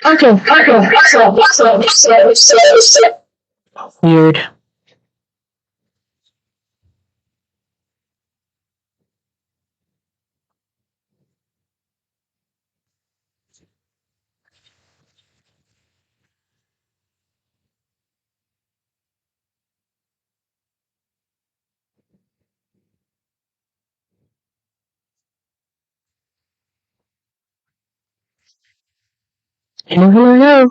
Okay, okay. Weird. Hello, hello, hello.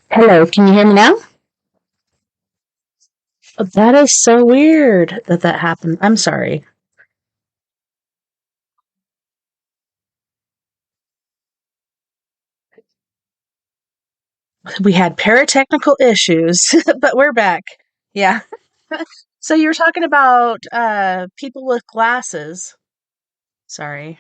Hello, can you hear me now? Oh, that is so weird that that happened. I'm sorry. We had paratechnical issues, but we're back. Yeah. So you were talking about people with glasses. Sorry.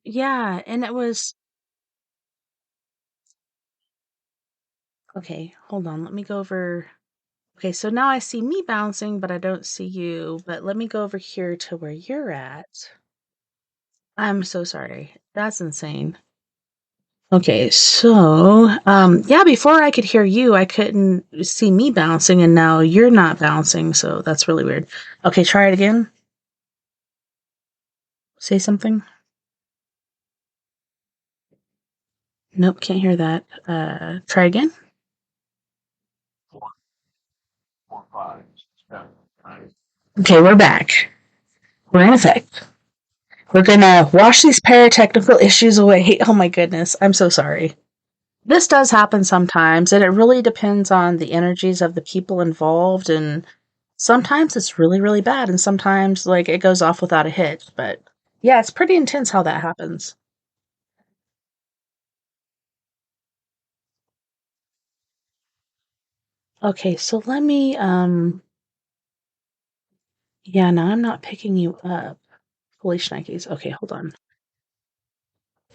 Yeah, and it was okay. Hold on. Let me go over. Okay, so now I see me bouncing, but I don't see you. But let me go over here to where you're at. I'm so sorry. That's insane. Okay, so yeah, before I could hear you, I couldn't see me bouncing, and now you're not bouncing, so that's really weird. Okay, try it again. Say something. Nope, can't hear that. Try again. Okay, we're back. We're in effect. We're gonna wash these paratechnical issues away. Oh my goodness, I'm so sorry. This does happen sometimes, and it really depends on the energies of the people involved. And sometimes it's really, really bad, and sometimes like it goes off without a hitch. But yeah, it's pretty intense how that happens. Okay, so let me yeah, no, I'm not picking you up. Holy shnikes. Okay, hold on.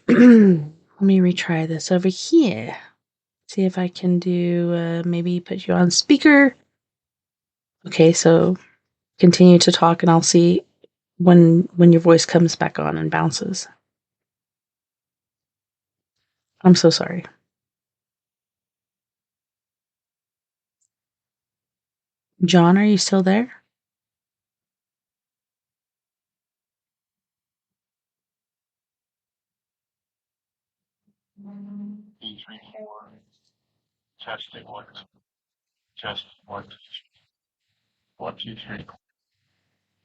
Let me retry this over here. See if I can do maybe put you on speaker. Okay, so continue to talk and I'll see when your voice comes back on and bounces. I'm so sorry. John, are you still there?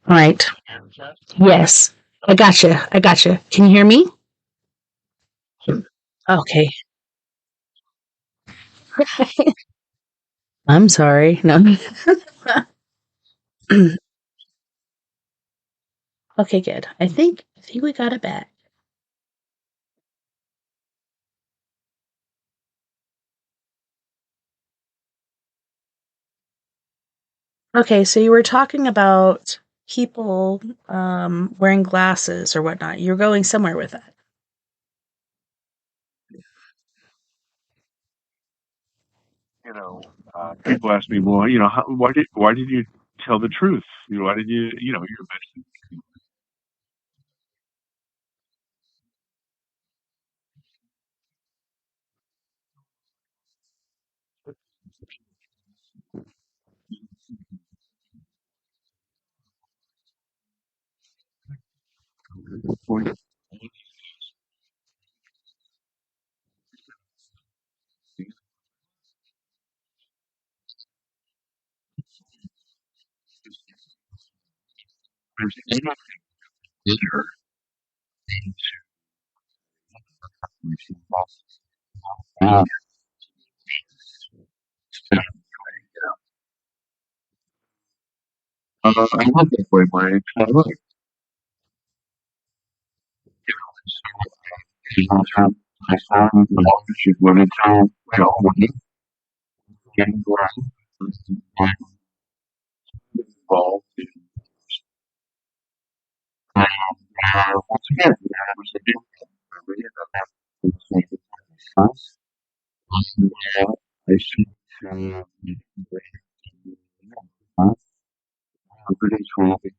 All right. Yes. I gotcha. I gotcha. Can you hear me? Okay. I'm sorry. No. Okay, good. I think we got it back. Okay, so you were talking about people wearing glasses or whatnot. You're going somewhere with that. People ask me, well, why did you tell the truth? Why did you're I love that way my entire life. She's not trying to find the love she's willing to, when getting around. involved in once again, there was a new family that was I see pretty small projects,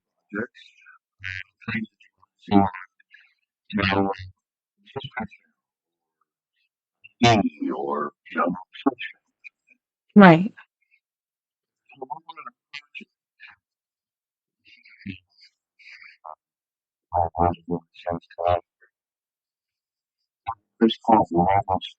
you or Right. this called almost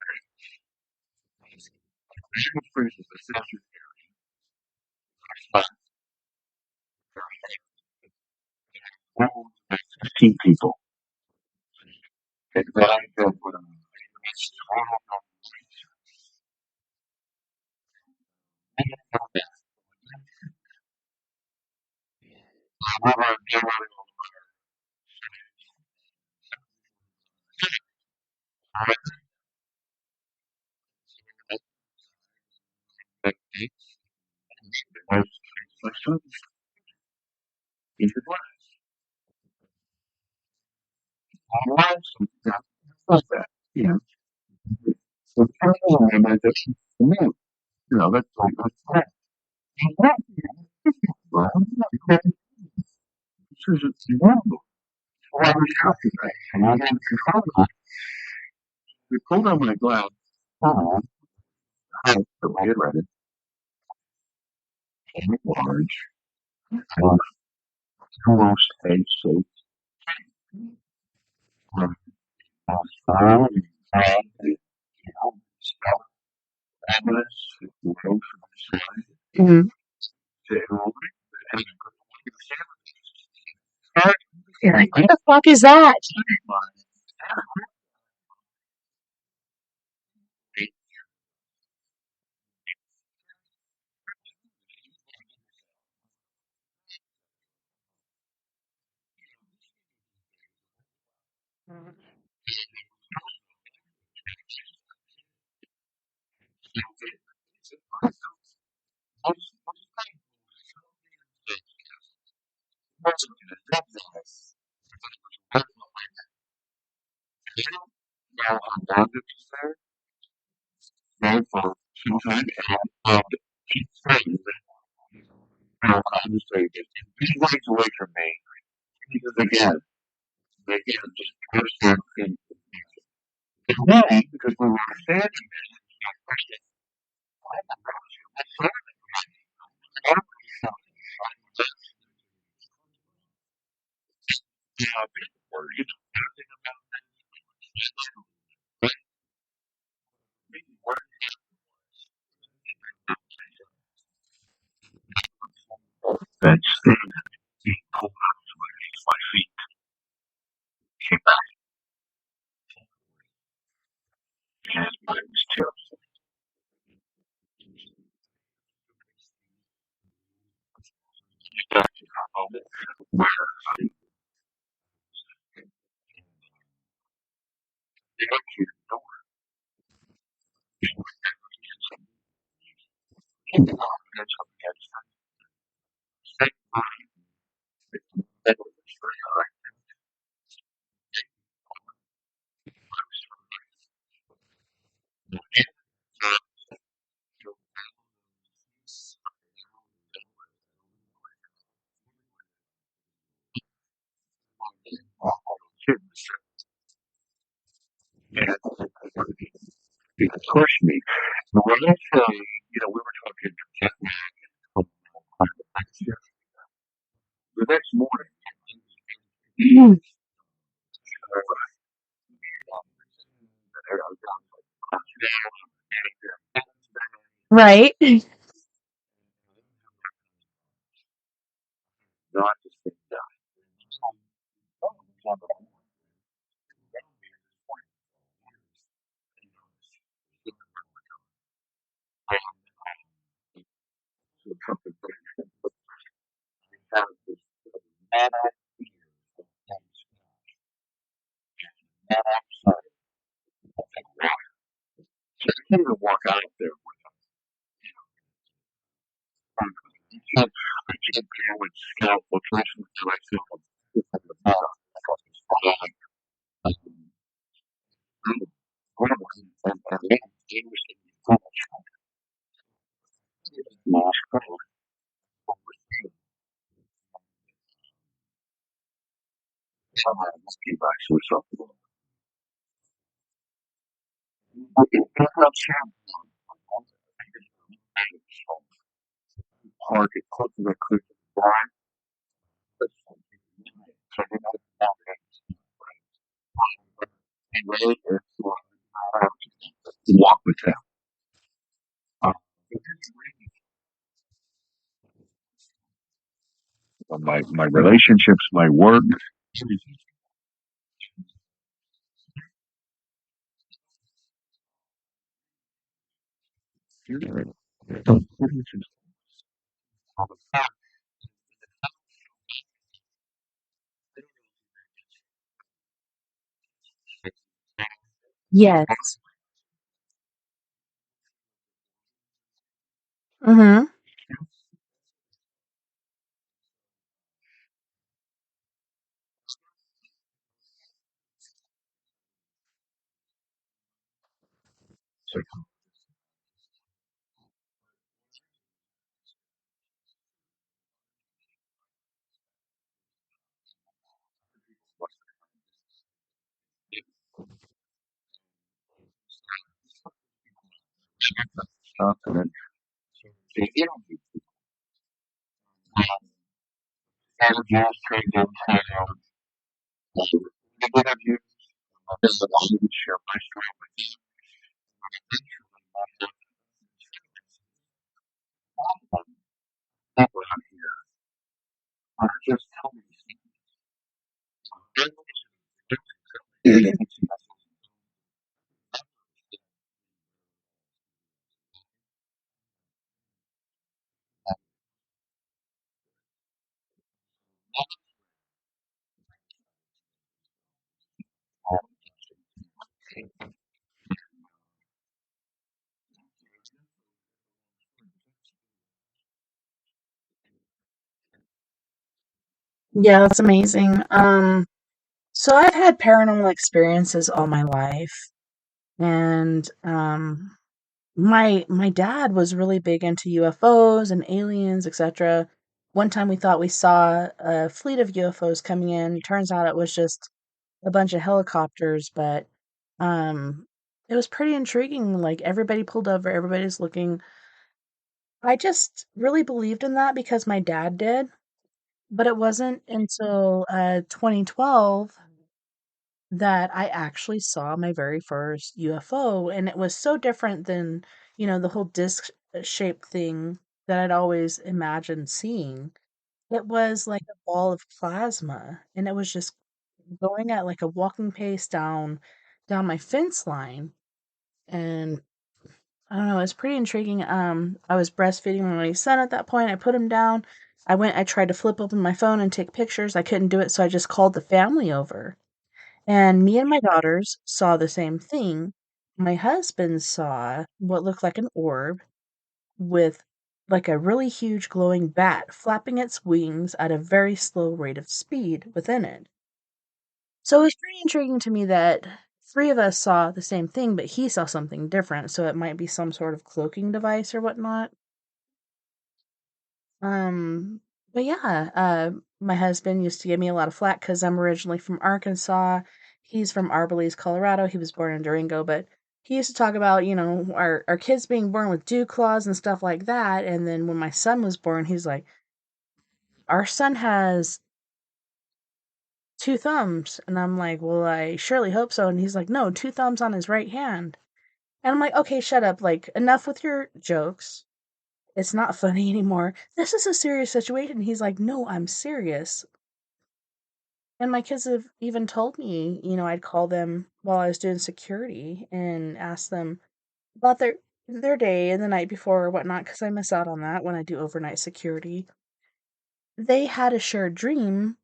see people. And then I felt when I was my son in the glass. Was that? Yeah. So and I just that's all that's fine. Well, this isn't normal. Well, I was happy that and I had control of it. We pulled on my glass. Oh, I had read it. Large. Almost a shape. Um, Mhm. You're like, what the fuck is that? He's right away from me. Because again, they just understand things. Why? Because we were understanding that state being pulled out underneath my feet came back and I was terrible. Where they actually don't get something that's that was very hard. And it pushed me. But when I say, we were talking the next morning, Right. not to sit down. So something have this mad outside. So I can't even walk out there with them. with scalp filtration devices from the bottom. And then or something. It's not hard to cook the cookie blind, but so you know anyway, it's walk with them. Uh, my relationships, my work. Yes. Mm-hmm. Stuff and then they interview managers, train them, they interview, share my story with people out here. Just tell me Yeah, that's amazing. So I've had paranormal experiences all my life, and my dad was really big into UFOs and aliens, etc. One time we thought we saw a fleet of UFOs coming in. Turns out it was just a bunch of helicopters, but it was pretty intriguing. Like everybody pulled over, everybody's looking. I just really believed in that because my dad did, but it wasn't until 2012 that I actually saw my very first UFO, and it was so different than, the whole disc shaped thing that I'd always imagined seeing. It was like a ball of plasma, and it was just going at like a walking pace down my fence line, and I don't know, it's pretty intriguing. I was breastfeeding my son at that point. I put him down. I tried to flip open my phone and take pictures. I couldn't do it, so I just called the family over. And me and my daughters saw the same thing. My husband saw what looked like an orb with like a really huge glowing bat flapping its wings at a very slow rate of speed within it. So it was pretty intriguing to me that three of us saw the same thing, but he saw something different. So it might be some sort of cloaking device or whatnot. Um, but yeah, my husband used to give me a lot of flack because I'm originally from Arkansas. He's from Arbalise, Colorado. He was born in Durango, but he used to talk about, our kids being born with dew claws and stuff like that. And then when my son was born, he's like, our son has two thumbs. And I'm like, well, I surely hope so. And he's like, no, two thumbs on his right hand. And I'm like, okay, shut up. Like, enough with your jokes. It's not funny anymore. This is a serious situation. He's like, no, I'm serious. And my kids have even told me, I'd call them while I was doing security and ask them about their day and the night before or whatnot, because I miss out on that when I do overnight security. They had a shared dream,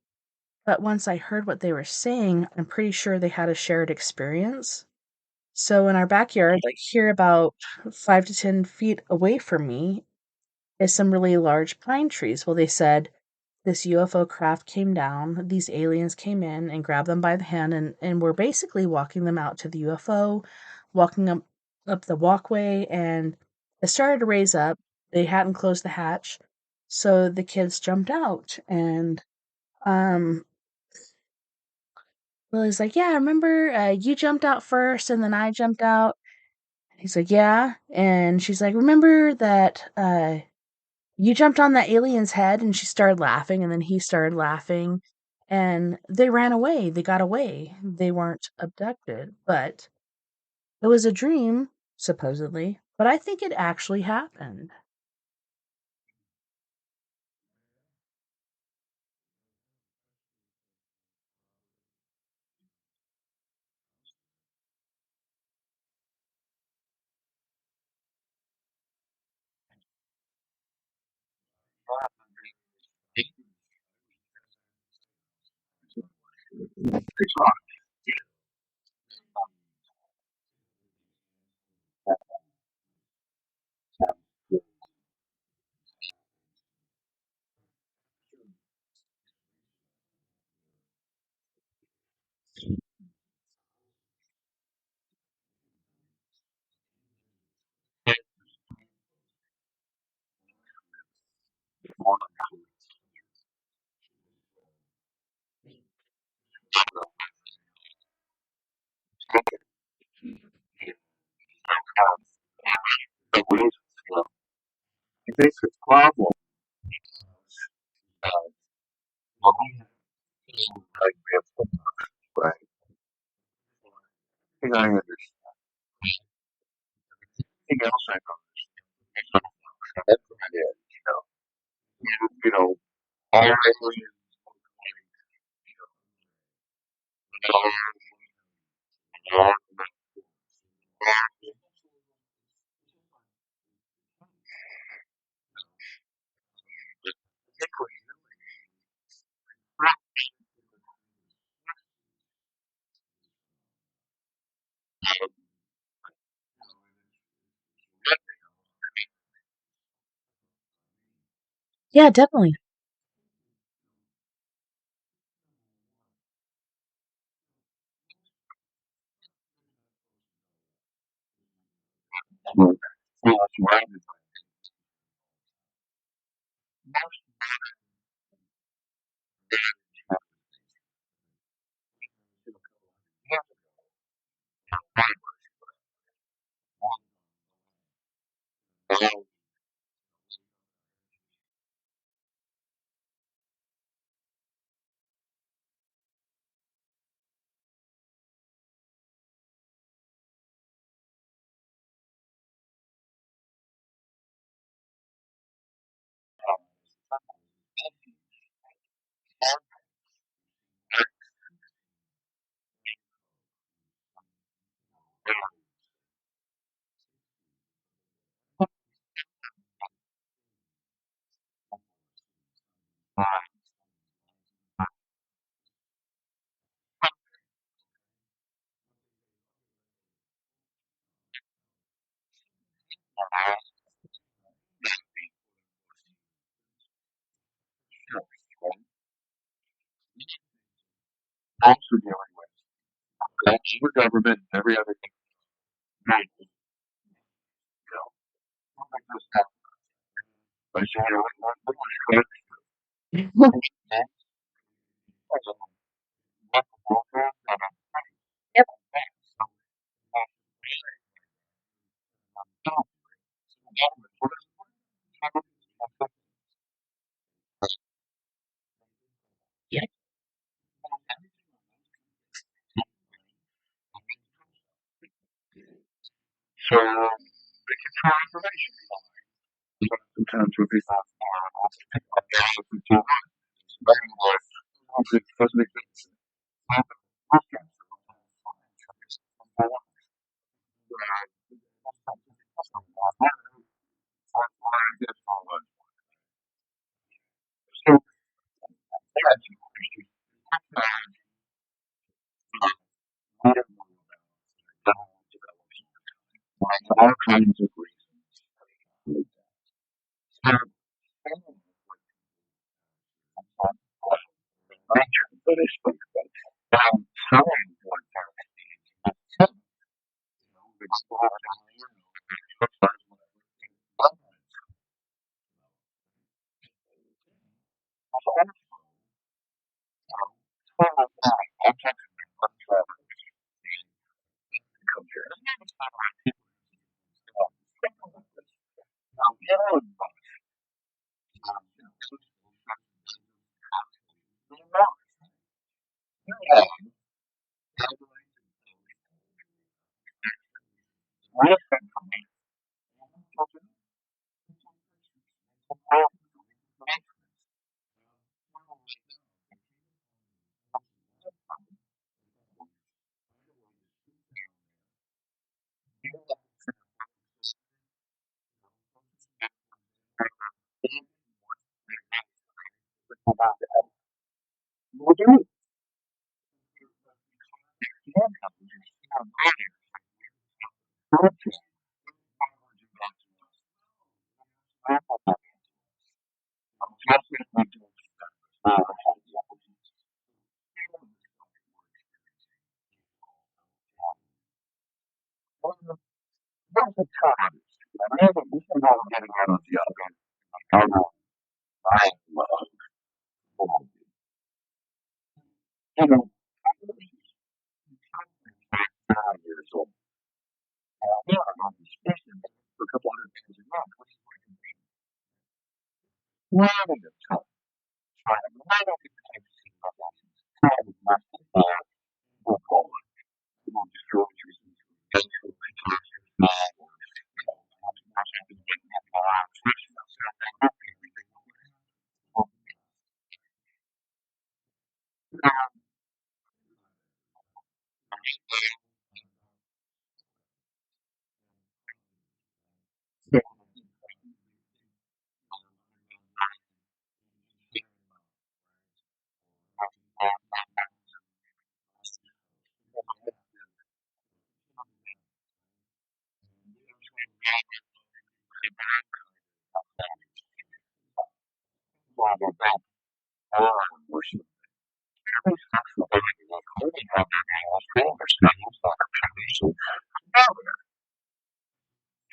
but once I heard what they were saying, I'm pretty sure they had a shared experience. So in our backyard, like here about 5 to 10 feet away from me, is some really large pine trees. Well, they said this UFO craft came down, these aliens came in and grabbed them by the hand and were basically walking them out to the UFO, walking up the walkway, and it started to raise up. They hadn't closed the hatch, so the kids jumped out and um Lily's like, "Yeah, remember you jumped out first and then I jumped out." He's like, "Yeah." And she's like, "Remember that you jumped on that alien's head?" And she started laughing, and then he started laughing, and they ran away. They got away. They weren't abducted, but it was a dream, supposedly. But I think it actually happened. It's not. I think the problem, well, like we have, right? I think I understand. Anything else I know is that's what it is, you know, all aliens, Yeah, definitely. well, that's right. Also dealing with that's the government and every other thing, like this stuff. But what was Yep. Yep. So they can try information. Sometimes when people listen to it doesn't exist. So all kinds of reasons. time for that. It's not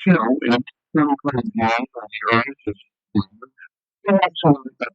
you know, and everybody knows on the earth is absolutely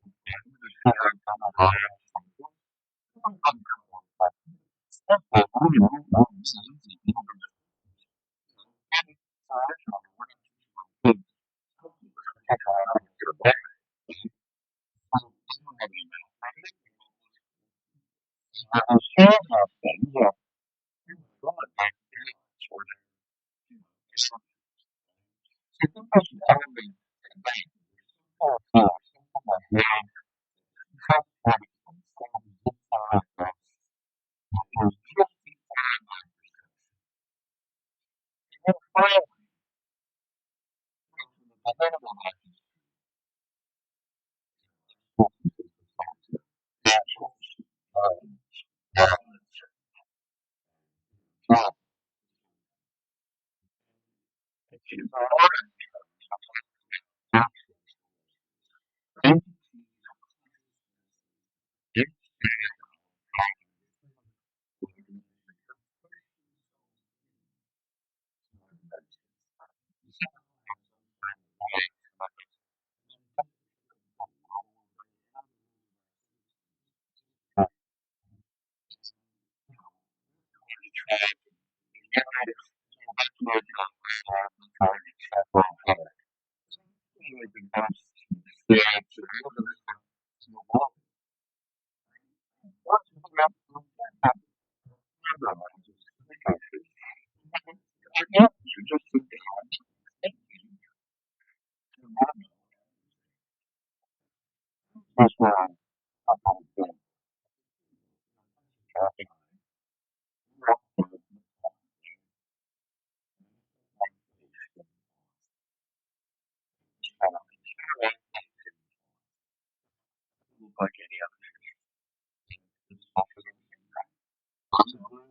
like any other,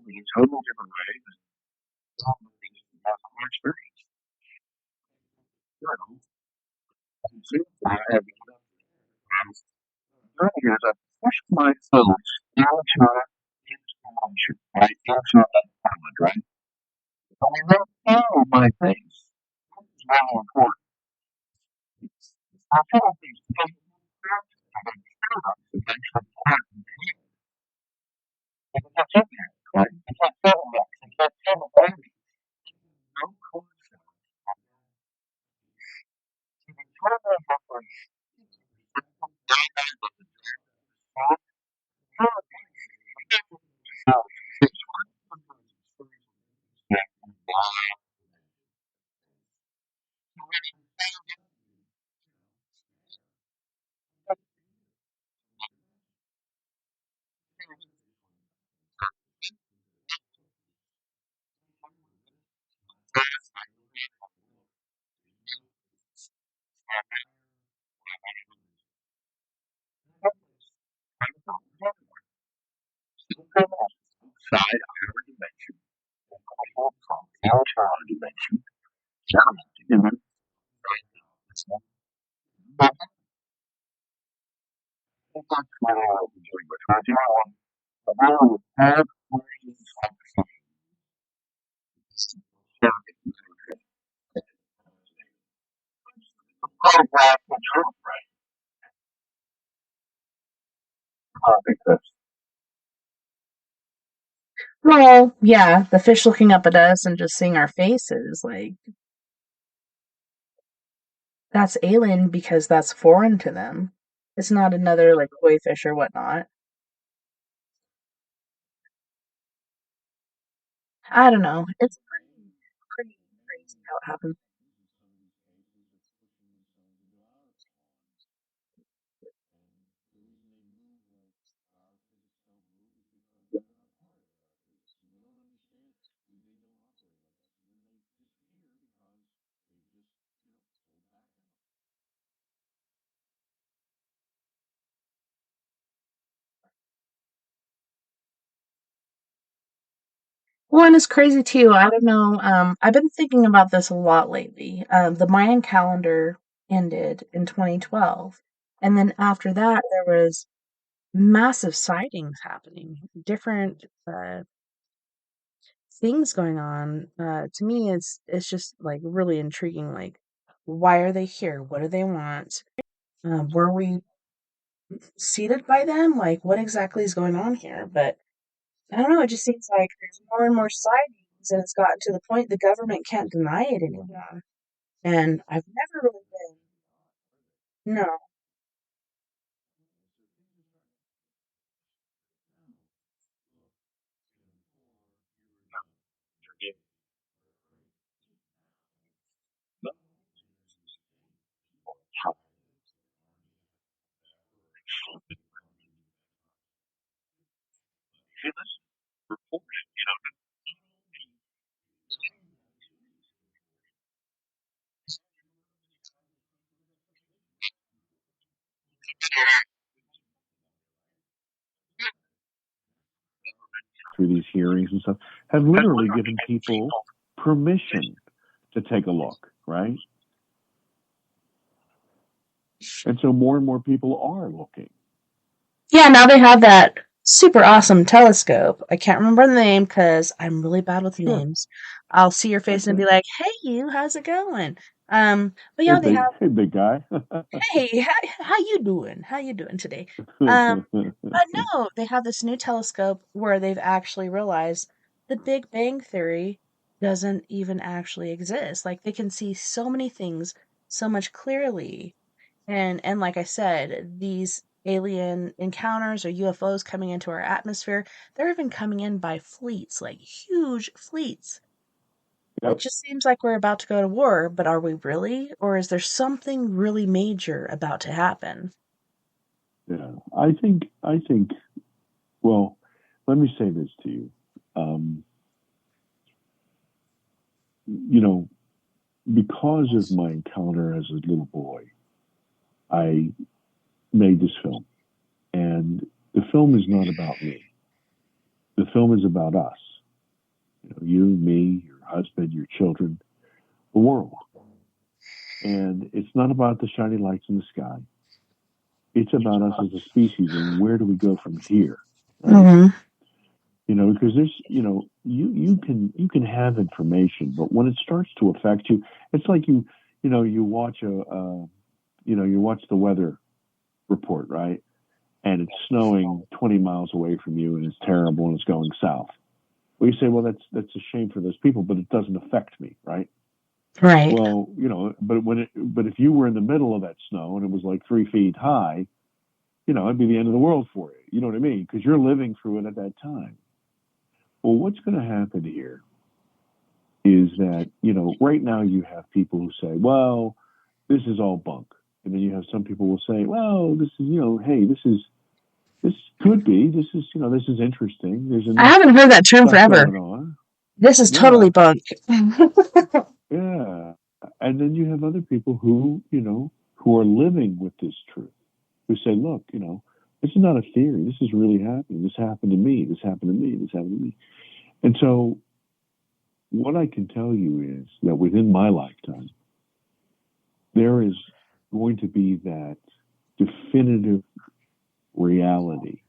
in a totally different way than my experience. You know, I have years I pushed my phone into right? Inside that island, right? I mean, that feel my face. It's very important. I feel like these things that makes them part of me. It's not in there, right? It's not feeling that. It's not feeling baby. No concept. So the time I have my diamond of the sun, you're a baby. You get to show. It's one of those experiences that you buy. So when you found out that side higher dimension, outer dimension, and then but that's what I was doing with her. You know, I would have planes of photograph the truth, right? I think that's Well, yeah, the fish looking up at us and just seeing our faces, like, that's alien because that's foreign to them. It's not another, like, koi fish or whatnot. I don't know. It's pretty crazy how it happens. Well, and it's crazy too. I don't know. I've been thinking about this a lot lately. The Mayan calendar ended in 2012, and then after that, there was massive sightings happening, different things going on. To me, it's just like really intriguing. Like, why are they here? What do they want? Were we seated by them? Like, what exactly is going on here? But I don't know. It just seems like there's more and more sightings, and it's gotten to the point the government can't deny it anymore. And I've never really been. No. through these hearings and stuff, have literally given people permission to take a look, right? And so more and more people are looking. Yeah, now they have that super awesome telescope. I can't remember the name because I'm really bad with Sure. names. I'll see your face and be Okay. like, "Hey, you, how's it going?" But Hey, yeah, they big, have, hey, big guy. "Hey, how you doing? How you doing today?" But no, they have this new telescope where they've actually realized the Big Bang Theory doesn't even actually exist. Like they can see so many things so much clearly. And like I said, these alien encounters or UFOs coming into our atmosphere, they're even coming in by fleets, like huge fleets. It Yep. just seems like we're about to go to war, but are we really? Or is there something really major about to happen? Yeah. I think, well, let me say this to you. Um, you know, because of my encounter as a little boy, I made this film. And the film is not about me. The film is about us. You, me, your husband, your children, the world. And it's not about the shiny lights in the sky. It's about us as a species and where do we go from here, right? Hmm. because there's, you can have information, but when it starts to affect you, it's like you watch you watch the weather report, right? And it's snowing 20 miles away from you, and it's terrible, and it's going south. Well, you say, well, that's a shame for those people, but it doesn't affect me, right? Right. Well, but if you were in the middle of that snow and it was like 3 feet high, it'd be the end of the world for you. You know what I mean? Because you're living through it at that time. Well, what's going to happen here is that, right now you have people who say, well, this is all bunk. And then you have some people who will say, well, this is, hey, this could be, this is interesting. There's I enough haven't heard that term stuff forever. going on. This is Yeah. totally bunk. Yeah. And then you have other people who are living with this truth, who say, look, this is not a theory. This is really happening. This happened to me. This happened to me. This happened to me. And so what I can tell you is that within my lifetime, there is going to be that definitive reality.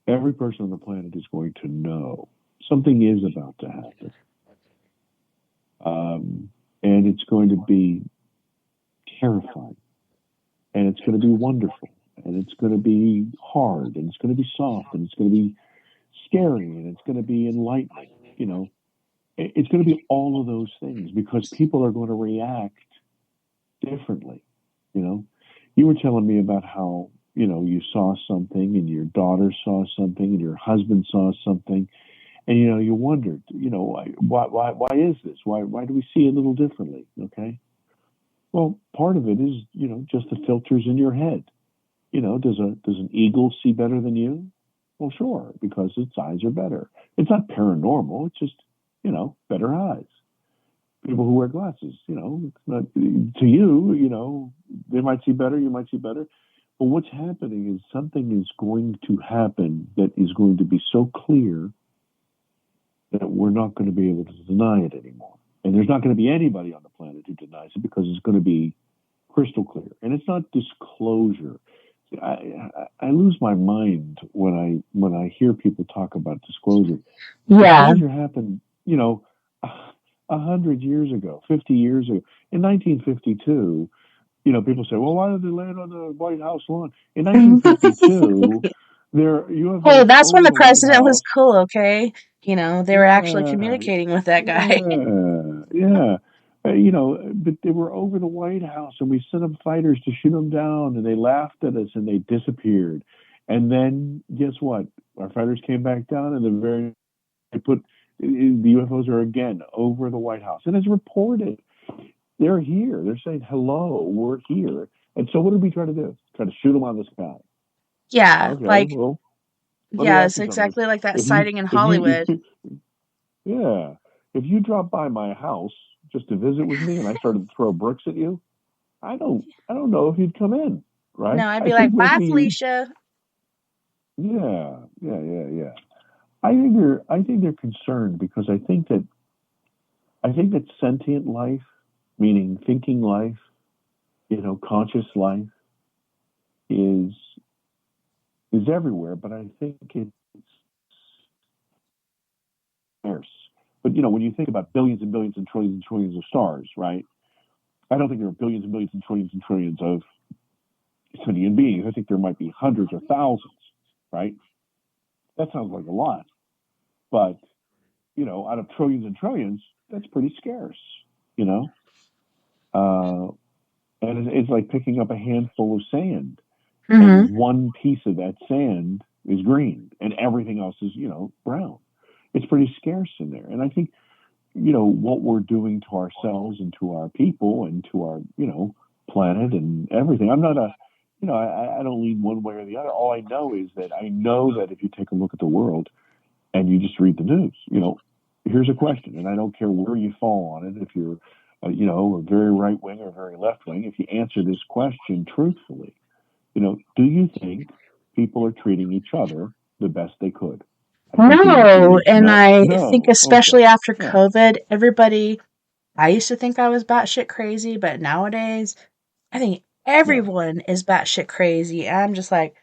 Every person on the planet is going to know something is about to happen. And it's going to be terrifying. And it's going to be wonderful. And it's going to be hard. And it's going to be soft. And it's going to be scary. And it's going to be enlightening. It's going to be all of those things because people are going to react differently. You know, you were telling me about how, you saw something and your daughter saw something and your husband saw something. And, you wondered, why is this? Why do we see it a little differently? Okay. Well, part of it is, just the filters in your head. Does an eagle see better than you? Well, sure, because its eyes are better. It's not paranormal. It's just, better eyes. People who wear glasses, it's not to you, they might see better, you might see better. But what's happening is something is going to happen that is going to be so clear that we're not going to be able to deny it anymore. And there's not going to be anybody on the planet who denies it because it's going to be crystal clear. And it's not disclosure. I lose my mind when I hear people talk about disclosure. Yeah. Disclosure happened, 100 years ago, 50 years ago. In 1952, people say, well, why did they land on the White House lawn? In 1952, there are Hey, UFOs that's when over the the White president was House. cool, okay? They were actually Yeah, communicating with that guy. yeah. But they were over the White House, and we sent up fighters to shoot them down, and they laughed at us, and they disappeared. And then, guess what? Our fighters came back down, and they put the UFOs are again over the White House, and it's reported. They're here. They're saying, "Hello, we're here." And so, what did we try to do? Try to shoot them on the sky. Yeah, Okay, like, well, let me yeah, ask it's you something. exactly like that If you, sighting in if you, Hollywood. yeah, if you drop by my house just to visit with me, and I started to throw bricks at you, I don't know if you'd come in, right? No, I'd I be think like, bye, maybe Felicia. yeah. I think they're concerned because I think that sentient life, meaning thinking life, conscious life, is is everywhere. But I think it's scarce. But when you think about billions and trillions of stars, right? I don't think there are billions and trillions of sentient beings. I think there might be hundreds or thousands, right? That sounds like a lot, but out of trillions and trillions, that's pretty scarce, you know. Uh, and it's like picking up a handful of sand, Mm-hmm. and one piece of that sand is green, and everything else is, brown. It's pretty scarce in there, and I think what we're doing to ourselves and to our people and to our planet and everything. I'm not a I don't lean one way or the other. All I know that if you take a look at the world and you just read the news, here's a question, and I don't care where you fall on it. If you're a very right wing or very left wing, if you answer this question truthfully, do you think people are treating each other the best they could? I think the answer No, is and no. I think No. Okay. especially after Yeah. COVID, everybody, I used to think I was batshit crazy, but nowadays, I think Yeah. everyone is batshit crazy. And I'm just like,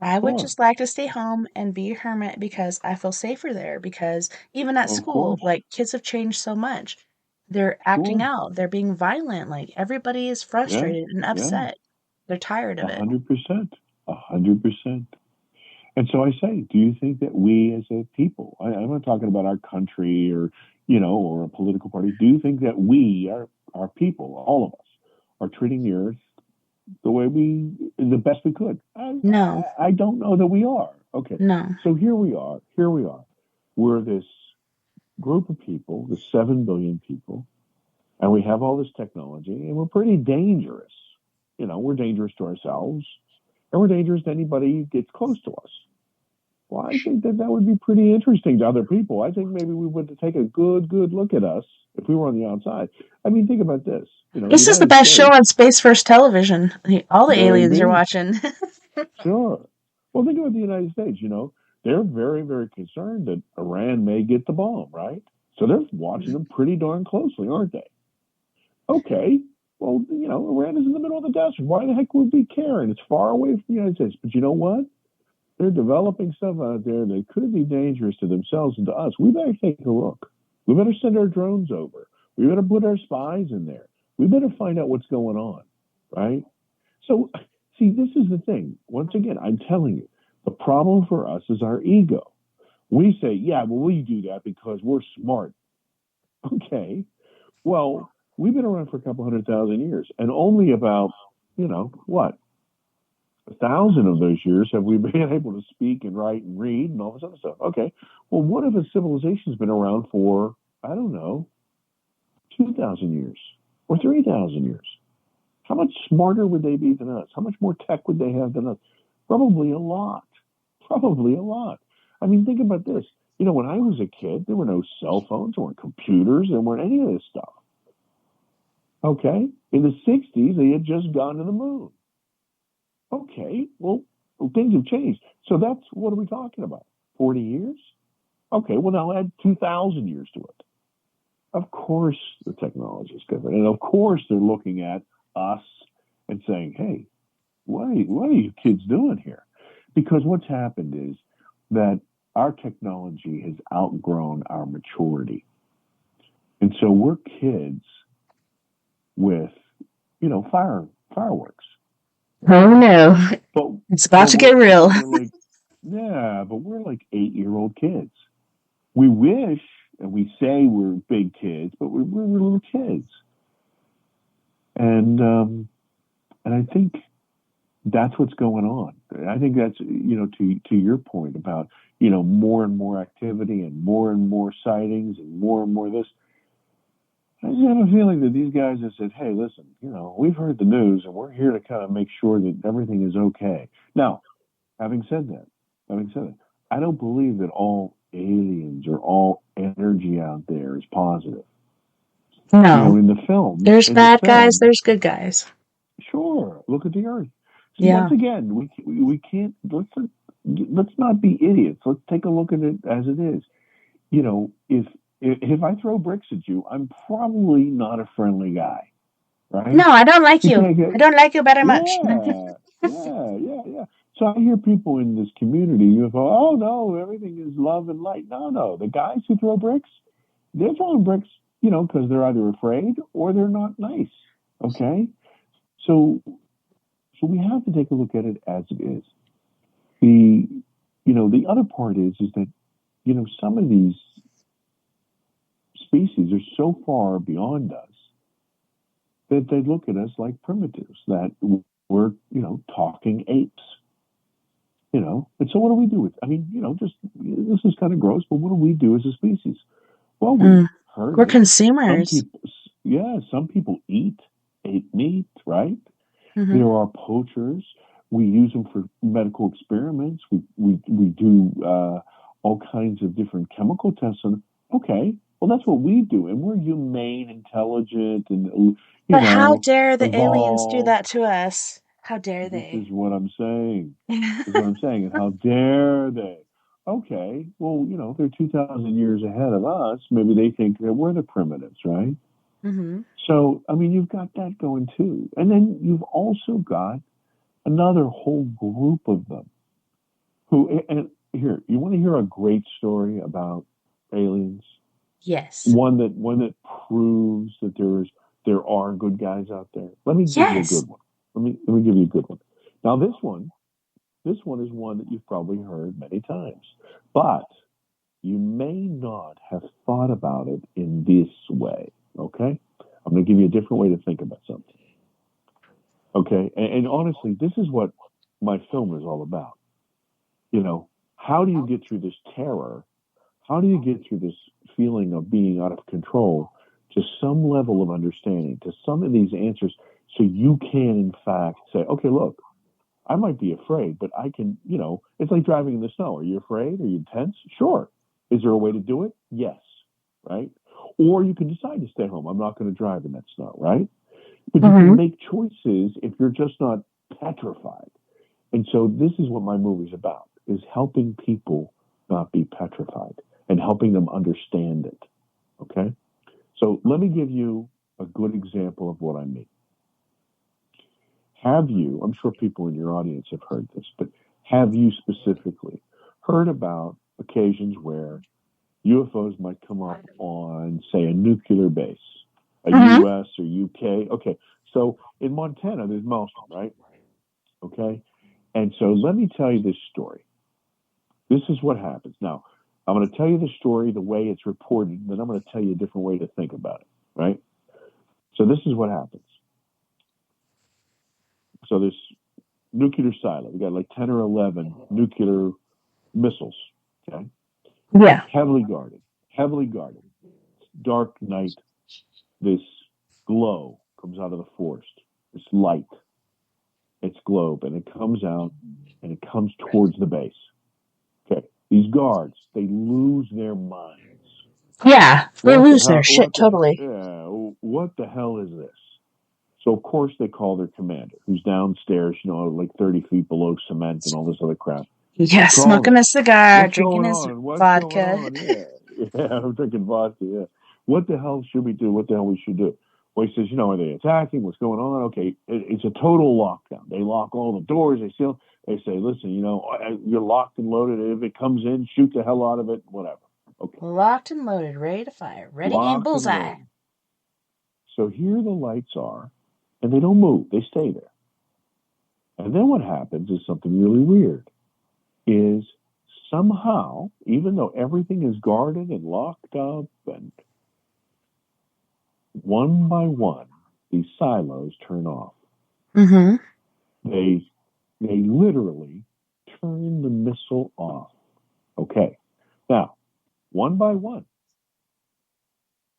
I would Sure. just like to stay home and be a hermit because I feel safer there. Because even at Of school, course. like kids have changed so much. They're acting Sure. out, they're being violent. Like everybody is Yeah. frustrated and Yeah. upset. They're tired of it. 100%. 100%. And so I say, do you think that we as a people, I'm not talking about our country or, or a political party, do you think that we, our people, all of us, are treating the earth the best we could? No, I don't know that we are. Okay. no. So here we are. Here we are. We're this group of people, the 7 billion people, and we have all this technology, and we're pretty dangerous. We're dangerous to ourselves, and we're dangerous to anybody who gets close to us. Well, I think that would be pretty interesting to other people. I think maybe we would take a good look at us if we were on the outside. I mean, think about this. The This is the United best show States, on Space First Television. All the aliens you're maybe, watching. sure. Well, think about the United States. They're very, very concerned that Iran may get the bomb, right? So they're watching them pretty darn closely, aren't they? Okay. Well, Iran is in the middle of the desert. Why the heck would we care? And it's far away from the United States. But you know what? They're developing stuff out there that could be dangerous to themselves and to us. We better take a look. We better send our drones over. We better put our spies in there. We better find out what's going on, right? So, see, this is the thing. Once again, I'm telling you, the problem for us is our ego. We say, yeah, well, we do that because we're smart. Okay. Well, we've been around for a couple 100,000 years, and only about, what, 1,000 of those years have we been able to speak and write and read and all this other stuff. Okay. Well, what if a civilization's been around for, I don't know, 2,000 years or 3,000 years? How much smarter would they be than us? How much more tech would they have than us? Probably a lot. Probably a lot. I mean, think about this. When I was a kid, there were no cell phones, there weren't computers, there weren't any of this stuff. Okay. In the 60s, they had just gone to the moon. Okay. Well, things have changed. So that's what are we talking about? 40 years? Okay. Well, now add 2,000 years to it. Of course, the technology is different. And of course, they're looking at us and saying, hey, what are you kids doing here? Because what's happened is that our technology has outgrown our maturity. And so we're kids with, fireworks. Oh no, But it's about but to we're get real. we're like, yeah, but we're like 8-year-old kids. We wish and we say we're big kids, but we're little kids. And I think that's what's going on. I think that's to your point about more and more activity and more sightings and more this. I just have a feeling that these guys have said, "Hey, listen, we've heard the news and we're here to kind of make sure that everything is okay." Now, having said that, having said that, I don't believe that all aliens or all energy out there is positive. No, there's In the bad guys, film, there's good guys. sure, look at the Earth. See, once Yeah. again, we can't let's not be idiots. Let's take a look at it as it is. If I throw bricks at you, I'm probably not a friendly guy, No, right? I don't like You you. take I it, don't like you very much. yeah, yeah. So I hear people in this community, UFO, oh no, everything is love and light. No, no, the guys who throw bricks, they're throwing bricks, because they're either afraid or they're not nice. Okay, so we have to take a look at it as it is. The the other part is that some of these species are so far beyond us that they look at us like primitives, that we're talking apes. And so what do we do with? I mean, just this is kind of gross, but what do we do as a species? Well, we Mm. herd We're it. Some consumers. people, yeah, some people eat ape meat, right? Hmm. There are poachers. We use them for medical experiments. We do all kinds of different chemical tests on them. Okay, well that's what we do, and we're humane, intelligent, and But how dare the aliens do evolved. that to us? How dare This is they? what I'm saying. This is what I'm saying. And how dare they? Okay, well, they're 2,000 years ahead of us. Maybe they think that we're the primitives, right? Hmm. So, I mean, you've got that going too. And then you've also got another whole group of them. Who and here, you want to hear a great story about aliens? Yes. One that proves that there are good guys out there. Let me give you a Yes. good one. Let me give you a good one. Now this one is one that you've probably heard many times, but you may not have thought about it in this way. Okay, I'm going to give you a different way to think about something. Okay, and honestly, this is what my film is all about. You know, how do you get through this terror? How do you get through this feeling of being out of control to some level of understanding, to some of these answers, so you can, in fact, say, okay, look, I might be afraid, but I can, it's like driving in the snow. Are you afraid? Are you tense? Sure. Is there a way to do it? Yes. Right? Or you can decide to stay home. I'm not going to drive in that snow, right? But you can Hmm. make choices if you're just not petrified. And so this is what my movie's about, is helping people not be petrified and helping them understand it. Okay? So let me give you a good example of what I mean. Have you, I'm sure people in your audience have heard this, but have you specifically heard about occasions where UFOs might come up on, say, a nuclear base, a Hmm. US or UK? Okay, so in Montana, there's Maelstrom, right? Okay, and so let me tell you this story. This is what happens. Now, I'm going to tell you the story the way it's reported, and then I'm going to tell you a different way to think about it, right? So this is what happens. So this nuclear silo, we got like 10 or 11 nuclear missiles, okay? Yeah. Heavily guarded, heavily guarded. Dark night, this glow comes out of the forest, this light, its globe, and it comes out and it comes towards the base. Okay, these guards, they lose their minds. Yeah. They What the lose their hell? shit totally. Yeah, what the hell is this? So of course they call their commander, who's downstairs, like 30 feet below cement and all this other crap. Yeah. Calls Smoking him. a cigar, What's drinking going his on? What's going vodka. on? Yeah, yeah. I'm drinking vodka. Yeah. What the hell should we do? What the hell we should do? Well, he says, are they attacking? What's going on? Okay, it's a total lockdown. They lock all the doors. They seal. They say, listen, you're locked and loaded. If it comes in, shoot the hell out of it. Whatever. Okay, Locked and loaded, ready to fire. Ready, aim, locked and bullseye. loaded. So here the lights are, and they don't move. They stay there. And then what happens is something really weird. Is somehow, even though everything is guarded and locked up, and one by one, these silos turn off. Mm-hmm. They they literally turn the missile off. Okay. Now, one by one,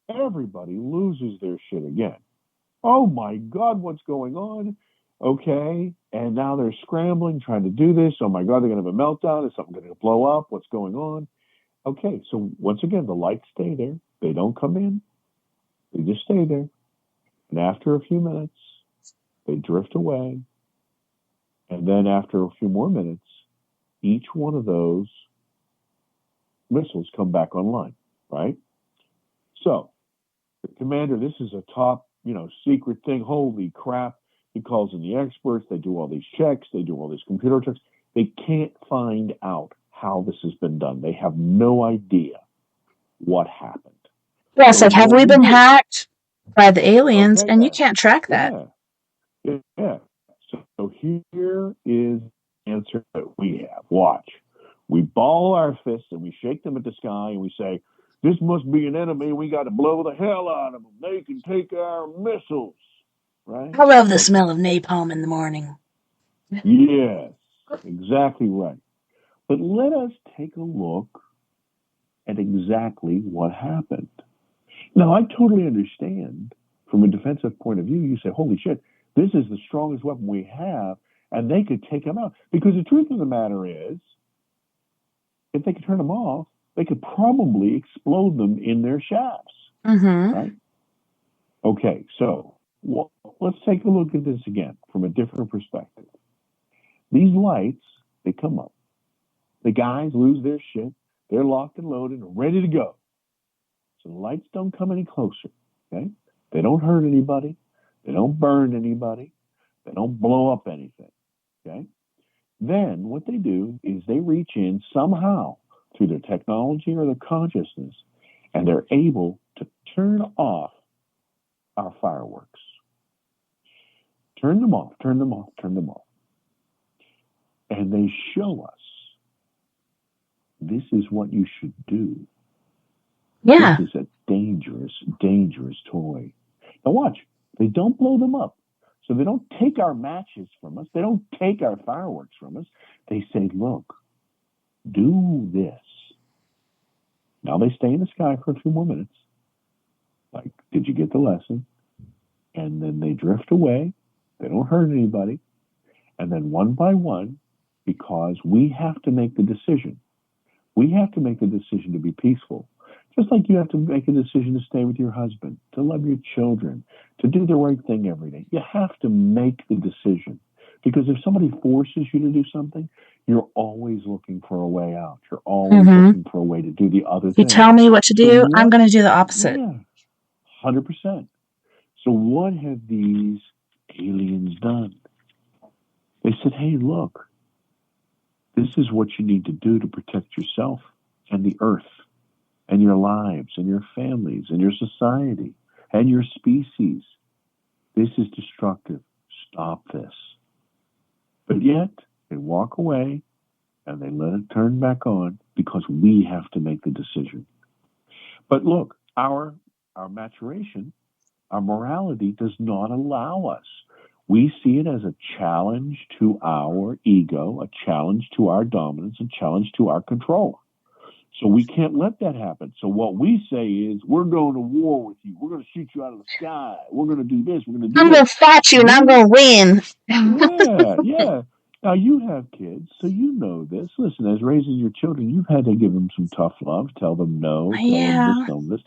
everybody loses their shit again. Oh my God, what's going on? Okay. And now they're scrambling, trying to do this. Oh my God, they're going to have a meltdown. Is something going to blow up? What's going on? Okay. So once again, the lights stay there. They don't come in. They just stay there. And after a few minutes, they drift away. And then after a few more minutes, each one of those missiles come back online, right? So the commander, this is a top, secret thing. Holy crap. He calls in the experts. They do all these checks. They do all these computer checks. They can't find out how this has been done. They have no idea what happened. Yeah, it's So like, have what we we been do, hacked by the aliens? okay, And you yeah, can't track that. yeah, yeah. So here is the answer that we have. Watch. We ball our fists and we shake them at the sky and we say, this must be an enemy. We got to blow the hell out of them. They can take our missiles. Right? I love the Okay. smell of napalm in the morning. Yes, exactly right. But let us take a look at exactly what happened. Now, I totally understand from a defensive point of view. You say, holy shit, this is the strongest weapon we have, and they could take them out. Because the truth of the matter is, if they could turn them off, they could probably explode them in their shafts, Mm-hmm. right? Okay, so let's take a look at this again from a different perspective. These lights, they come up. The guys lose their shit. They're locked and loaded and ready to go. So the lights don't come any closer. Okay? They don't hurt anybody. They don't burn anybody. They don't blow up anything. Okay? Then what they do is they reach in somehow through their technology or their consciousness, and they're able to turn off our fireworks. Turn them off, turn them off, turn them off. And they show us this is what you should do. Yeah. This is a dangerous, dangerous toy. Now watch, they don't blow them up. So they don't take our matches from us. They don't take our fireworks from us. They say, look, do this. Now they stay in the sky for a few more minutes. Like, did you get the lesson? And then they drift away. They don't hurt anybody. And then one by one, because we have to make the decision. We have to make the decision to be peaceful. Just like you have to make a decision to stay with your husband, to love your children, to do the right thing every day. You have to make the decision. Because if somebody forces you to do something, you're always looking for a way out. You're always looking for a way to do the other You thing. tell me what to So do, I'm what? going to do the opposite. Yeah, 100%. So what have these aliens done? They said, hey, look, this is what you need to do to protect yourself and the earth and your lives and your families and your society and your species. This is destructive. Stop this. But yet they walk away and they let it turn back on because we have to make the decision. But look, our maturation, our morality does not allow us. We see it as a challenge to our ego, a challenge to our dominance, a challenge to our control. So we can't let that happen. So what we say is, we're going to war with you. We're going to shoot you out of the sky. We're going to do this. We're going to do I'm this. going to fight you and I'm going to win. Yeah. Now you have kids, so you know this. Listen, as raising your children, you've had to give them some tough love. Tell them no. Tell them this. Yeah. Tell them this.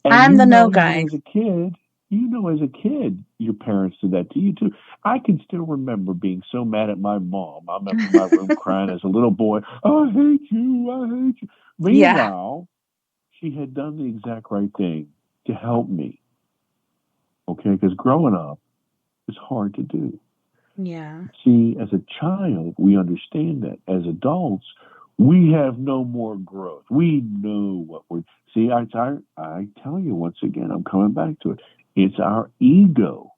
And I'm you the no know, even guy. as a kid, your parents did that to you too. I can still remember being so mad at my mom. I'm up in my room crying as a little boy. I hate you. I hate you. Yeah. Meanwhile, she had done the exact right thing to help me. Okay, because growing up is hard to do. Yeah. See, as a child, we understand that. As adults, we have no more growth. We know what we're. See, I tell you once again, I'm coming back to it. It's our ego.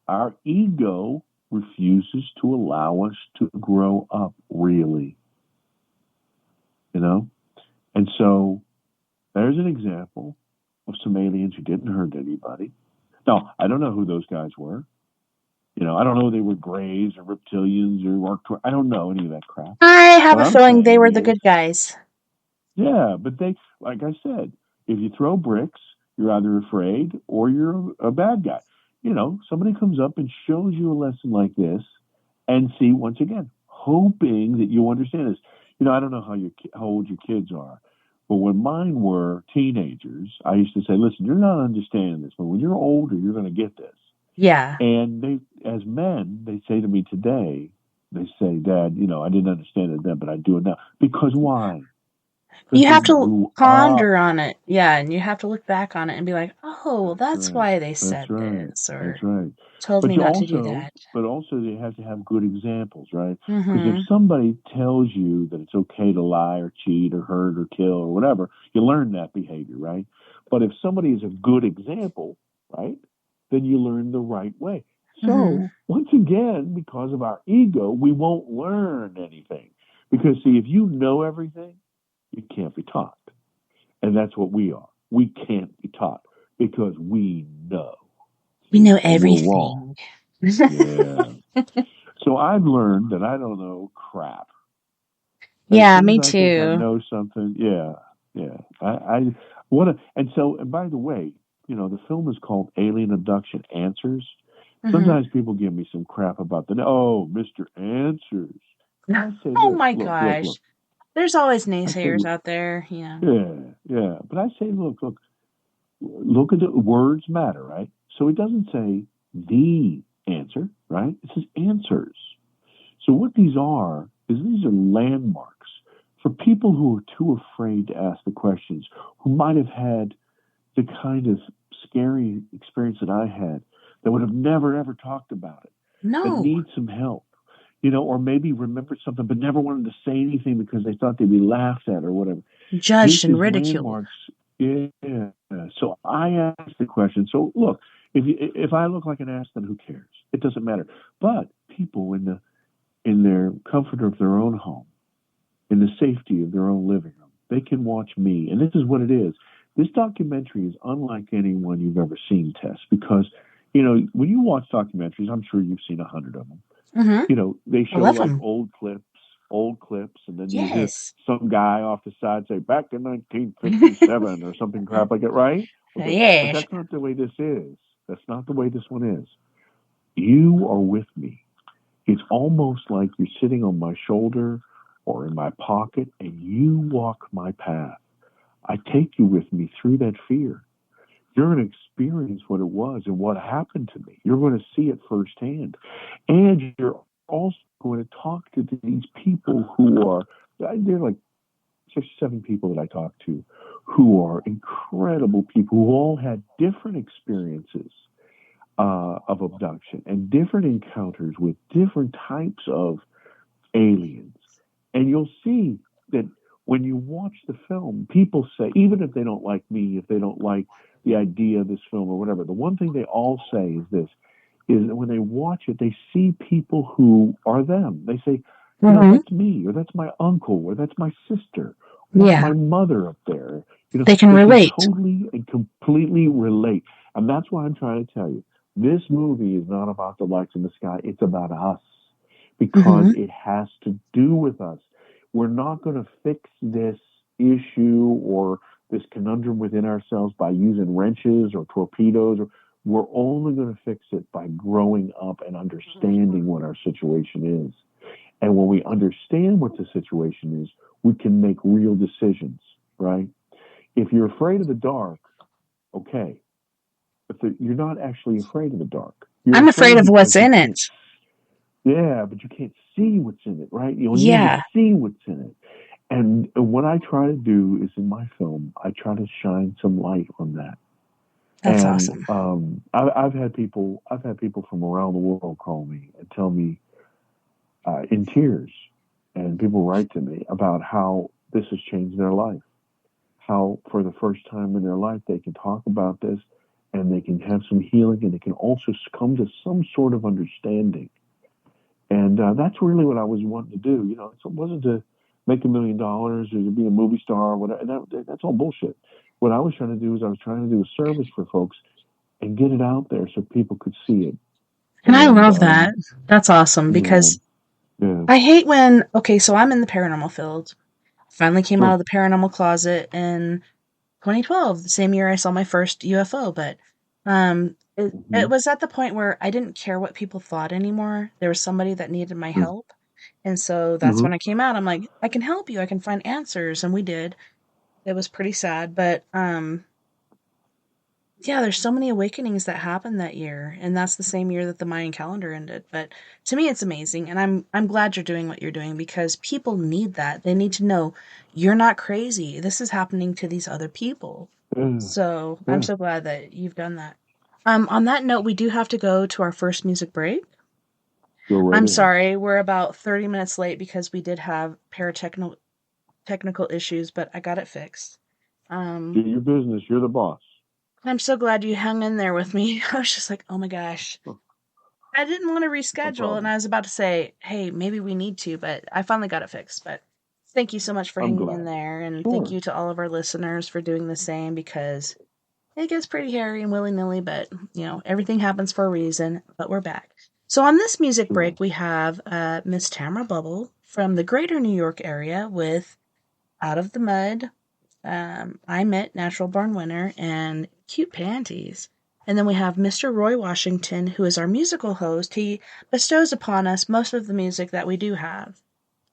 Our ego refuses to allow us to grow up, really. You know? And so there's an example of some aliens who didn't hurt anybody. Now, I don't know who those guys were. I don't know if they were Greys or reptilians or I don't know any of that crap. I have What a I'm feeling they saying were the is, good guys. yeah, but they, like I said, if you throw bricks, you're either afraid or you're a bad guy. Somebody comes up and shows you a lesson like this, and see, once again, hoping that you understand this. I don't know how old your kids are, but when mine were teenagers, I used to say, listen, you're not understanding this, but when you're older, you're going to get this. Yeah. And as men, they say to me today, they say, Dad, I didn't understand it then, but I do it now. Because why? You Because we have to grew up. ponder on it. Yeah, and you have to look back on it and be like, oh, well, That's that's right. why they That's said right. this That's or right. told But me you not to do also, that. but also, they have to have good examples, right? Because if Mm-hmm. somebody tells you that it's okay to lie or cheat or hurt or kill or whatever, you learn that behavior, right? But if somebody is a good example, right, then you learn the right way. Mm-hmm. So once again, because of our ego, we won't learn anything. Because see, if you know everything, you can't be taught. And that's what we are. We can't be taught because we know. We See? know And we're wrong. everything. Yeah. So I've learned that I don't know crap. As Yeah, soon as me I think I too. know something, yeah. I want to. And by the way, the film is called Alien Abduction Answers. Mm-hmm. Sometimes people give me some crap about Mr. Answers. And I say Oh this, my look. gosh. There's always I say, naysayers out there, yeah. But I say, look at the words matter, right? So it doesn't say the answer, right? It says answers. So what these are is these are landmarks for people who are too afraid to ask the questions, who might have had the kind of scary experience that I had, that would have never ever talked about it, that No. need some help. or maybe remembered something but never wanted to say anything because they thought they'd be laughed at or whatever. This Judged and is ridiculed. landmarks. Yeah. So I asked the question. So look, if I look like an ass, then who cares? It doesn't matter. But people in their comfort of their own home, in the safety of their own living room, they can watch me. And this is what it is. This documentary is unlike any one you've ever seen, Tess, because when you watch documentaries, I'm sure you've seen 100 of them. Mm-hmm. They I show love like them. old clips, and then you hear Yes. some guy off the side say, back in 1957 or something crap like it, right? Okay. But Yes. that's not the way this is. That's not the way this one is. You are with me. It's almost like you're sitting on my shoulder or in my pocket, and you walk my path. I take you with me through that fear. You're going to experience what it was and what happened to me. You're going to see it firsthand. And you're also going to talk to these people who are, they're like 6 or 7 people that I talk to who are incredible people who all had different experiences of abduction and different encounters with different types of aliens. And you'll see that when you watch the film, people say, even if they don't like me, if they don't like the idea of this film or whatever, the one thing they all say is this, is that when they watch it, they see people who are them. They say, Mm-hmm. that's me, or that's my uncle, or that's my sister, or that's Yeah. my mother up there. They can relate. Totally and completely relate. And that's why I'm trying to tell you, this movie is not about the lights in the sky. It's about us because it has to do with us. We're not going to fix this issue or this conundrum within ourselves by using wrenches or torpedoes. We're only going to fix it by growing up and understanding what our situation is. And when we understand what the situation is, we can make real decisions, right? If you're afraid of the dark, okay. But you're not actually afraid of the dark. I'm afraid of what's in it. Yeah, but you can't see what's in it, right? You need to Yeah. see what's in it. And what I try to do is in my film, I try to shine some light on that. That's And awesome. I've had people from around the world call me and tell me in tears, and people write to me about how this has changed their life, how for the first time in their life they can talk about this, and they can have some healing, and they can also come to some sort of understanding. And that's really what I was wanting to do. It wasn't to make $1 million or to be a movie star or whatever. That's all bullshit. What I was trying to do is I was trying to do a service for folks and get it out there so people could see it. And I love that. That's awesome because yeah. I hate when, so I'm in the paranormal field. Finally came out of the paranormal closet in 2012, the same year I saw my first UFO, but it was at the point where I didn't care what people thought anymore. There was somebody that needed my help. And so that's when I came out. I'm like, I can help you. I can find answers. And we did. It was pretty sad, but yeah, there's so many awakenings that happened that year, and that's the same year that the Mayan calendar ended. But to me, it's amazing, and I'm glad you're doing what you're doing because people need that. They need to know you're not crazy. This is happening to these other people. So I'm so glad that you've done that. On that note, we do have to go to our first music break. I'm sorry, we're about 30 minutes late because we did have technical issues, but I got it fixed. Do your business. You're the boss. I'm so glad you hung in there with me. I was just like, oh my gosh. I didn't want to reschedule, and I was about to say, hey, maybe we need to, but I finally got it fixed. But thank you so much for hanging in there, and thank you to all of our listeners for doing the same because it gets pretty hairy and willy-nilly, but, everything happens for a reason, but we're back. So on this music break, we have Miss Tamara Bubble from the greater New York area with Out of the Mud, I Met Natural Born Winner, and Cute Panties. And then we have Mr. Roy Washington, who is our musical host. He bestows upon us most of the music that we do have.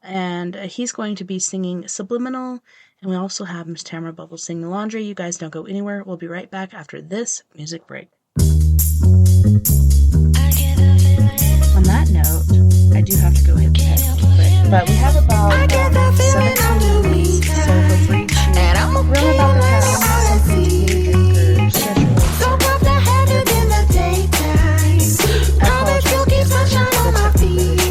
And he's going to be singing Subliminal. And we also have Miss Tamara Bubble singing Laundry. You guys don't go anywhere. We'll be right back after this music break. On that note, I do have to go hit the head real quick. But we have about 17 minutes. So feel free to roam about the town, have something to eat, drink, or schedule. I apologize.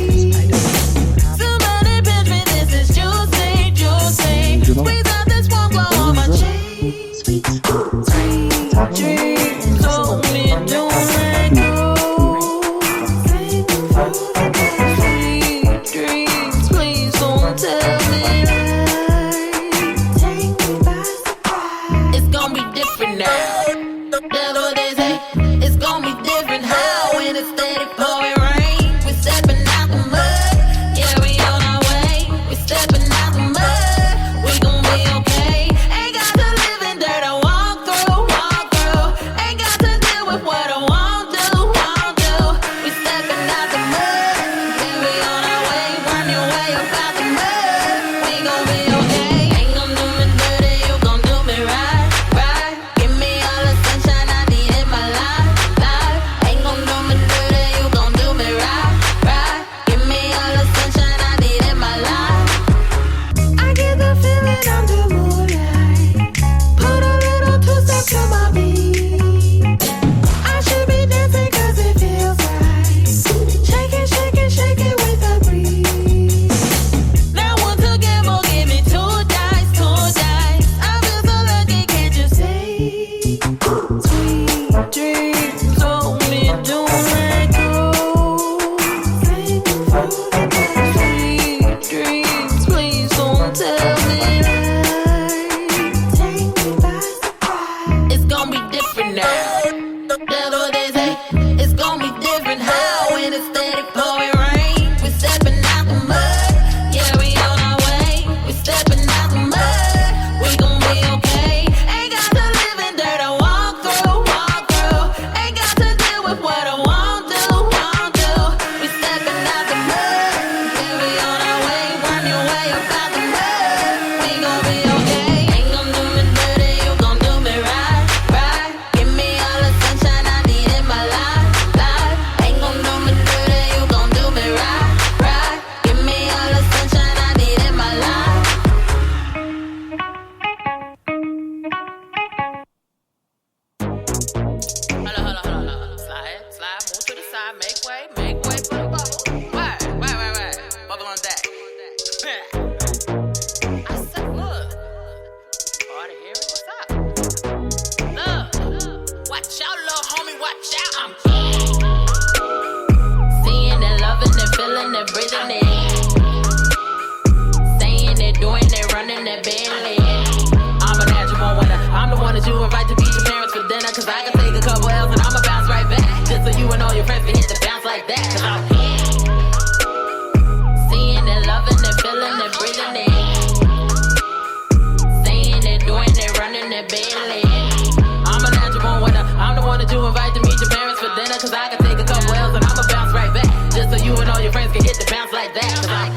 different now. That's what they say. It's gonna be different how when it's steady pouring rain. We stepping out the mud. Yeah, we on our way. We stepping out the mud. We gon' be okay. Ain't got to live in dirt. I walk through, walk through. Ain't got to deal with what I won't do, won't do. We stepping out the mud. Yeah, we on our way. Run your way up out the mud. We gon' be okay. Ain't gon' do me dirty. You gon' do me right, right. Give me all the sunshine I need in my life, life. Ain't gon' do me dirty. You gon' do me right, right. Give me all the sunshine I need in my life. I get the feeling I'm the moonlight. Put a little two-step to my beat. I should be dancing 'cause it feels right. Shake it, shake it, shake it with a breeze. Now once again, will give me two dice, two dice. I feel so lucky, can't you see? Sweet dreams hold me, don't let go. Sing through the night. Sweet dreams, please don't tell me lies. Take me by surprise. It's gonna be different now. That's what they say. It's gonna be different how when it's steady pouring rain. We stepping out the mud. Yeah, we on our way. We stepping out the mud. We gon' be okay. Ain't got to live in dirt. I walk through, walk through. Ain't got to deal with what I won't do, won't do. We stepping out the mud. Yeah, we on our way. Run your way up out the mud. We gon' be okay. Ain't gon' do me dirty. You gon' do me right, right. Give me all the sunshine I need in my life, life. Ain't gon' do me dirty. You gon' do me right, right. Give me all the sunshine I need in my life. Hold on. Slide, move to the side, make way for the bubble. Right. Bubble on deck. I said, look. Hard to hear it, what's up? Look. Watch out, little homie, watch out. I'm seeing it, loving it, feeling it, breathing it. Saying it, doing it, running it, barely. I'm a natural winner. I'm the one that you invite to meet your parents for dinner. 'Cause I can take a couple L's and I'ma bounce right back. Just so you and all your friends can hit the bounce like that. 'Cause I'm seeing it, loving it, feeling it, breathing it. Saying it, doing it, running it, barely. I'm a natural winner. I'm the one that you invite to meet your parents for dinner. 'Cause I can take a couple L's and I'ma bounce right back. Just so you and all your friends can hit the bounce like that. 'Cause I'm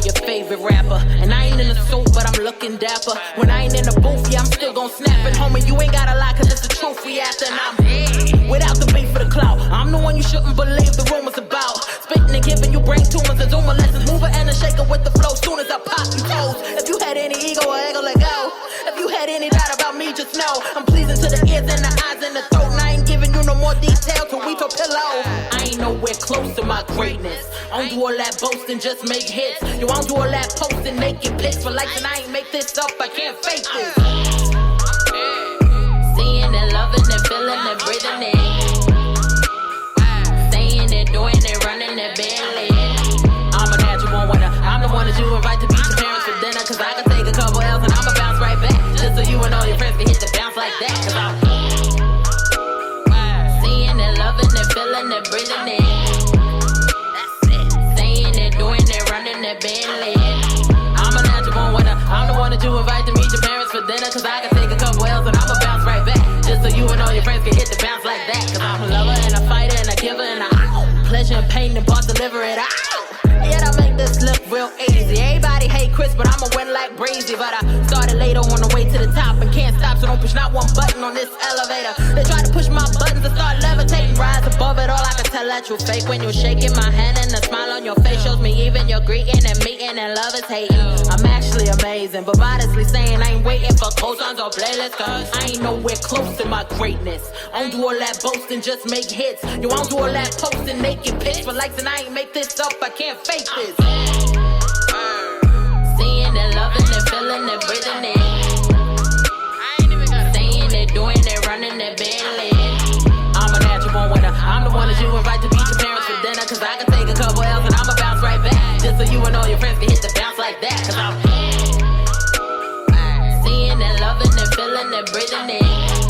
your favorite rapper. And I ain't in a suit, but I'm looking dapper. When I ain't in the booth, yeah, I'm still gon' snap it. Homie, you ain't gotta lie, 'cause it's the truth we after. And I'm without the beef for the clout. I'm the one you shouldn't believe the rumors about. Spitting and giving you brain tumors and Zuma lessons. Mover and a shaker with the flow. Soon as I pop you toes. If you had any ego or ego, let go. If you had any doubt about me, just know I'm pleasing to the ears and the eyes and the throat. And I ain't giving you no more detail till we talk pillow. I ain't nowhere close to my greatness. I don't do all that boasting, just make hits. Yo, I don't do all that posting, naked pics for likes, and I ain't make this up, I can't fake this. Seeing it, loving it, feeling it, breathing it. Saying it, doing it, running it, barely. I'm a natural winner. I'm the one that you invite to meet your parents for dinner. 'Cause I can take a couple L's and I'ma bounce right back. Just so you and all your friends can hit the bounce like that. 'Cause I'm seeing it, loving it, feeling it, breathing it. Saying it, doing it, running it, barely. I'm a natural winner. I'm the one that you invite to meet your parents for dinner. 'Cause I can take a couple L's and I'ma bounce right back. Just so you and all your friends can hit the bounce like that. 'Cause I'm a lover and a fighter and a giver and a pleasure and pain and boss deliver it out. Yeah, I make this look real easy. Everybody hate Chris, but I'ma win like breezy. But I started later on the way to the top and can't stop, so don't push not one button on this elevator. They try to push my buttons and start levitating. Rise above it all, I can tell that you fake when you're shaking my hand, and the smile on your face shows me even you're greeting and meeting and love is hating. I'm actually amazing, but modestly saying I ain't waiting for co-signs or playlists. 'Cause I ain't nowhere close to my greatness. I don't do all that boasting, just make hits. Yo, I don't do all that posting, naked pics for likes, and I ain't make this up, I can't fake this. Seeing it, loving it, feeling it, breathing it. Saying it, doing it, running it, barely. I'm a natural winner. I'm the one that you invite to meet your parents for dinner. 'Cause I can take a couple L's and I'ma bounce right back. Just so you and all your friends can hit the bounce like that. 'Cause I'm seeing it, loving it, feeling it, breathing it.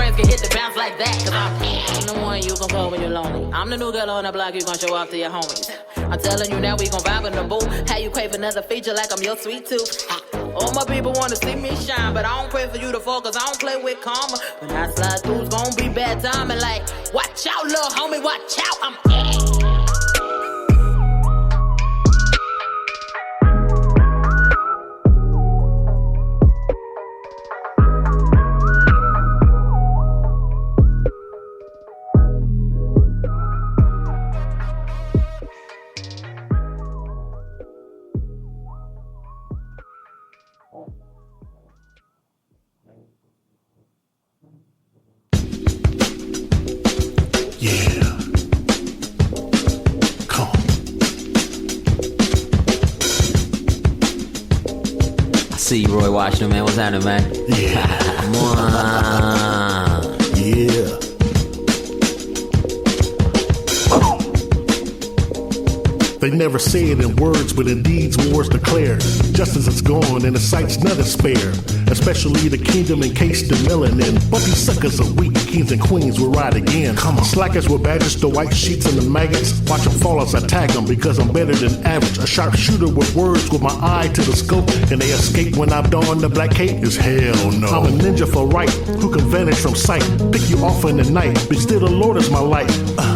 friends can hit the bounce like that. Cause I'm the one you gon' call when you're lonely. I'm the new girl on the block, you gon' show off to your homies. I'm telling you now, we gon' vibe in the booth. How you crave another feature like I'm your sweet tooth. All my people wanna see me shine, but I don't pray for you to fall, cause I don't play with karma. When I slide through, it's gon' be bad timing. Like, watch out, little homie, watch out. I'm See you, Roy Washington, man. What's happening, man? Yeah. Come on. Yeah. They never say it in words, but in deeds wars declare. Justice is gone and the sight's none is spare. Especially the kingdom encased in melanin. But these suckers are weak, kings and queens will ride again. Come on. Slackers with badges, the white sheets and the maggots. Watch them fall as I tag them because I'm better than average. A sharp shooter with words with my eye to the scope. And they escape when I don the black cape? Is hell no. I'm a ninja for right, who can vanish from sight. Pick you off in the night, but still the Lord is my light.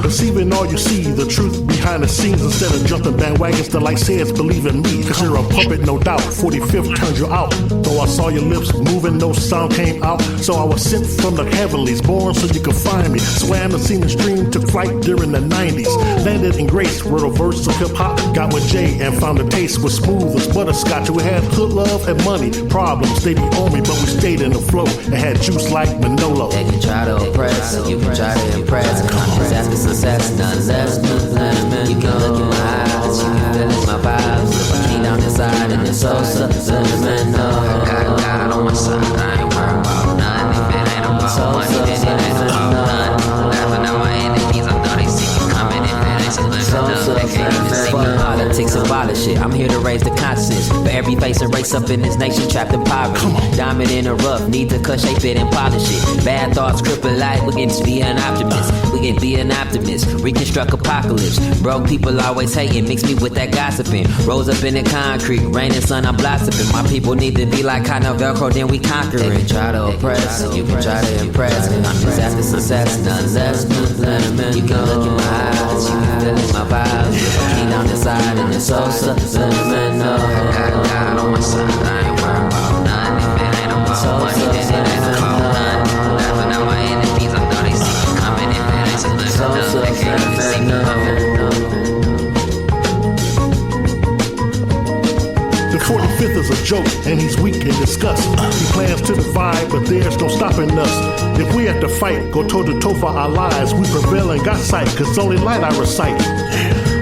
Perceiving all you see, the truth behind the scenes. Instead of jumping bandwagons, the light says believe in me. Cause you're a puppet, no doubt. 45th turned you out. Though I saw your lips moving, no sound came out. So I was sent from the heavenlies, born so you could find me. Swam the scene and stream, took flight during the 90s. Landed in grace, wrote a verse of hip hop. Got with Jay and found a taste was smooth as butterscotch. We had hood love and money. Problems, they be on me, but we stayed in the flow. It had juice like Manolo. They can try to oppress, you can try to impress. I'm just after success, none less. You can look in my eyes, you can feel in my vibes. Look me down inside and it's so subliminal. I got God on my side, I ain't worried about none. If it ain't about money, then it ain't about none. Laughing at my enemies, I know they see me coming. If it ain't subliminal, they can't even see me. Politics and violent shit, I'm here to raise the consciousness. For every face and race up in this nation trapped in poverty. Diamond in the rough, need to cut, shape it and polish it. Bad thoughts cripple life, we can be an optimist. We can be an optimist, reconstruct apocalypse. Broke people always hating, mix me with that gossiping. Rose up in the concrete, rain and sun, I'm blossoming. My people need to be like kind of Velcro, then we conquering. They can try to oppress, you can try to impress. I'm just after success, none less. You can look in my eyes, you can feel in my vibes. Me down inside and it's so subliminal. I got God on my side, I ain't worried about none. If it ain't about money, then it ain't about none. Laughing at my enemies, I know they see me coming. If it ain't subliminal, they can't even see me coming. The 45th is a joke, and he's weak in disgust. He plans to divide, but there's no stopping us. If we have to fight, go toe to toe for our lives, we prevail and got sight, cause only light I recite.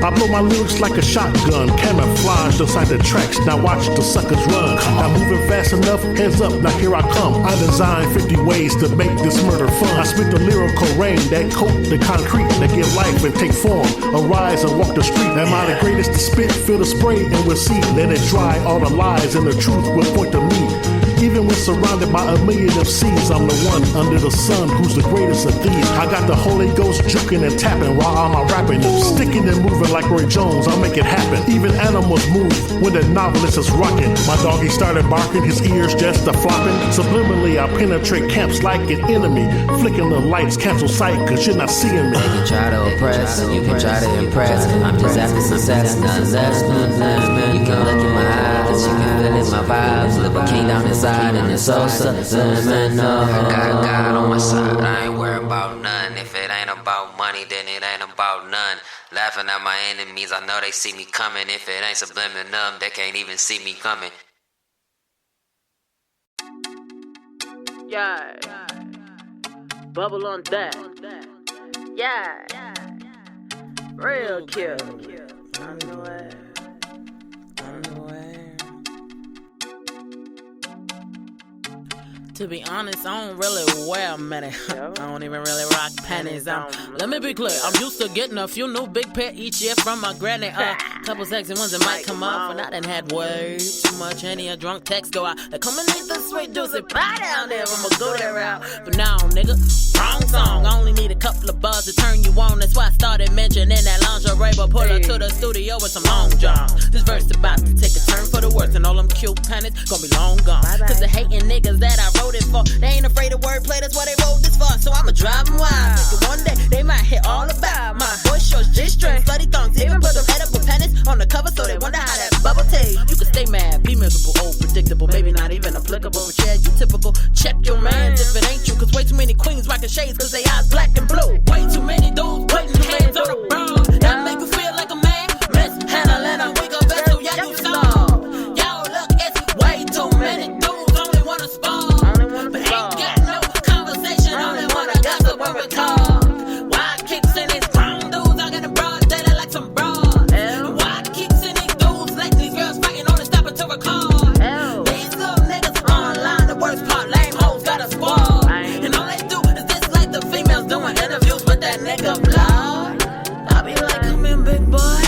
I blow my lyrics like a shotgun, camouflaged inside the tracks. Now watch the suckers run. Not moving fast enough, heads up, now here I come. I designed 50 ways to make this murder fun. I spit the lyrical rain that coat the concrete, that give life and take form. Arise and walk the street. Am I the greatest to spit? Feel the spray and we'll see. Let it dry, all the lies and the truth will point to me. Even when surrounded by a million MCs, I'm the one under the sun who's the greatest of these. I got the Holy Ghost juking and tapping while I'm rapping. Sticking and moving like Roy Jones, I'll make it happen. Even animals move when the novelist is rocking. My doggy started barking, his ears just a flopping. Subliminally, I penetrate camps like an enemy. Flicking the lights, cancel sight, cause you're not seeing me. They can try to oppress, you can try to impress. I'm just after success, none less. You can look in my eyes, you can feel in my vibes. Live a king down inside and it's so subliminal. I got God on my side, I ain't worried about none. If it ain't about money, then it ain't about none. Laughing at my enemies, I know they see me coming. If it ain't subliminal, they can't even see me coming. Yeah. Bubble on that. Yeah. Real cute. Underwear. To be honest, I don't really wear many. I don't even really rock panties. Let me be clear, I'm used to getting a few new big pair each year from my granny. Couple sexy ones that might come off, and I done had way too much Henny. A drunk text go out. Like, come and eat the sweet juicy pie down there. I'ma go that route. But now, nigga, wrong song. I only need a couple of bars to turn you on. That's why I started mentioning that lingerie. But pull her to the studio with some long john. This verse about to take a turn for the worse, and all them cute panties gonna be long gone. Cause the hating niggas that I wrote it for, they ain't afraid of wordplay. That's why they wrote this for. So I'ma drive them wild. Thinking one day they might hit all about my boy shorts, G-strings, slutty thongs. Even put them edible pennies on the cover so they wonder how that bubble tastes. You can stay mad, be miserable, old, predictable, maybe not even applicable. But yeah, you typical. Check your mans if it ain't you. Cause way too many queens rocking shades cause they eyes black and blue. Way too many dudes putting hands on the bras. That make you feel like a man. Mishandling a weaker vessel, yeah, you saw. Yo, look, it's way too many dudes only wanna spar. But ain't got no conversation, only wanna gossip when we talk. Why I keep seeing these grown dudes out in the broad daylight like some broad? Why I keep seeing these dudes letting these girls fighting on the stopper to record? These little niggas online, the worst part, lame hoes got a squad. And all they do is just like the females doing interviews with that nigga vlog. I be like, come in, big boy,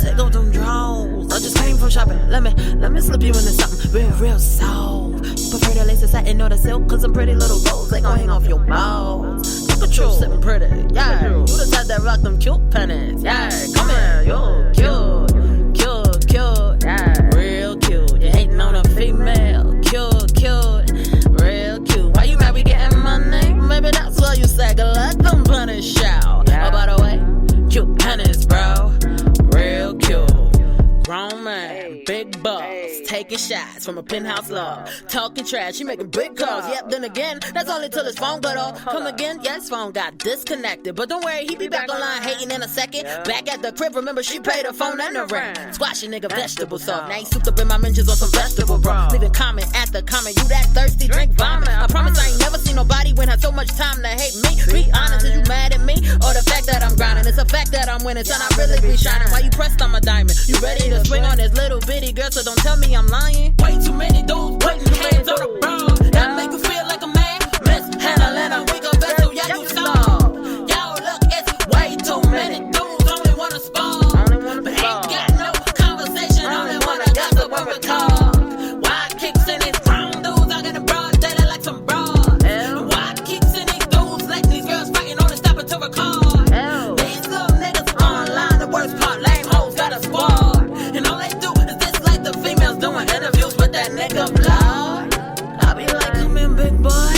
take off them drawers. I just came from shopping, let me slip you into something real soft. You prefer the laces satin or the silk, cause some pretty little rolls, they gon' hang off your balls. Look at you, sitting pretty, yeah. You the type that rock them cute pennies, yeah. Come here, you cute, yeah. Real cute, you hating on a female, cute, real cute. Why you mad we getting money? Maybe that's why you sag like them punish shout. Oh, by the way, cute pennies, bro, real cute. Grown man, big boss, taking shots from a penthouse love. Talking trash, he making big calls. Yep, then again, that's only till his phone got off. Come again, yeah, his phone got disconnected. But don't worry, he be back online hating in a second. Back at the crib, remember she paid her phone and the rent. Squashy nigga, vegetable soft. Now he souped up in my mentions on some vegetable, bro. Leaving comment at the comment, you that thirsty, drink vomit. I promise I ain't never seen nobody when had so much time to hate me. Be honest, is you mad at me? Or the fact that I'm grinding? It's a fact that I'm winning, son, I really be shining. Why you pressed on my diamond? You ready to swing on this little bitty girl, so don't tell me I'm lying. Way too many dudes putting hands on the bra. That make you feel like a man. Mishandling a weaker vessel, yeah, you saw. Yo, look, it's way too many dudes only wanna spar. But ain't got no conversation, only wanna gossip when we talk. Why I keep seeing these grown dudes out in the broad daylight like some broad? Why I keep seeing these dudes letting these girls fighting on the stopper to record? These little niggas online, the worst part, lame hoes got a squad. And all they do is just like the females doing interviews with that nigga vlog. I be like, come in, big boy,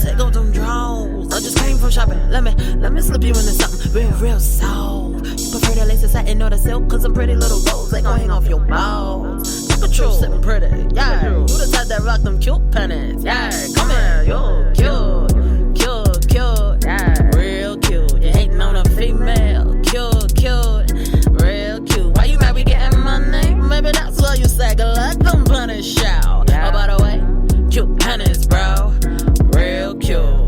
take off them drawers. I just came from shopping, let me slip you into something real soft. You prefer the laces satin or the silk, cause some pretty little rolls, they gon' hang off your balls. Look at you, sitting pretty, yeah. You the type that rock them cute pennies, yeah. Come here, you cute, yeah. Real cute, you hating on a female, cute, real cute. Why you mad we getting money? Maybe that's why you sag like them punish shout. Oh, by the way, cute pennies, bro, real cute.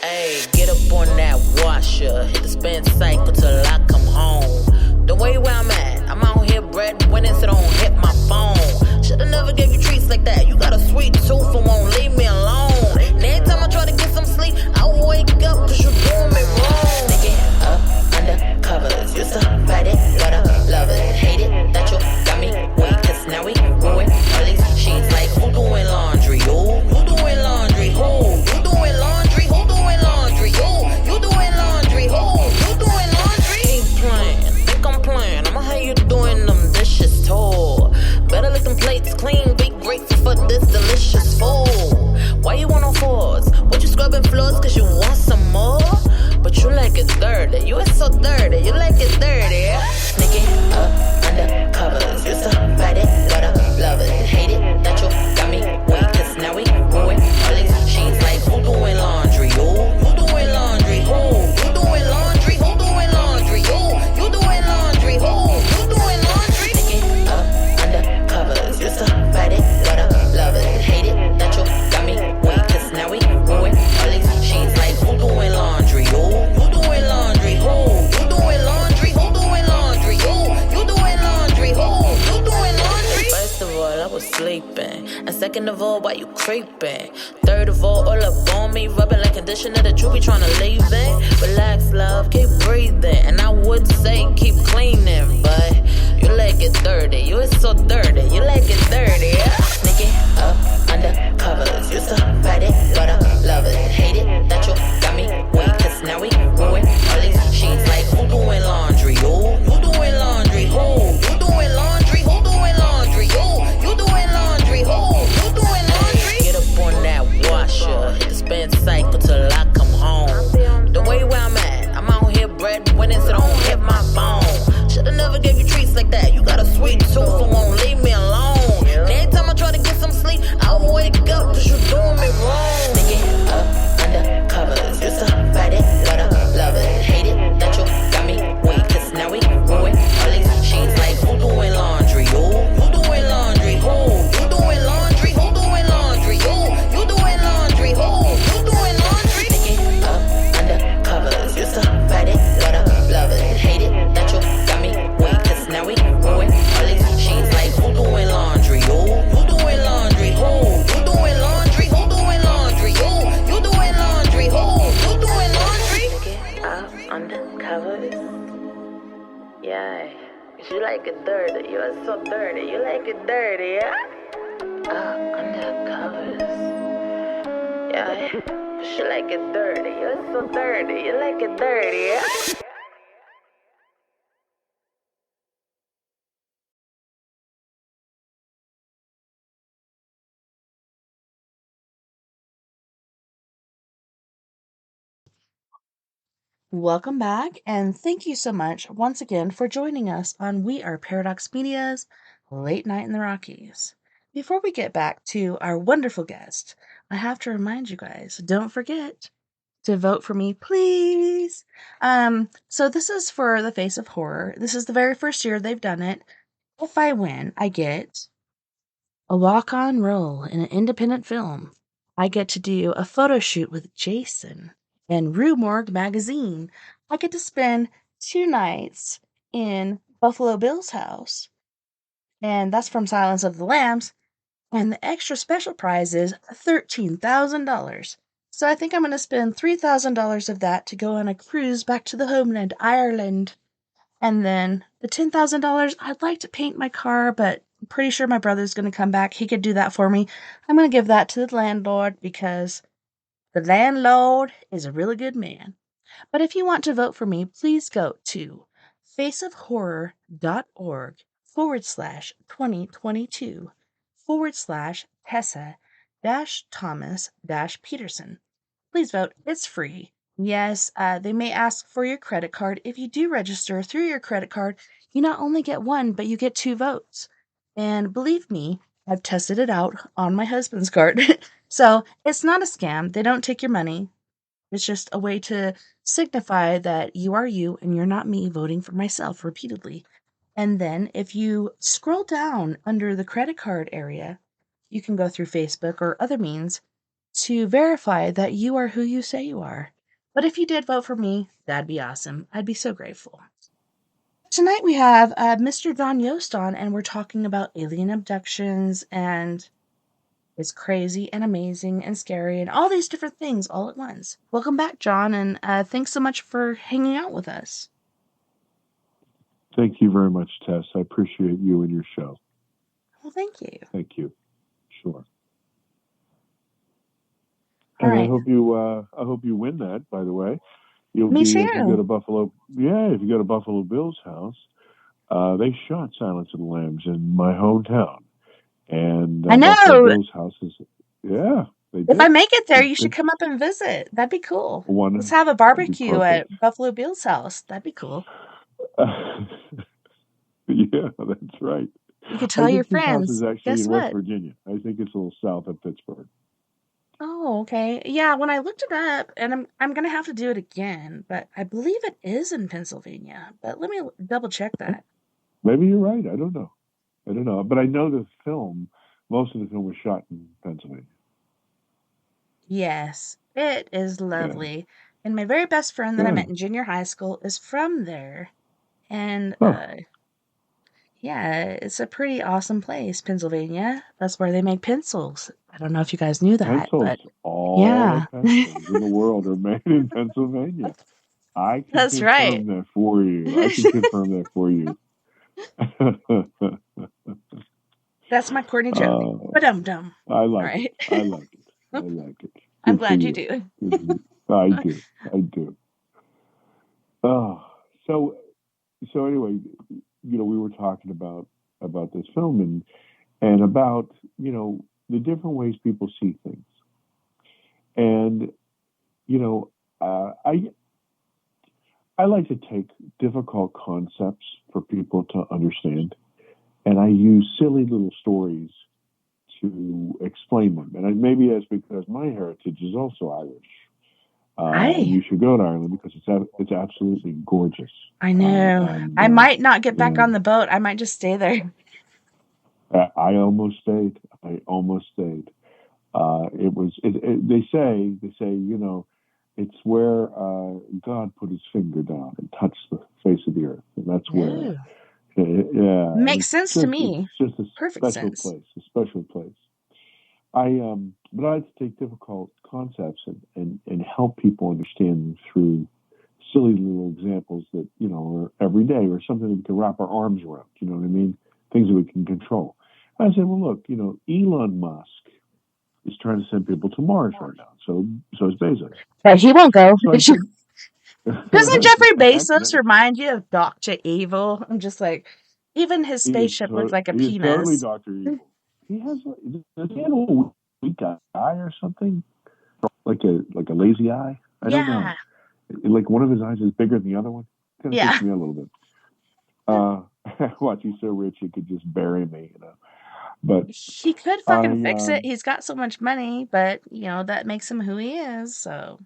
Ayy, get up on that washer, hit the spin cycle till I come home. Don't worry where I'm at, I'm out here breadwinning, so don't hit my phone. Shoulda never gave you treats like that, you got a sweet tooth and won't leave me alone. And every time I try to get some sleep, I wake up cause you doing me wrong. Thinking up under covers, used to fight it, love it, hate it, that you got me weak, cause now we ruin all these sheets. Like who doing laundry, who doing laundry, who doing laundry, who doing laundry, you doing laundry, who you doing laundry. Ain't playing, think I'm playing, I'ma have you doing them dishes too. Better lick them plates clean, be grateful for this delicious food. Why you want no fours? What you scrubbing floors cause you want some more? But you like it dirty, you is so dirty, you like it dirty. Sneaking up under covers, used to fight it, love it, hate it, that you got me weak, cause now we ruin all these sheets. Like who doing laundry, who doing laundry, who doing laundry, who doing laundry, you doing laundry, who doing laundry. Sneaking up under covers, used to fight it, love it, hate it, that you got me weak, cause now we ruin all these sheets. Like who doing laundry. why you creeping. Third of all up on me, rubbing like conditioner that you be trying to leave it. Relax, love, keep breathing. And I would say keep cleaning, but you like it dirty. You is so dirty, you like it dirty. Sneaking up under covers. Used to fight it, but I love it. Hate it that you got me weak, cause now we ruin all these sheets. Like who doing laundry? You doing laundry? Who? You doing laundry? Who doing laundry? You doing laundry? Who? You doing laundry? Get up on that washer, hit the spin cycle till I come home. The way where I'm at, I'm out here breadwinning, so don't hit my phone. Shoulda never gave you treats like that. You got a sweet tooth, so won't leave me alone. And every time I try to get some sleep, I wake up cause you doing me wrong. Sneaking up under covers, used to fight it, but I love it. Hate it that you got me weak, cause now we ruin all these sheets. Like who doing laundry? You doing laundry? Who? You doing laundry? Who doing laundry? You doing laundry? Who? You doing laundry? Sneaking up under covers, used to fight it, but I love it. Hate it that you got me weak, cause now we ruin all these sheets. Like who doing laundry? You doing laundry? Who? You doing laundry? Who doing laundry? You doing laundry? Who? You doing laundry? Get up under covers. Yeah, you like it dirty. You are so dirty. You like it dirty, yeah? Under covers. Yeah, you like it dirty. You're so dirty. You like it dirty, yeah? Welcome back, and thank you so much once again for joining us on We Are Paradox Media's Late Night in the Rockies. Before we get back to our wonderful guest, I have to remind you guys, don't forget to vote for me, please. So this is for the Face of Horror. This is the very first year they've done it. If I win, I get a walk-on role in an independent film. I get to do a photo shoot with Jason and Rue Morgue magazine. I get to spend 2 nights in Buffalo Bill's house, and that's from Silence of the Lambs. And the extra special prize is $13,000. So I think I'm going to spend $3,000 of that to go on a cruise back to the homeland, Ireland. And then the $10,000, I'd like to paint my car, but I'm pretty sure my brother's going to come back. He could do that for me. I'm going to give that to the landlord because the landlord is a really good man. But if you want to vote for me, please go to faceofhorror.org/2022/Tessa Thomas Peterson. Please vote. It's free. Yes, they may ask for your credit card. If you do register through your credit card, you not only get 1, but you get 2 votes. And believe me, I've tested it out on my husband's card. So it's not a scam. They don't take your money. It's just a way to signify that you are you and you're not me voting for myself repeatedly. And then if you scroll down under the credit card area, you can go through Facebook or other means to verify that you are who you say you are. But if you did vote for me, that'd be awesome. I'd be so grateful. Tonight we have Mr. John Yost on, and we're talking about alien abductions, and it's crazy and amazing and scary and all these different things all at once. Welcome back, John, and thanks so much for hanging out with us. Thank you very much, Tess. I appreciate you and your show. Well, thank you. Thank you. Sure. All And right. I hope you win that, by the way. Me too. If you go to Buffalo. Yeah, if you go to Buffalo Bill's house, they shot Silence of the Lambs in my hometown. And I know. Buffalo Bill's house is, yeah. They did. If I make it there, you should come up and visit. That'd be cool. Let's have a barbecue at Buffalo Bill's house. That'd be cool. Yeah, that's right. You could tell your friends. His house is actually Guess in what? West Virginia. I think it's a little south of Pittsburgh. Oh, okay. Yeah, when I looked it up, and I'm gonna have to do it again, but I believe it is in Pennsylvania. But let me double check that. Maybe you're right. I don't know. But I know most of the film was shot in Pennsylvania. Yes, it is lovely. Yeah. And my very best friend that I met in junior high school is from there. And Yeah, it's a pretty awesome place, Pennsylvania. That's where they make pencils. I don't know if you guys knew that, Pencils. but All the yeah. pencils in the world are made in Pennsylvania. I can That's right. confirm that for you. I can confirm that for you. That's my corny joke. uh, Ba-dum-dum. I All like it. right. I like it. I like it. I'm Good for glad you you. do. Good for you. I do. I do. Oh, so anyway, we were talking about this film and about the different ways people see things, and you know, I like to take difficult concepts for people to understand, and I use silly little stories to explain them. And maybe that's because my heritage is also Irish. And I you should go to Ireland because it's absolutely gorgeous. I know. And I might not get back on and the boat. I might just stay there. I almost stayed. I almost stayed. They say it's where God put his finger down and touched the face of the earth, and that's where Ooh, yeah, and makes sense to it's me. just a Perfect special sense. place, a special place. But I like to take difficult concepts and help people understand them through silly little examples that are everyday or something that we can wrap our arms around. You know what I mean? Things that we can control. I said, well, look, Elon Musk is trying to send people to Mars right now. So is Bezos. But he won't go. So I said, Doesn't Jeffrey heck Bezos no. remind you of Dr. Evil? I'm just like, even his spaceship looked like a He is totally penis. Dr. Evil. He has does he have a weak eye or something? Like a lazy eye? I don't Yeah, know. Like one of his eyes is bigger than the other one. Kind of yeah. freaks me out a little bit. Uh, watch, he's so rich he could just bury me. But He could I, fucking fix it. He's got so much money, but that makes him who he is. So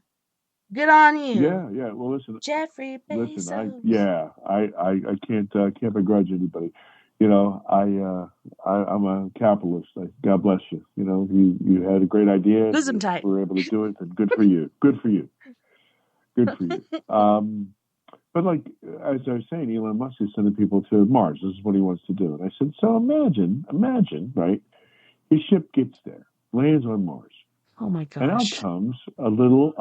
good on you, yeah. Well, Jeffrey listen. Bezos. I can't begrudge anybody. I'm a capitalist. God bless you. You had a great idea and Lose him you tight. were able to do it. And good for you. Good for you. Good for you. But like as I was saying, Elon Musk is sending people to Mars. This is what he wants to do. And I said, so imagine, right? His ship gets there, lands on Mars, Oh my and out gosh. comes a little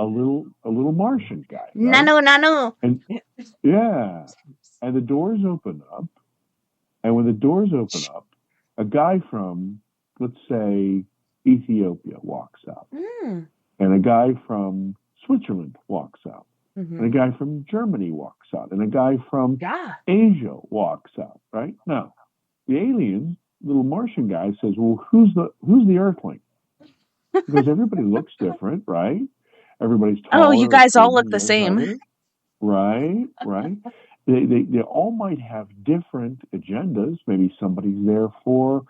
Martian guy, right? Nano, nano. And yeah, and the doors open up, and when the doors open up, a guy from, let's say, Ethiopia walks out, Mm. and a guy from Switzerland walks out, and a Mm-hmm. guy from Germany walks out, and a guy from Yeah. Asia walks out, right? Now, the alien, little Martian guy says, well, who's the Earthling? Because everybody looks different, right? Everybody's Oh, you taller or guys all thinner look than the each same. other, right? Right. They all might have different agendas. Maybe somebody's there for,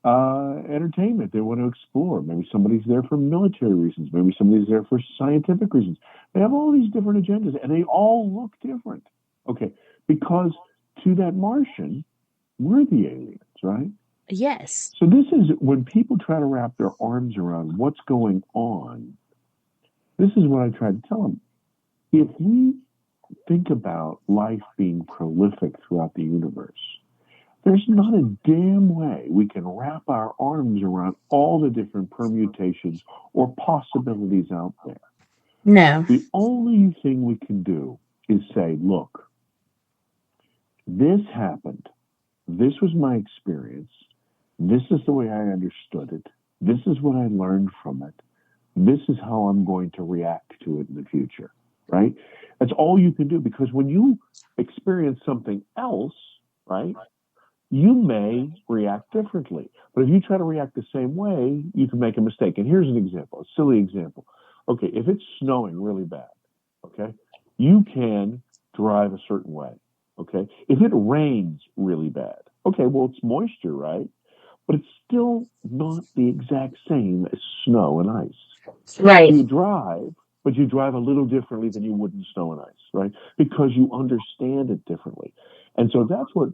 entertainment. They want to explore. Maybe somebody's there for military reasons. Maybe somebody's there for scientific reasons. They have all these different agendas, and they all look different. Okay, because to that Martian, we're the aliens, right? Yes. So this is when people try to wrap their arms around what's going on. This is what I try to tell them. If we think about life being prolific throughout the universe, there's not a damn way we can wrap our arms around all the different permutations or possibilities out there. No. The only thing we can do is say, look, this happened. This was my experience. This is the way I understood it. This is what I learned from it. This is how I'm going to react to it in the future, right? That's all you can do, because when you experience something else, right, you may react differently. But if you try to react the same way, you can make a mistake. And here's an example, a silly example. Okay, if it's snowing really bad, okay, you can drive a certain way. Okay, if it rains really bad, okay, well, it's moisture, right? But it's still not the exact same as snow and ice. So Right. you drive, but you drive a little differently than you would in snow and ice, right? Because you understand it differently. And so that's what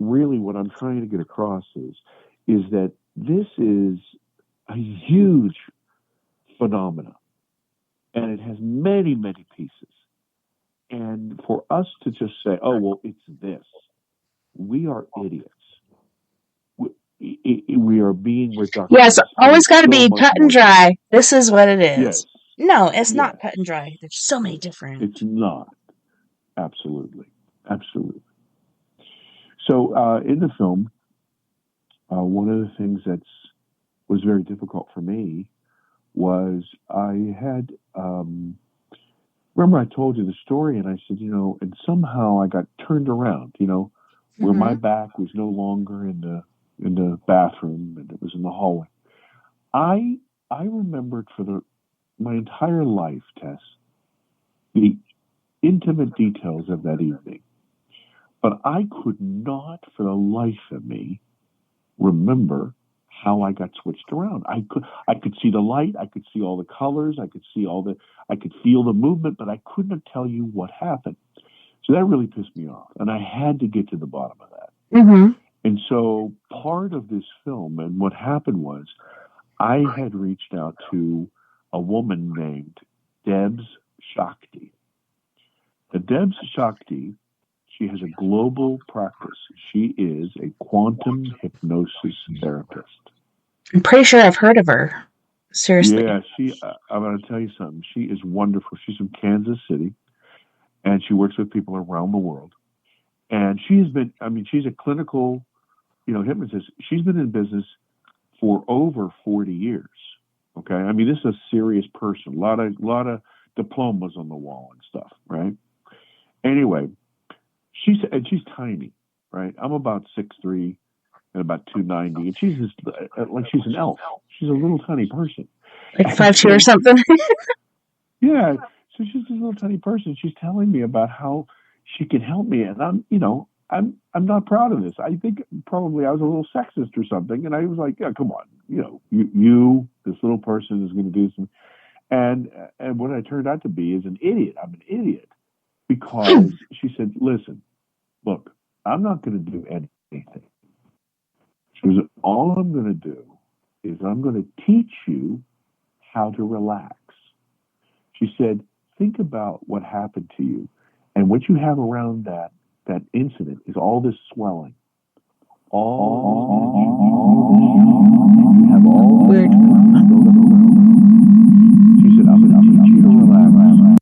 I'm trying to get across is that this is a huge phenomena, and it has many, many pieces. And for us to just say, oh, well, it's this, we are idiots. We are being reductionist. Yes, always got to be much cut and more to it. dry. This is what it is. Yes. No, it's not Yes. cut and dry. There's so many different. It's not. Absolutely. Absolutely. So in the film, one of the things that was very difficult for me was I had, remember I told you the story and I said, and somehow I got turned around, where my back was no longer in the bathroom and it was in the hallway. I remembered for my entire life, Tess, the intimate details of that evening. But I could not for the life of me remember how I got switched around. I could see the light, I could see all the colors, I could feel the movement, but I couldn't tell you what happened. So that really pissed me off. And I had to get to the bottom of that. Mm-hmm. And so part of this film, and what happened was, I had reached out to a woman named Debs Shakti. The Debs Shakti, she has a global practice. She is a quantum hypnosis therapist. I'm pretty sure I've heard of her. Seriously. Yeah, I'm going to tell you something. She is wonderful. She's from Kansas City, and she works with people around the world. And she's a clinical, hypnotist. She's been in business for over 40 years. Okay. I mean, this is a serious person, a lot of diplomas on the wall and stuff. Right. Anyway, she's tiny, right? I'm about 6'3" and about 290. And she's like, she's an elf. She's a little tiny person. Like 5'2" or something. Yeah. So she's this little tiny person. She's telling me about how she can help me. And I'm not proud of this. I think probably I was a little sexist or something. And I was like, yeah, come on, you this little person is going to do some. And what I turned out to be is an idiot. I'm an idiot because she said, listen, look, I'm not going to do anything. She was, all I'm going to do is I'm going to teach you how to relax. She said, think about what happened to you. And what you have around that incident is all this swelling. You have all weird. She said, I'm going to teach you to relax.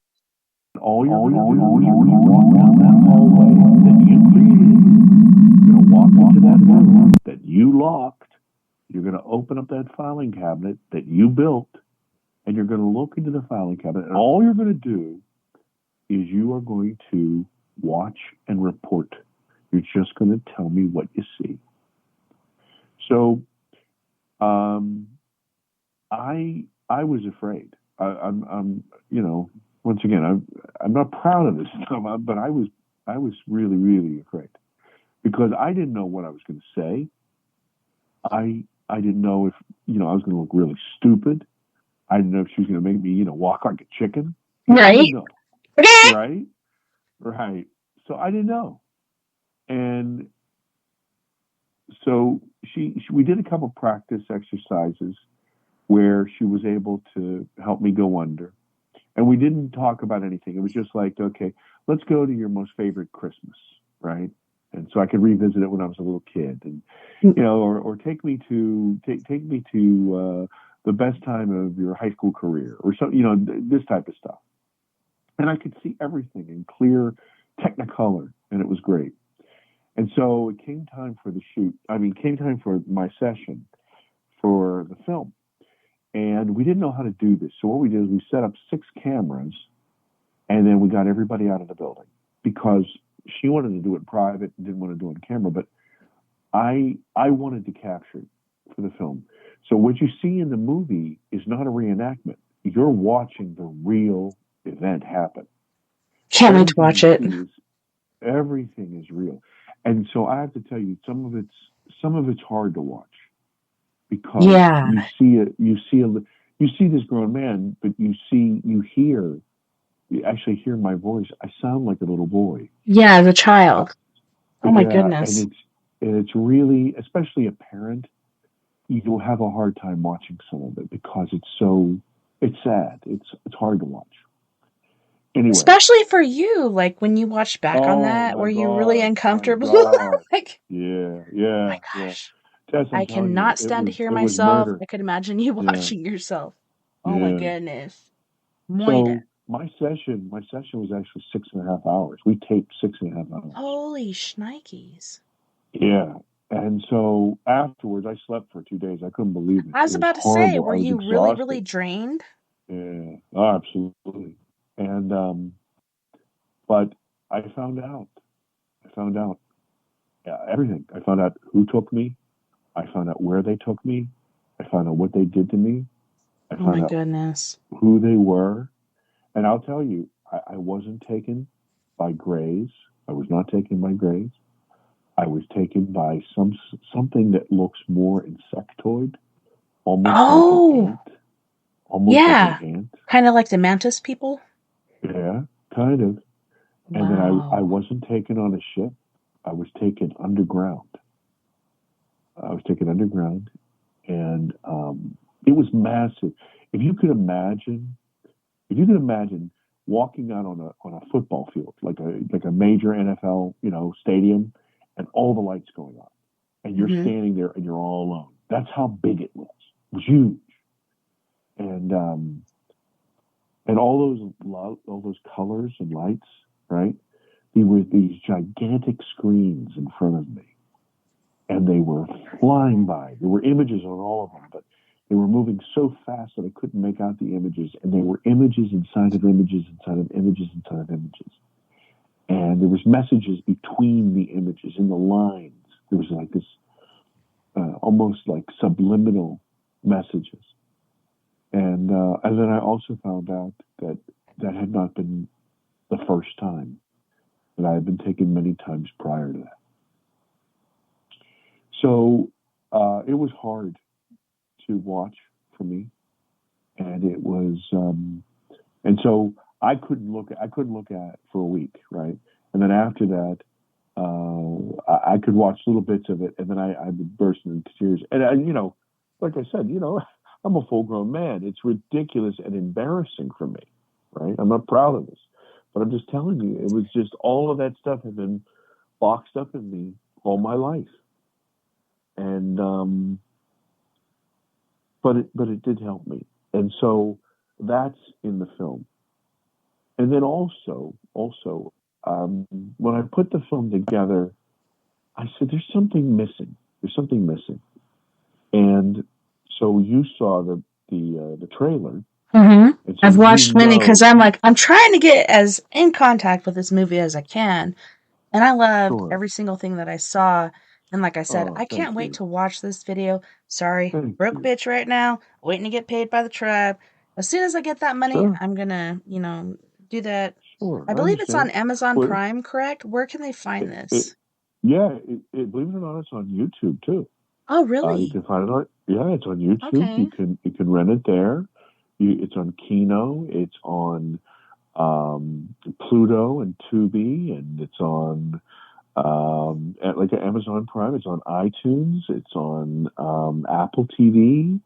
All you're going to do is you're going to walk down that hallway that you created. You're going to walk into that room that you locked. You're going to open up that filing cabinet that you built, and you're going to look into the filing cabinet. And all you're going to do is you are going to watch and report. You're just going to tell me what you see. So, I was afraid. I'm once again, I'm not proud of this stuff, but I was really, really afraid because I didn't know what I was going to say. I didn't know if I was going to look really stupid. I didn't know if she was going to make me walk like a chicken. Right. I didn't know. Right. So I didn't know, and so we did a couple practice exercises where she was able to help me go under. And we didn't talk about anything. It was just like, okay, let's go to your most favorite Christmas, right? And so I could revisit it when I was a little kid, and or take me to the best time of your high school career, or something, this type of stuff. And I could see everything in clear Technicolor, and it was great. And so it came time for the shoot. Came time for my session for the film. And we didn't know how to do this. So what we did is we set up 6 cameras, and then we got everybody out of the building because she wanted to do it private and didn't want to do it on camera. But I wanted to capture it for the film. So what you see in the movie is not a reenactment. You're watching the real event happen. Can't wait to watch it. Everything is real. And so I have to tell you, some of it's hard to watch because you see this grown man, but you actually hear my voice. I sound like a little boy. Yeah, the child. Oh my goodness. And it's really, especially a parent, you'll have a hard time watching some of it because it's sad. It's hard to watch. Anyway, Especially for you, like when you watch back on oh that, my were you really God, my uncomfortable? God, Like, yeah, oh my yeah, yeah. gosh. Tess, I'm I telling you, cannot stand to hear it was myself. murder. I could imagine you Yeah, watching yourself. Oh my yeah. goodness. Moida. So my session was actually 6.5 hours. We taped 6.5 hours. Holy shnikes. Yeah. And so afterwards, I slept for 2 days. I couldn't believe it. I It was was about to say, horrible. were I was you really, really exhausted. drained? Yeah, oh, absolutely. And but I found out. I found out everything. I found out who took me. I found out where they took me. I found out what they did to me. I Oh my found out goodness. who they were. And I'll tell you, I wasn't taken by Grays. I was not taken by Grays. I was taken by something that looks more insectoid, almost like an Oh, ant. Almost like an yeah. ant. Kind of like the mantis people? Yeah, kind of. And then I Wow. wasn't taken on a ship. I was taken underground. I was taken underground, and it was massive. If you could imagine, if you could imagine walking out on a football field, like a major NFL, stadium, and all the lights going on, and you're Hmm. standing there and you're all alone. That's how big it was. It was huge, and all those colors and lights, right? There were these gigantic screens in front of me, and they were flying by. There were images on all of them, but they were moving so fast that I couldn't make out the images. And they were images inside of images inside of images inside of images. And there was messages between the images in the lines. There was like this almost like subliminal messages. And then I also found out that that had not been the first time, that I had been taken many times prior to that. So it was hard to watch for me, and it was, and so I couldn't look at it for a week, right? And then after that, I could watch little bits of it, and then I would burst into tears. And like I said, I'm a full grown man. It's ridiculous and embarrassing for me, right? I'm not proud of this, but I'm just telling you, it was just all of that stuff had been boxed up in me all my life, and but it did help me, and so that's in the film. And then also, when I put the film together, I said, "There's something missing. There's something missing." And so you saw the trailer, Hmm. and so I've you watched many because know, I'm trying to get as in contact with this movie as I can. And I loved sure. every single thing that I saw. And like I said, Oh, I thank can't wait you, to watch this video. Sorry, thank broke you. bitch right now, waiting to get paid by the tribe. As soon as I get that money, Sure, I'm gonna, do that. sure. I I believe it's on understand. Amazon Well, Prime, correct? Where can they find it this? yeah, believe it or not, it's on YouTube too. Oh, You really? can find it on, yeah, it's on YouTube. Okay. You can rent it there. It's on Kino. It's on Pluto and Tubi, and it's on like Amazon Prime. It's on iTunes. It's on Apple TV.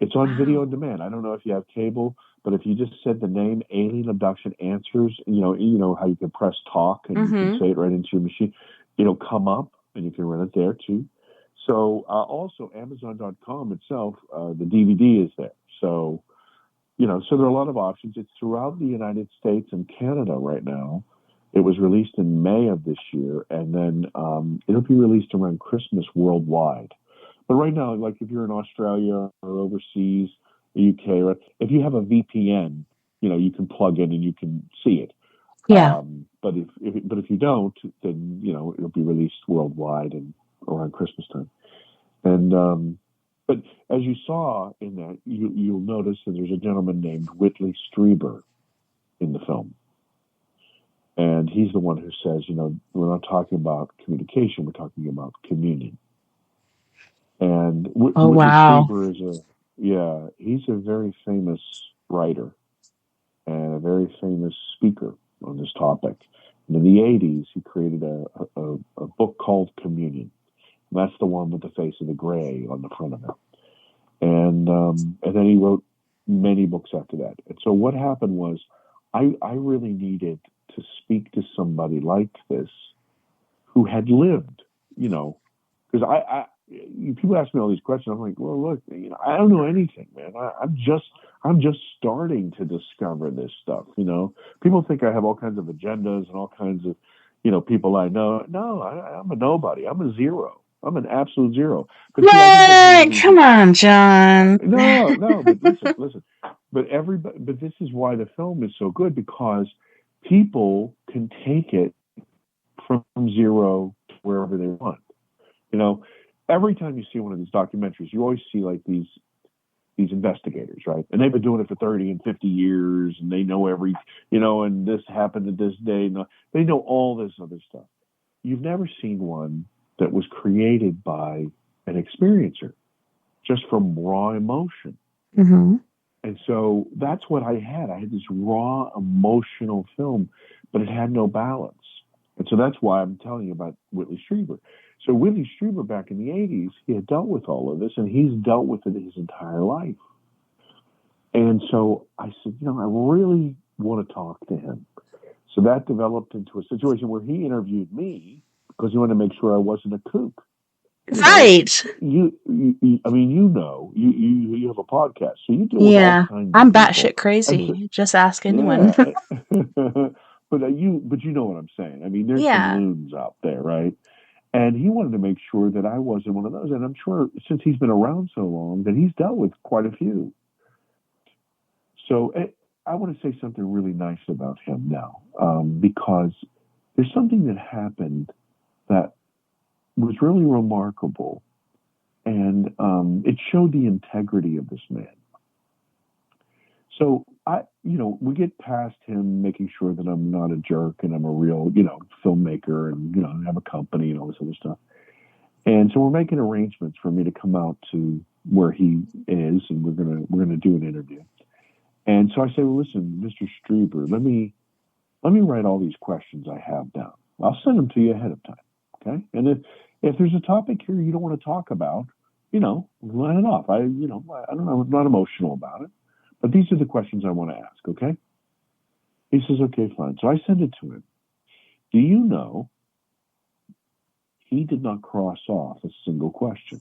It's on video Wow. on demand. I don't know if you have cable, but if you just said the name Alien Abduction Answers, how you can press talk and you can Mm-hmm. say it right into your machine, it'll come up and you can rent it there too. So also Amazon.com itself, the DVD is there. So so there are a lot of options. It's throughout the United States and Canada right now. It was released in May of this year, and then it'll be released around Christmas worldwide. But right now, like if you're in Australia or overseas, the UK, right, if you have a VPN, you can plug in and you can see it. Yeah. But if you don't, then it'll be released worldwide and around Christmas time. And but as you saw in that, you'll notice that there's a gentleman named Whitley Strieber in the film, and he's the one who says, we're not talking about communication, we're talking about communion. And Oh, Whitley wow. Strieber he's a very famous writer and a very famous speaker on this topic. And in the 80s, he created a book called Communion. And that's the one with the face of the gray on the front of it. And then he wrote many books after that. And so what happened was, I really needed to speak to somebody like this who had lived, because people ask me all these questions. I'm like, well, look, I don't know anything, man. I'm just starting to discover this stuff. People think I have all kinds of agendas and all kinds of, people I know. No, I'm a nobody. I'm a zero. I'm an absolute zero. But see, I think that's one of the What? Come reasons. on, John. No, but listen. But this is why the film is so good, because people can take it from zero to wherever they want. Every time you see one of these documentaries, you always see like these investigators, right? And they've been doing it for 30 and 50 years, and they know and this happened at this day. No, they know all this other stuff. You've never seen one that was created by an experiencer, just from raw emotion. Mm-hmm. And so that's what I had. I had this raw emotional film, but it had no balance. And so that's why I'm telling you about Whitley Strieber. So Whitley Strieber back in the 80s, he had dealt with all of this, and he's dealt with it his entire life. And so I said, I really want to talk to him. So that developed into a situation where he interviewed me because he wanted to make sure I wasn't a kook. Right. You have a podcast, so you deal with all Yeah. kinds I'm of people. batshit crazy. Just ask anyone. Yeah, but you know what I'm saying. I mean, there's some Yeah. loons out there, right? And he wanted to make sure that I wasn't one of those. And I'm sure since he's been around so long that he's dealt with quite a few. So I want to say something really nice about him now, because there's something that happened that was really remarkable, and it showed the integrity of this man. So we get past him making sure that I'm not a jerk and I'm a real, filmmaker, and I have a company and all this other stuff. And so we're making arrangements for me to come out to where he is, and we're gonna do an interview. And so I say, well, listen, Mr. Strieber, let me write all these questions I have down. I'll send them to you ahead of time, okay? And if there's a topic here you don't want to talk about, line it off. I don't know, I'm not emotional about it, but these are the questions I want to ask, okay? He says, okay, fine. So I send it to him. Do you know he did not cross off a single question?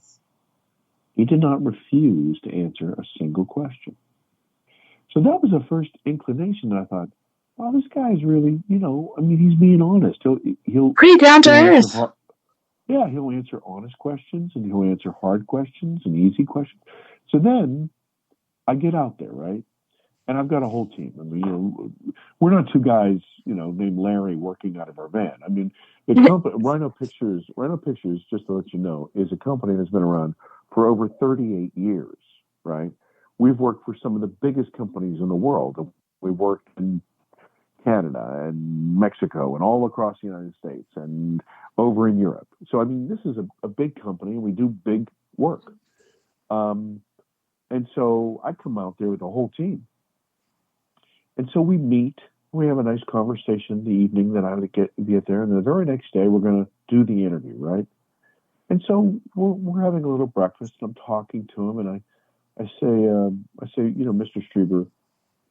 He did not refuse to answer a single question. So that was the first inclination that I thought, wow, this guy's really, he's being honest. He'll Pretty down to answer earth. he'll answer honest questions, and he'll answer hard questions and easy questions. So then I get out there, right? And I've got a whole team. I mean, we're not two guys, named Larry working out of our van. I mean, the company, Rhino Pictures, just to let you know, is a company that's been around for over 38 years, right? We've worked for some of the biggest companies in the world. We worked in Canada and Mexico and all across the United States and over in Europe. So, I mean, this is a big company, and we do big work. And so I come out there with the whole team. And so we meet, we have a nice conversation the evening that I would get there. And the very next day, we're going to do the interview, right? And so we're having a little breakfast. I'm talking to him, and I say, Mr. Strieber,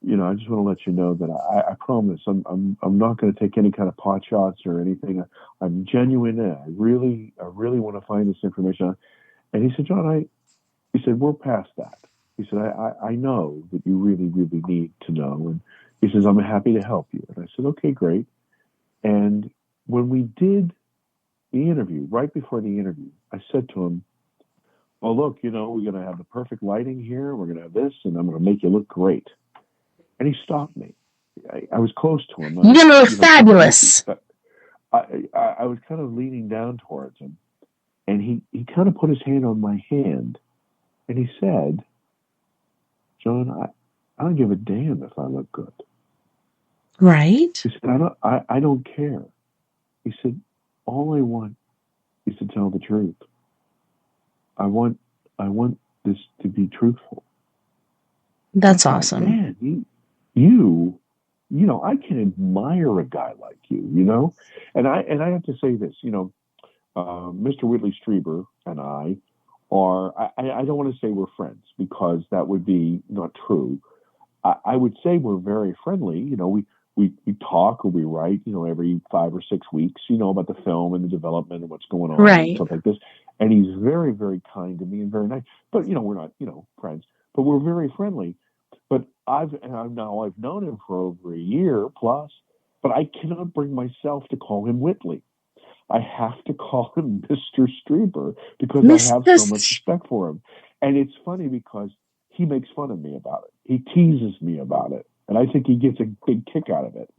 I just want to let you know that I promise I'm not going to take any kind of pot shots or anything. I'm genuine. I really want to find this information. And he said, John, he said, we're past that. He said, I know that you really, really need to know. And he says, I'm happy to help you. And I said, okay, great. And when we did the interview, right before the interview, I said to him, oh, look, we're going to have the perfect lighting here. We're going to have this, and I'm going to make you look great. And he stopped me. I was close to him. You're going to look fabulous. I was kind of leaning down towards him, and he kind of put his hand on my hand, and he said, John, I don't give a damn if I look good. Right. He said, I don't care. He said, all I want is to tell the truth. I want this to be truthful. That's awesome. Man, I can admire a guy like you, and I have to say this, Mr. Whitley Strieber and I don't want to say we're friends, because that would be not true. I would say we're very friendly. We talk or we write, every 5 or 6 weeks, about the film and the development and what's going on and Right. stuff like this. And he's very, very kind to me and very nice. But we're not, friends, but we're very friendly. But I've known him for over a year plus, but I cannot bring myself to call him Whitley. I have to call him Mr. Streeper because I have so much Mr. respect for him. And it's funny because he makes fun of me about it. He teases me about it. And I think he gets a big kick out of it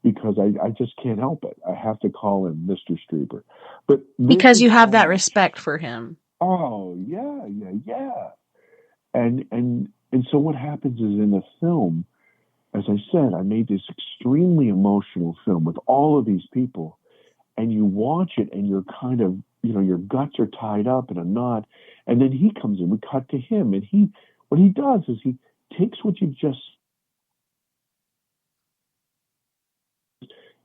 because I just can't help it. I have to call him Mr. Streeper. But this Because is you have so that much. respect for him. Oh, yeah, yeah, yeah. And so what happens is in the film, as I said, I made this extremely emotional film with all of these people, and you watch it and you're kind of, your guts are tied up in a knot. And then he comes in, we cut to him, and what he does is he takes what you've just,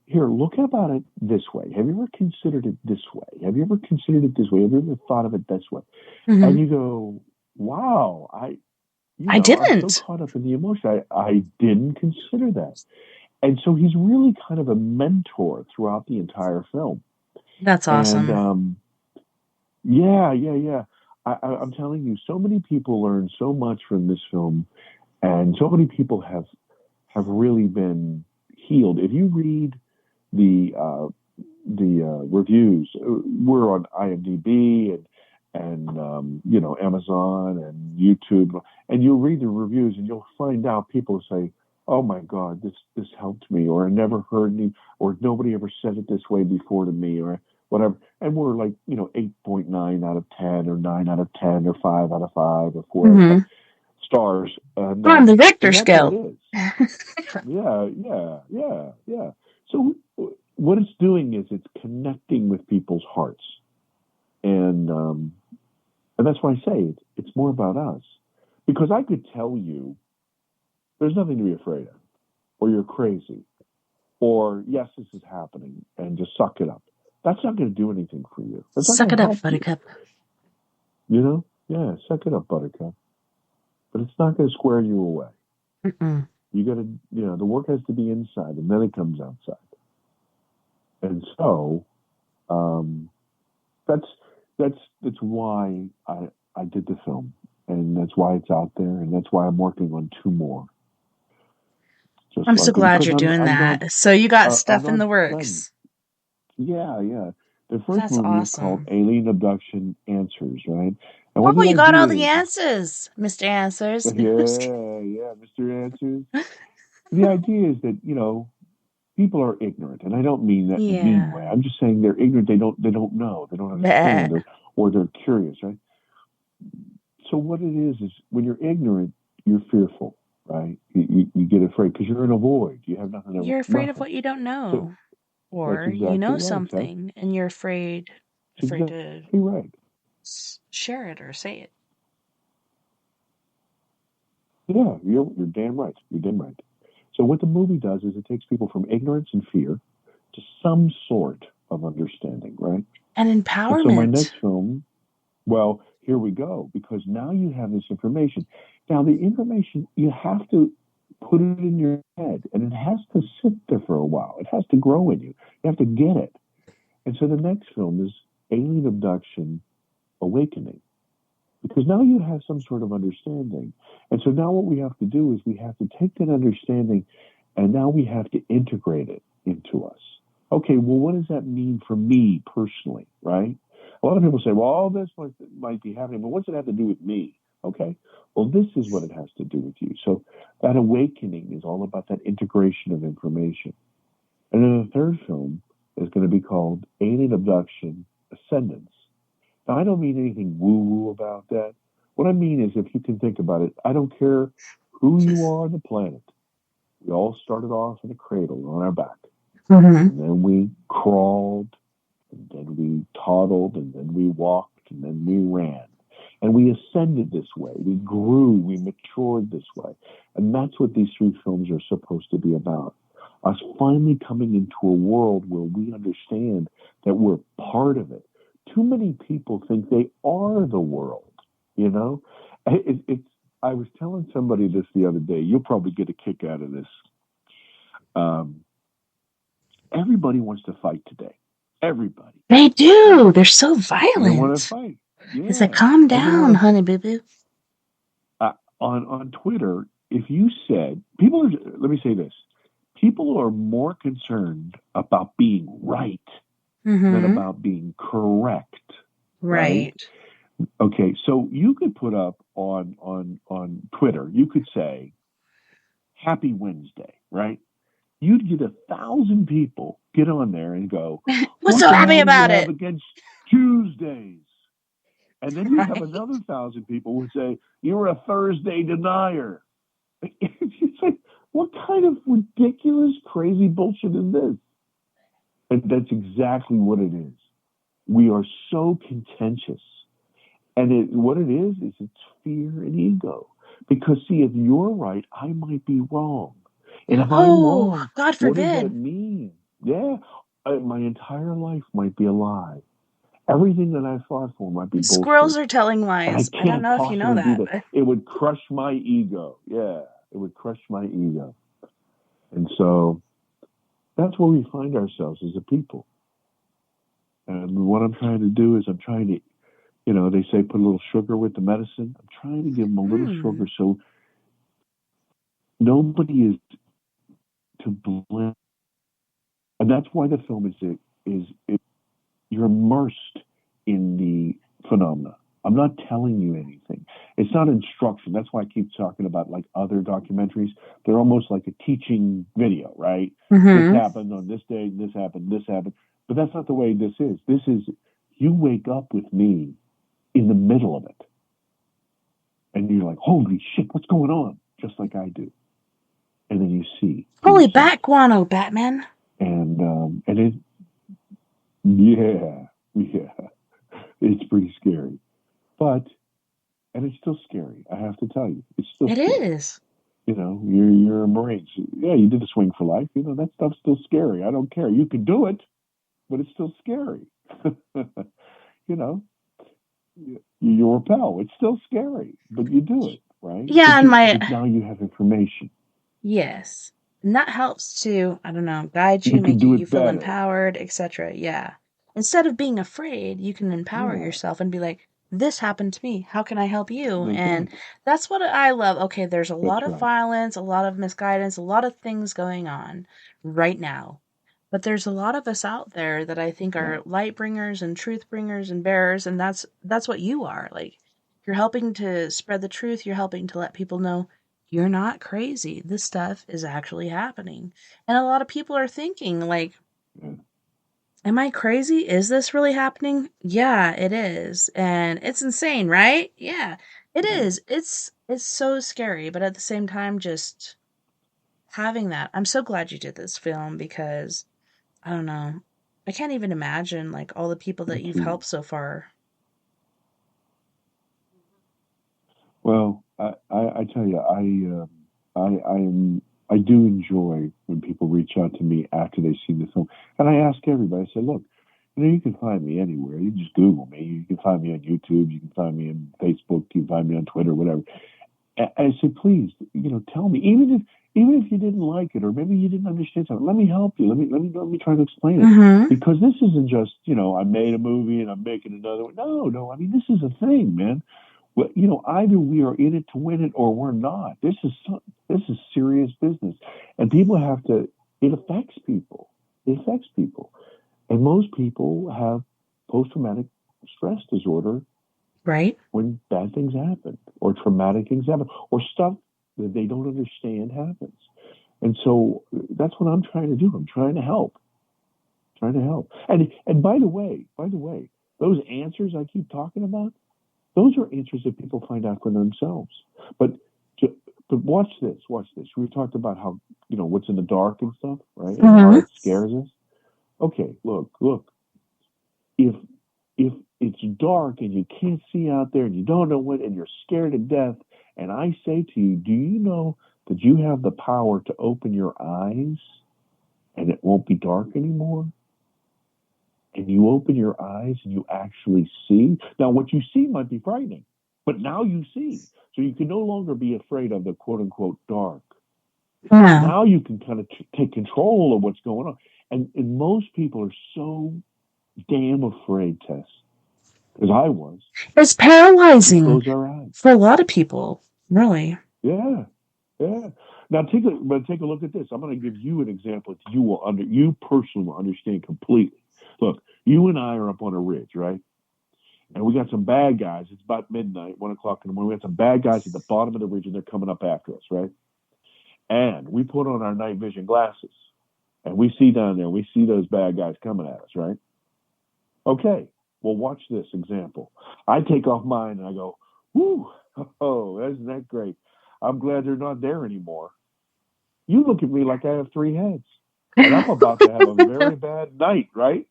here, look about it this way. Have you ever considered it this way? Have you ever considered it this way? Have you ever thought of it this way? Mm-hmm. And you go, wow, I'm didn't. so caught up in the emotion. I didn't consider that. And so he's really kind of a mentor throughout the entire film. That's awesome. And yeah. I'm telling you, so many people learn so much from this film, and so many people have really been healed. If you read the reviews, we're on IMDb and Amazon and YouTube, and you'll read the reviews and you'll find out people say, "Oh my God, this helped me," or "I never heard any," or "Nobody ever said it this way before to me," or whatever. And we're like 8.9 out of 10, or 9 out of 10, or 5 out of 5, or 4 out of 5 stars. On the Richter scale. Yeah. So what it's doing is it's connecting with people's hearts, and that's why I say it's more about us, because I could tell you there's nothing to be afraid of, or you're crazy, or yes, this is happening, and just suck it up. That's not going to do anything for you. That's Suck it up, Buttercup. Yeah, suck it up, Buttercup. But it's not going to square you away. Mm-mm. You got to, the work has to be inside, and then it comes outside. And so, that's why I did the film, and that's why it's out there, and that's why I'm working on 2 more. I'm so glad you're doing that. So you got stuff in the works. Yeah. The first movie awesome. is called Alien Abduction Answers, right? And oh, you got all the answers, Mr. Answers. Yeah, Mr. Answers. The idea is that, people are ignorant, and I don't mean that in a mean way. I'm just saying they're ignorant. They don't know. They don't understand, or they're curious, right? So what it is when you're ignorant, you're fearful, right? You get afraid because you're in a void. You have nothing. You're afraid of what you don't know, so, or exactly you know right, something, and you're afraid exactly to right. share it or say it. Yeah, you're damn right. You're damn right. So what the movie does is it takes people from ignorance and fear to some sort of understanding, right? And empowerment. And so my next film, well, here we go, because now you have this information. Now the information, you have to put it in your head, and it has to sit there for a while. It has to grow in you. You have to get it. And so the next film is Alien Abduction Awakening, because now you have some sort of understanding. And so now what we have to do is we have to take that understanding, and now we have to integrate it into us. Okay, well, what does that mean for me personally, right? A lot of people say, well, all this might be happening, but what's it have to do with me? Okay, well, this is what it has to do with you. So that awakening is all about that integration of information. And then the third film is going to be called Alien Abduction Ascendance. Now, I don't mean anything woo-woo about that. What I mean is, if you can think about it, I don't care who you are on the planet. We all started off in a cradle on our back. Mm-hmm. And then we crawled, and then we toddled, and then we walked, and then we ran. And we ascended this way. We grew, we matured this way. And that's what these 3 films are supposed to be about. Us finally coming into a world where we understand that we're part of it. Too many people think they are the world, I was telling somebody this the other day. You'll probably get a kick out of this. Everybody wants to fight today. Everybody. They do. They're so They want to violent. fight. Yeah. It's like, calm down, honey boo boo. On Twitter, if you said let me say this, people are more concerned about being right than about being correct. Right. Okay, so you could put up on Twitter, you could say, Happy Wednesday, right? You'd get 1,000 people get on there and go, What's so happy about it? Against Tuesdays. And then you have another 1,000 people who would say, you're a Thursday denier. It's like, what kind of ridiculous, crazy bullshit is this? And that's exactly what it is. We are so contentious. And what it is it's fear and ego. Because, see, if you're right, I might be wrong. And if I'm wrong, God forbid. What does that mean? Yeah, my entire life might be a lie. Everything that I fought for might be bullshit. Squirrels are telling lies. I don't know if you know that. It would crush my ego. Yeah, it would crush my ego. And so that's where we find ourselves as a people. And what I'm trying to do is I'm trying to, they say put a little sugar with the medicine. I'm trying to give them a little sugar so nobody is to blame. And that's why the film is you're immersed in the phenomena. I'm not telling you anything. It's not instruction. That's why I keep talking about like other documentaries. They're almost like a teaching video, right? This happened on this day, this happened. But that's not the way this is. This is, you wake up with me in the middle of it. And you're like, holy shit, what's going on? Just like I do. And then you see. Holy bat guano, Batman. And it, yeah. It's pretty scary. And it's still scary. I have to tell you. It's still scary. It is. You're a Marine. Yeah, you did the swing for life. That stuff's still scary. I don't care. You can do it, but it's still scary. You repel. It's still scary, but you do it, right? Yeah, but now you have information. Yes. And that helps to, I don't know, guide you, make you feel empowered, etc. Yeah. Instead of being afraid, you can empower yourself and be like, this happened to me. How can I help you? And that's what I love. Okay, there's a lot of violence, a lot of misguidance, a lot of things going on right now. But there's a lot of us out there that I think are light bringers and truth bringers and bearers, and that's what you are. Like, you're helping to spread the truth. You're helping to let people know you're not crazy. This stuff is actually happening. And a lot of people are thinking, like, am I crazy? Is this really happening? Yeah, it is. And it's insane, right? Yeah, it is. It's so scary, but at the same time, just having that. I'm so glad you did this film because, I don't know, I can't even imagine, like, all the people that you've helped so far. Well, I tell you, I do enjoy when people reach out to me after they've seen the film, and I ask everybody. I say, look, you can find me anywhere. You just Google me. You can find me on YouTube. You can find me on Facebook. You can find me on Twitter, whatever. And I say, please, tell me, even if you didn't like it or maybe you didn't understand something, let me help you. Let me try to explain it because this isn't just I made a movie and I'm making another one. No. I mean, this is a thing, man. Well, either we are in it to win it or we're not. This is serious business, and people have to. It affects people. And most people have post-traumatic stress disorder, right? When bad things happen, or traumatic things happen, or stuff that they don't understand happens. And so that's what I'm trying to do. I'm trying to help. And by the way, those answers I keep talking about. Those are answers that people find out for themselves. But watch this. We talked about how, what's in the dark and stuff, right? And how it scares us. Okay, look. If it's dark and you can't see out there and you don't know what, and you're scared to death, and I say to you, do you know that you have the power to open your eyes and it won't be dark anymore? And you open your eyes and you actually see. Now, what you see might be frightening. But now you see. So you can no longer be afraid of the quote unquote dark. No. Now you can kind of take control of what's going on. And most people are so damn afraid, Tess, because I was. It's We paralyzing close our eyes. for a lot of people, really. Yeah, yeah. Now take a look at this. I'm going to give you an example that you personally will understand completely. Look, you and I are up on a ridge, right? And we got some bad guys. It's about midnight, 1 o'clock in the morning. We got some bad guys at the bottom of the ridge, and they're coming up after us, right? And we put on our night vision glasses, and we see down there. We see those bad guys coming at us, right? Okay. Well, watch this example. I take off mine and I go, "Whoo! Oh, isn't that great? I'm glad they're not there anymore." You look at me like I have 3 heads, and I'm about to have a very bad night, right?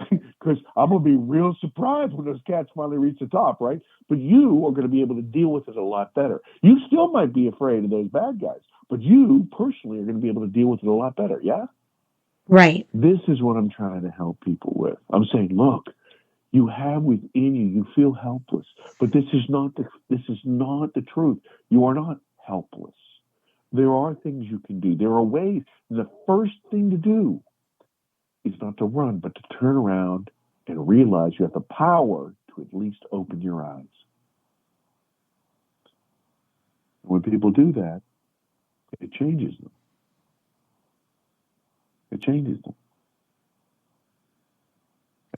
Because I'm going to be real surprised when those cats finally reach the top, right? But you are going to be able to deal with it a lot better. You still might be afraid of those bad guys, but you personally are going to be able to deal with it a lot better, yeah? Right. This is what I'm trying to help people with. I'm saying, look, you have within you feel helpless, but this is not the truth. You are not helpless. There are things you can do. There are ways. The first thing to do is not to run, but to turn around and realize you have the power to at least open your eyes. When people do that, it changes them. It changes them.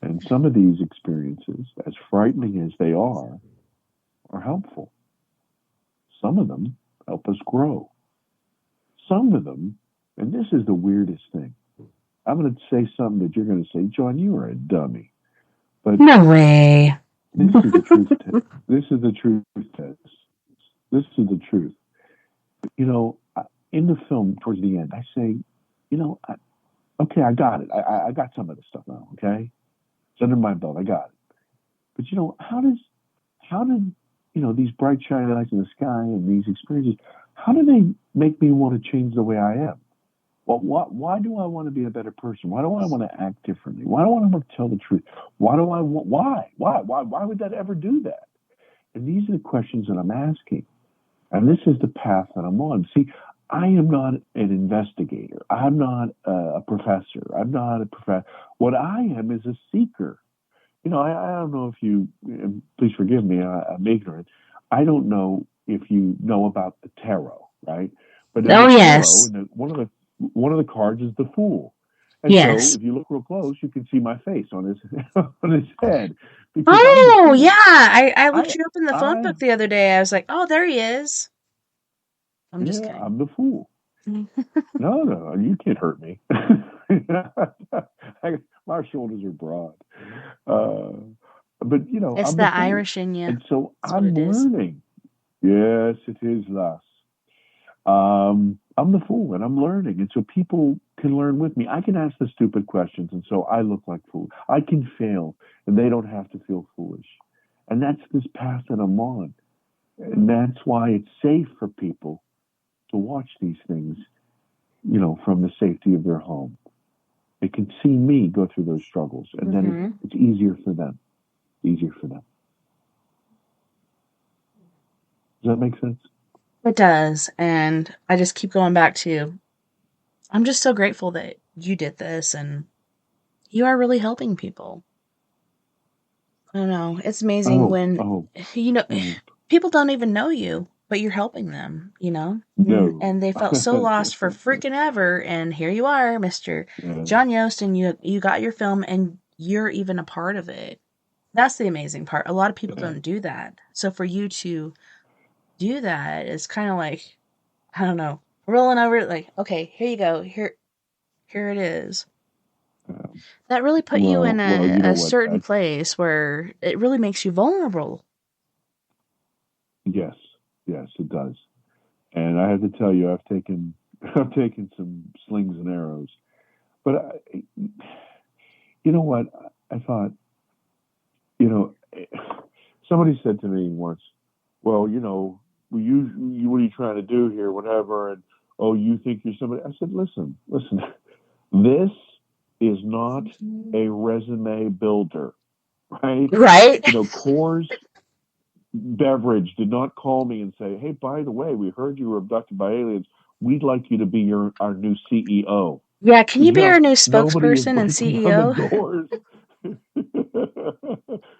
And some of these experiences, as frightening as they are helpful. Some of them help us grow. Some of them, and this is the weirdest thing, I'm going to say something that you're going to say, John, you are a dummy. But no way. This is the truth. This is the truth, Tess. This is the truth. You know, in the film, towards the end, I say, you know, okay, I got it. I got some of this stuff now. Okay, it's under my belt. I got it. But you know, how did these bright shiny lights in the sky and these experiences, how do they make me want to change the way I am? Well, why do I want to be a better person? Why do I want to act differently? Why do I want to tell the truth? Why would that ever do that? And these are the questions that I'm asking. And this is the path that I'm on. See, I am not an investigator. I'm not a professor. I'm not a professor. What I am is a seeker. You know, I don't know if you, please forgive me, I'm ignorant. I don't know if you know about the tarot, right? But in the yes. tarot, one of the cards is the Fool. And yes. so if you look real close, you can see my face on his on his head. Oh, yeah. I looked you up in the phone book the other day. I was like, oh, there he is. I'm just kidding. I'm the Fool. No, you can't hurt me. My shoulders are broad. But, you know, it's I'm the the Fool. Irish in you. And so I'm learning. Yes, it is thus. I'm the Fool and I'm learning. And so people can learn with me. I can ask the stupid questions. And so I look like fool. I can fail and they don't have to feel foolish. And that's this path that I'm on. And that's why it's safe for people to watch these things, you know, from the safety of their home. They can see me go through those struggles, and then it's easier for them. Easier for them. Does that make sense? It does. And I just keep going back to, I'm just so grateful that you did this, and you are really helping people. I don't know. It's amazing when, you know, people don't even know you, but you're helping them, you know? No. And they felt so lost for freaking ever. And here you are, Mr. John Yost, and you got your film and you're even a part of it. That's the amazing part. A lot of people don't do that. So for you to do that is kind of like, I don't know, rolling over it like, okay, here you go. Here it is. That really put you in a certain place where it really makes you vulnerable. Yes, it does. And I have to tell you, I've taken some slings and arrows. But you know what? I thought, you know, somebody said to me once, well, you know, what are you trying to do here, whatever, and oh, you think you're somebody. I said, listen, this is not a resume builder, right? Right. You know, Beveridge did not call me and say, "Hey, by the way, we heard you were abducted by aliens. We'd like you to be our new CEO." Yeah, can you be our new Nobody is spokesperson and breaking down the CEO? doors.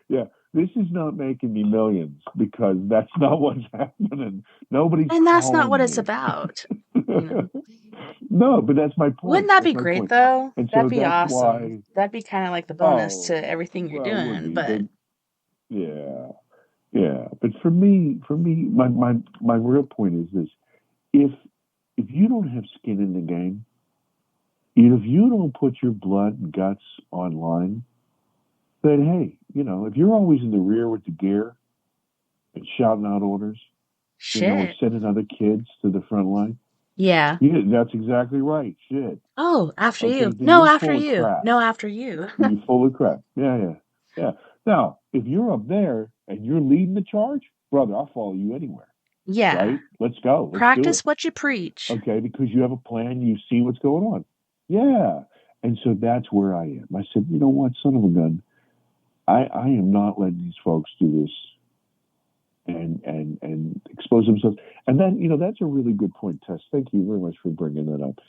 Yeah, this is not making me millions because that's not what's happening. Nobody's And that's not calling what it's me. about. You know. No, but that's my point. Wouldn't that That's be my great point. though? And That'd so be that's awesome. why. That'd be kind of like the bonus to Oh, everything you're well, it would doing. be, But yeah, yeah. But for me, my real point is this: if you don't have skin in the game, if you don't put your blood and guts online, then hey, if you're always in the rear with the gear and shouting out orders, or shit. sending other kids to the front line, Yeah. yeah, that's exactly right. Shit. Oh, after Okay, you. then No, you're after full of you. crap. No, after you. You're full of crap. Yeah. Now, if you're up there and you're leading the charge, brother, I'll follow you anywhere. Yeah. Right? Let's go. Let's do Practice it. what you preach. Okay, because you have a plan, you see what's going on. Yeah. And so that's where I am. I said, you know what, son of a gun, I am not letting these folks do this and expose themselves. And then, that's a really good point, Tess. Thank you very much for bringing that up.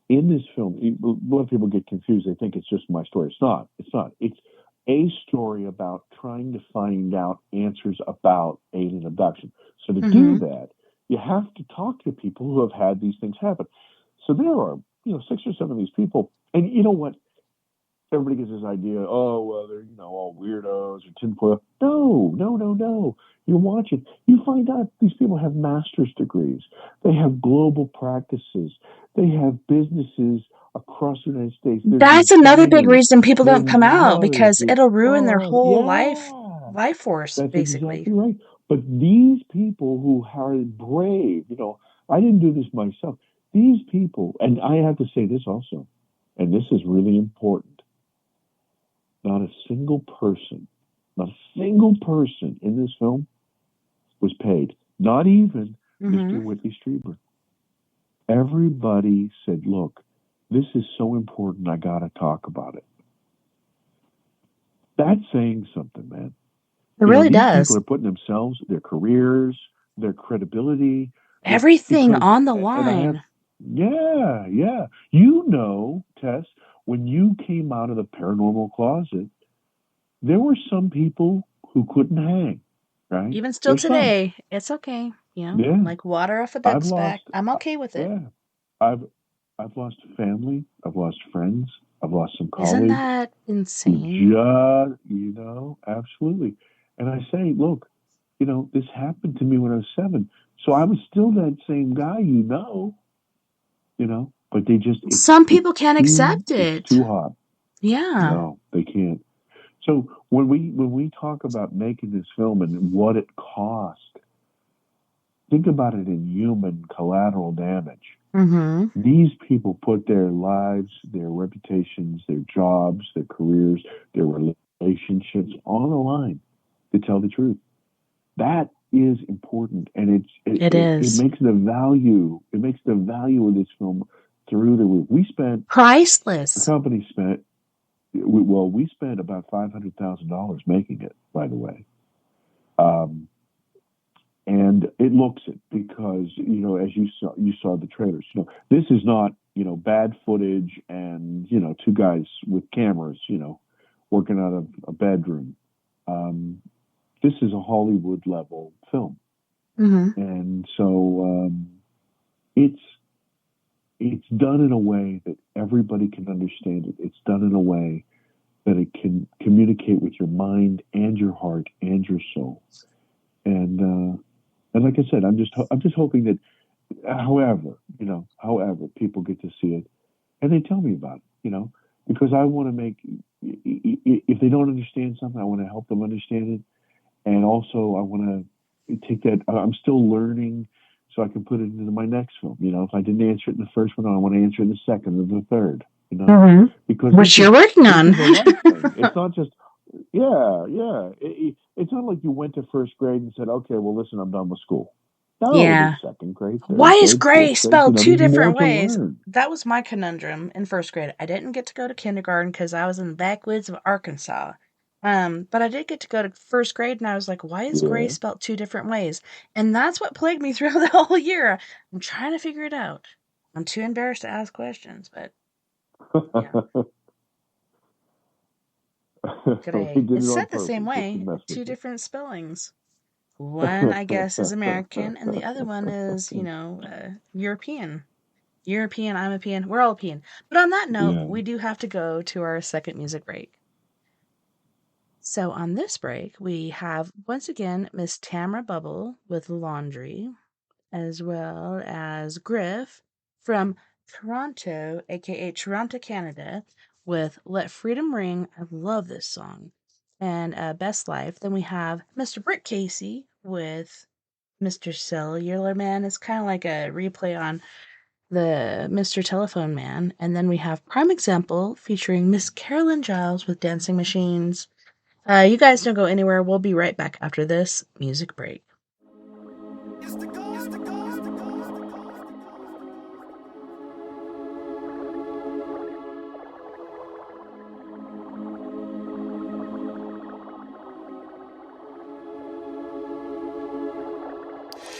In this film, a lot of people get confused. They think it's just my story. It's not. It's not. It's a story about trying to find out answers about alien abduction. So to do that, you have to talk to people who have had these things happen. So there are, 6 or 7 of these people. And you know what? Everybody gets this idea, oh, well, they're, all weirdos or tinfoil. No. You're watching. You find out these people have master's degrees. They have global practices. They have businesses across the United States. That's another big reason people don't come out, because it'll ruin their whole life force, That's basically. exactly right. But these people who are brave, I didn't do this myself. These people, and I have to say this also, and this is really important. Not a single person in this film was paid. Not even Mr. Whitley Strieber. Everybody said, look, this is so important, I got to talk about it. That's saying something, man. It really does. These people are putting themselves, their careers, their credibility, everything on the line. Yeah. Tess, when you came out of the paranormal closet, there were some people who couldn't hang, right? Even still today, it's okay. Like water off a duck's back. I'm okay with it. Yeah. I've lost family. I've lost friends. I've lost some colleagues. Isn't that insane? Absolutely. And I say, look, this happened to me when I was 7. So I was still that same guy, but they just... Some people can't accept it. It's too hot. Yeah. No, they can't. So when we talk about making this film and what it cost, think about it in human collateral damage. These people put their lives, their reputations, their jobs, their careers, their relationships on the line to tell the truth. That is important, and it is. It makes the value of this film through the roof. We spent priceless. The company spent. We spent about $500,000 making it, by the way. And it looks it because, as you saw the trailers, this is not, bad footage and, 2 guys with cameras, working out of a bedroom. This is a Hollywood level film. And so it's done in a way that everybody can understand it. It's done in a way that it can communicate with your mind and your heart and your soul. And like I said, I'm just hoping that, however people get to see it, and they tell me about it, because I want to make, if they don't understand something, I want to help them understand it, and also I want to take that. I'm still learning, so I can put it into my next film. If I didn't answer it in the first one, I want to answer it in the second or the third. Because which you're working on. It's not just. Yeah. It's not like you went to first grade and said, okay, well, listen, I'm done with school. No, second grade. Why is gray spelled 2 different ways? That was my conundrum in first grade. I didn't get to go to kindergarten because I was in the backwoods of Arkansas. But I did get to go to first grade, and I was like, why is gray spelled 2 different ways? And that's what plagued me throughout the whole year. I'm trying to figure it out. I'm too embarrassed to ask questions, but yeah. Gray. It's said the same way, 2 different spellings. One, I guess, is American, and the other one is, European. European, I'm a peon, we're all a peon. But on that note, we do have to go to our second music break. So on this break, we have, once again, Miss Tamara Bubble with Laundry, as well as Griff from Toronto, aka Toronto, Canada, with Let Freedom Ring. I love this song. And Best Life. Then we have Mr. Britt Casey with Mr. Cellular Man. It's kind of like a replay on the Mr. Telephone Man. And then we have Prime Example featuring Miss Carolyn Giles with Dancing Machines. You guys don't go anywhere. We'll be right back after this music break.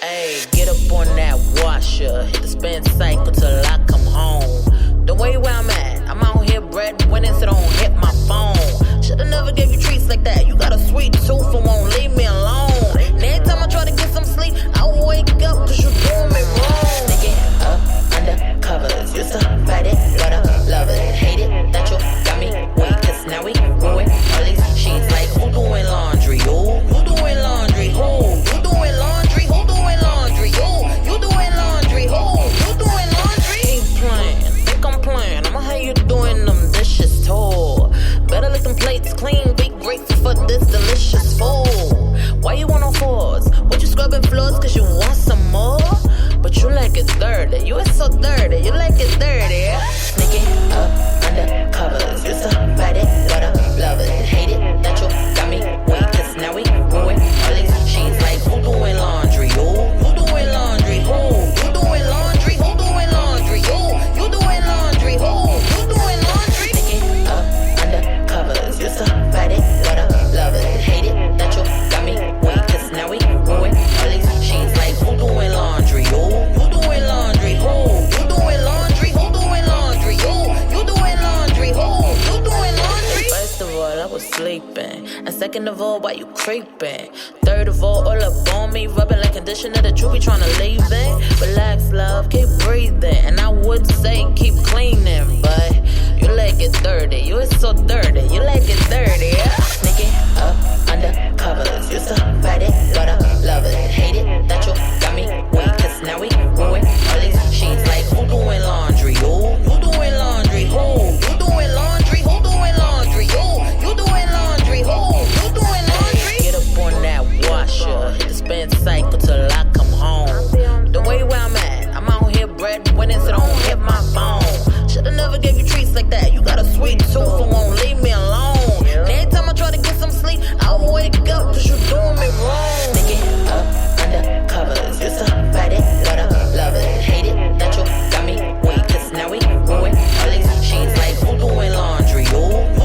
Hey, get up on that washer, hit the spin cycle till I come home. The way where I'm at, I'm out here breadwinning, so don't hit my phone. Shoulda never gave you treats like that. You got a sweet tooth and won't leave me alone. And every time I try to get some sleep, I wake up cause you doing me wrong. Thinking up under covers, used to fight it, but I love it. Hate it that you got me weak, cause now we ruin all these sheets. Like who doing laundry? Who doing laundry? Who? You doing laundry? Who doing laundry? You doing laundry? Who? You doing laundry? Keep playing, think I'm playing. I'ma have you doing them dishes too. Better lick them plates clean, be grateful for this delicious food. Why you want no fours? What you scrubbing floors cause you want some more? But you like it dirty, you is so dirty, you like it dirty. Sneaking up under covers, used to fight it, but I love it. Hate it that you got me weak, cause now we ruin all these sheets. Like who doing laundry? Who doing laundry? Who? You doing laundry? Who doing laundry? You doing laundry? Who? You doing laundry? Sneaking up under covers, used to fight it, but I love it. Hate it that you got me weak, cause now we ruin all these sheets. Like who doing laundry? Who doing laundry? Who? You doing laundry? Who doing laundry? You doing laundry? Who? You doing laundry? First of all, I was sleeping, and second of all, why you creeping? Third of all up on me, rubbing like conditioner that you be trying to leave in. Relax, love, keep breathing, and I would say keep cleaning, but you like it dirty, you is so dirty, you like it dirty. Sneaking up under covers, used to fight it, but I love it. Hate it that you got me weak, cause now we ruin all these sheets. Like who doing laundry? Who doing laundry? Who? You doing laundry? Who doing laundry? You doing laundry? Who? You doing laundry? Get up on that washer, hit the spin cycle till I come home. The way where I'm at, I'm out here breadwinning, so don't hit my phone. Shoulda never gave you treats like that. You got a sweet tooth and won't leave me alone. And every time I try to get some sleep, I wake up cause you doing me wrong. Thinking up under covers, used to fight it, but I love it. Hate it that you got me weak, cause now we ruin all these sheets. Like who doing laundry? Who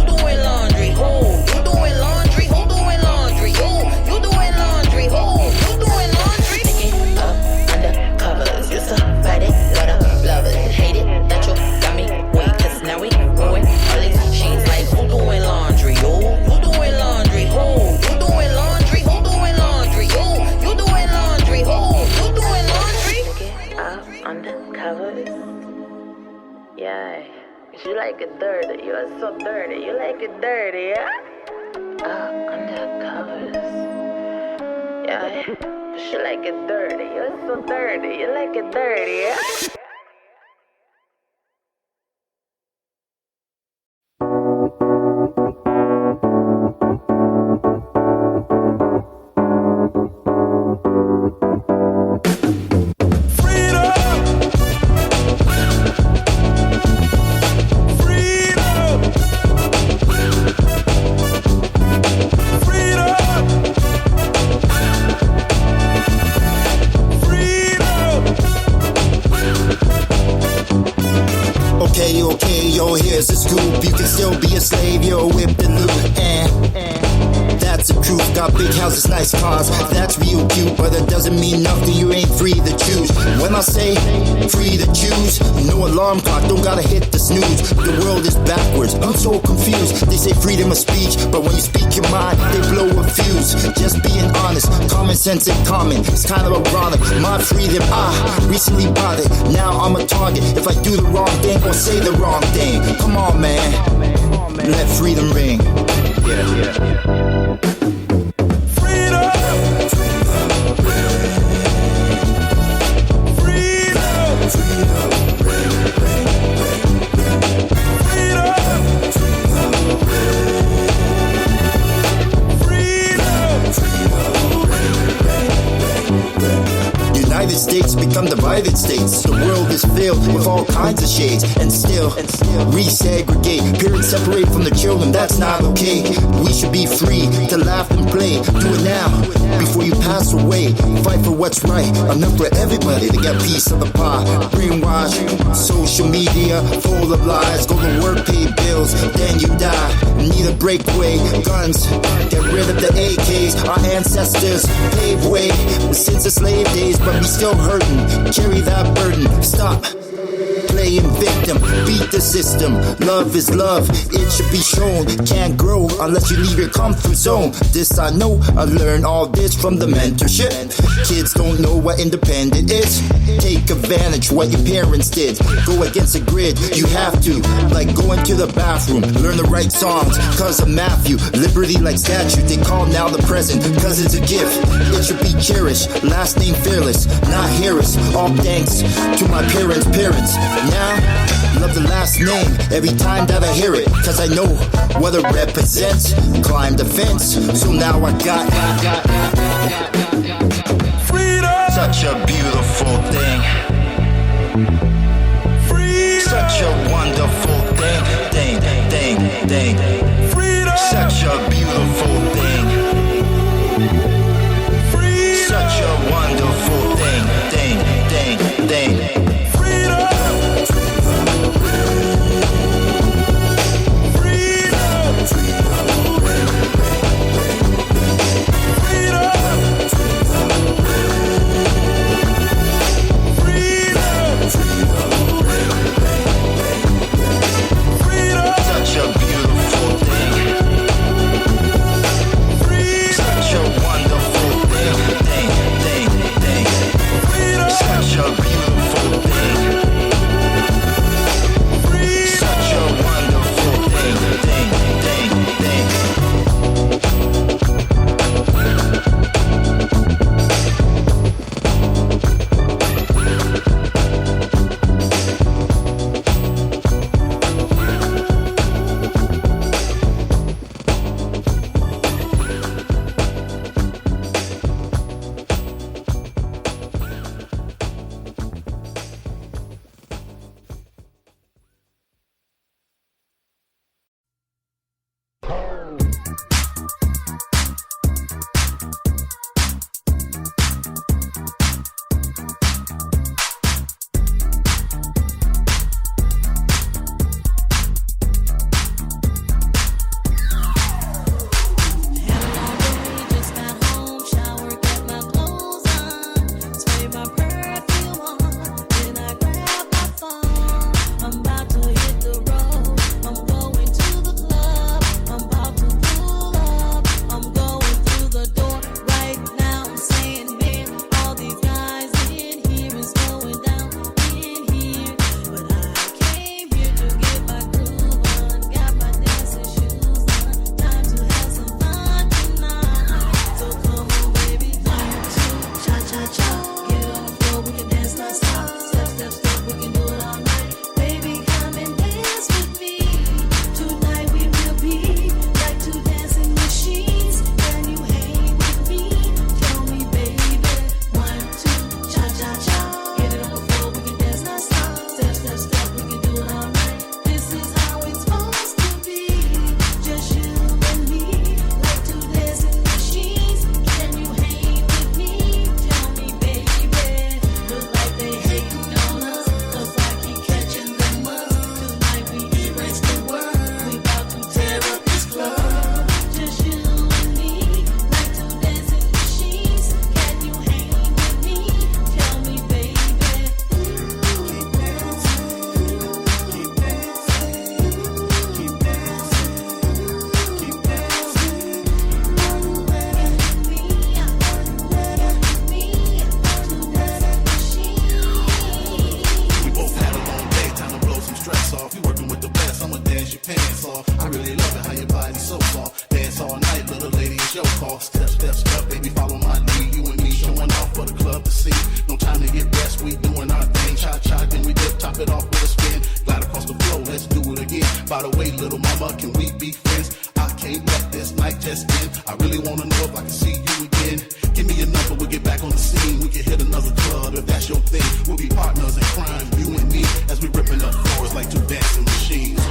doing laundry? Who? You doing laundry? Who doing laundry? You doing laundry? Who? You doing laundry? Thinking up under covers, used to fight it, but I love it. Hate it that you got me weak, cause now we ruin all these sheets. Like who doing laundry? Who doing laundry? Who? You doing laundry? Who doing laundry? You doing laundry? Who? You doing laundry? Get up under covers. Yeah, cause you like it dirty, you are so dirty, you like it dirty, yeah? Under covers. Yeah, cause you like it dirty, you are so dirty, you like it dirty, yeah? Freedom! yo, here's the scoop. You can still be a slave, you're whipped and loop. That's the truth. Got big houses, nice cars, that's real cute. But it doesn't mean nothing, you ain't free to choose. When I say free to choose, no alarm clock, don't gotta hit the snooze. The world is backwards, I'm so confused. They say freedom of speech, but when you speak your mind, they blow a fuse. Just being honest, common sense ain't common. It's kind of ironic, my freedom, recently bought it. Now I'm a target if I do the wrong thing or say the wrong thing. Come on, man, let freedom ring. United States become divided states. The world is filled with all kinds of shades, and still resegregate. Parents separate from the children, that's not okay. We should be free to laugh and play. Do it now before you pass away. Fight for what's right, enough for everybody to get a piece of the pie. Brainwash, social media full of lies. Go to work, pay bills, then you die. Need a breakaway, guns, get rid of the AKs. Our ancestors paved way since the slave days, but we still hurting. Carry that burden. Stop playing victim, beat the system. Love is love, it should be shown. Can't grow unless you leave your comfort zone. This I know, I learned all this from the mentorship. Kids don't know what independent is. Take advantage what your parents did. Go against the grid, you have to. Like going to the bathroom, learn the right songs. Cause of Matthew, liberty like statue. They call now the present, cause it's a gift. It should be cherished, last name fearless, not Harris. All thanks to my parents' parents. Now, love the last name every time that I hear it, cause I know what it represents. Climb the fence, so now I got freedom. Such a beautiful thing. Freedom. Such a wonderful thing. Freedom. Such a beautiful thing. Freedom. Such a wonderful thing. Such a beautiful so soft. Dance all night, little lady, it's your call. Step, step, step, baby, follow my lead. You and me showing off for the club to see. No time to get rest, we doing our thing. Cha-cha, then we dip, top it off with a spin. Glide across the floor, let's do it again. By the way, little mama, can we be friends? I can't let this night just end. I really wanna know if I can see you again. Give me your number, we'll get back on the scene. We can hit another club if that's your thing. We'll be partners in crime, you and me, as we ripping up floors like two dancing machines.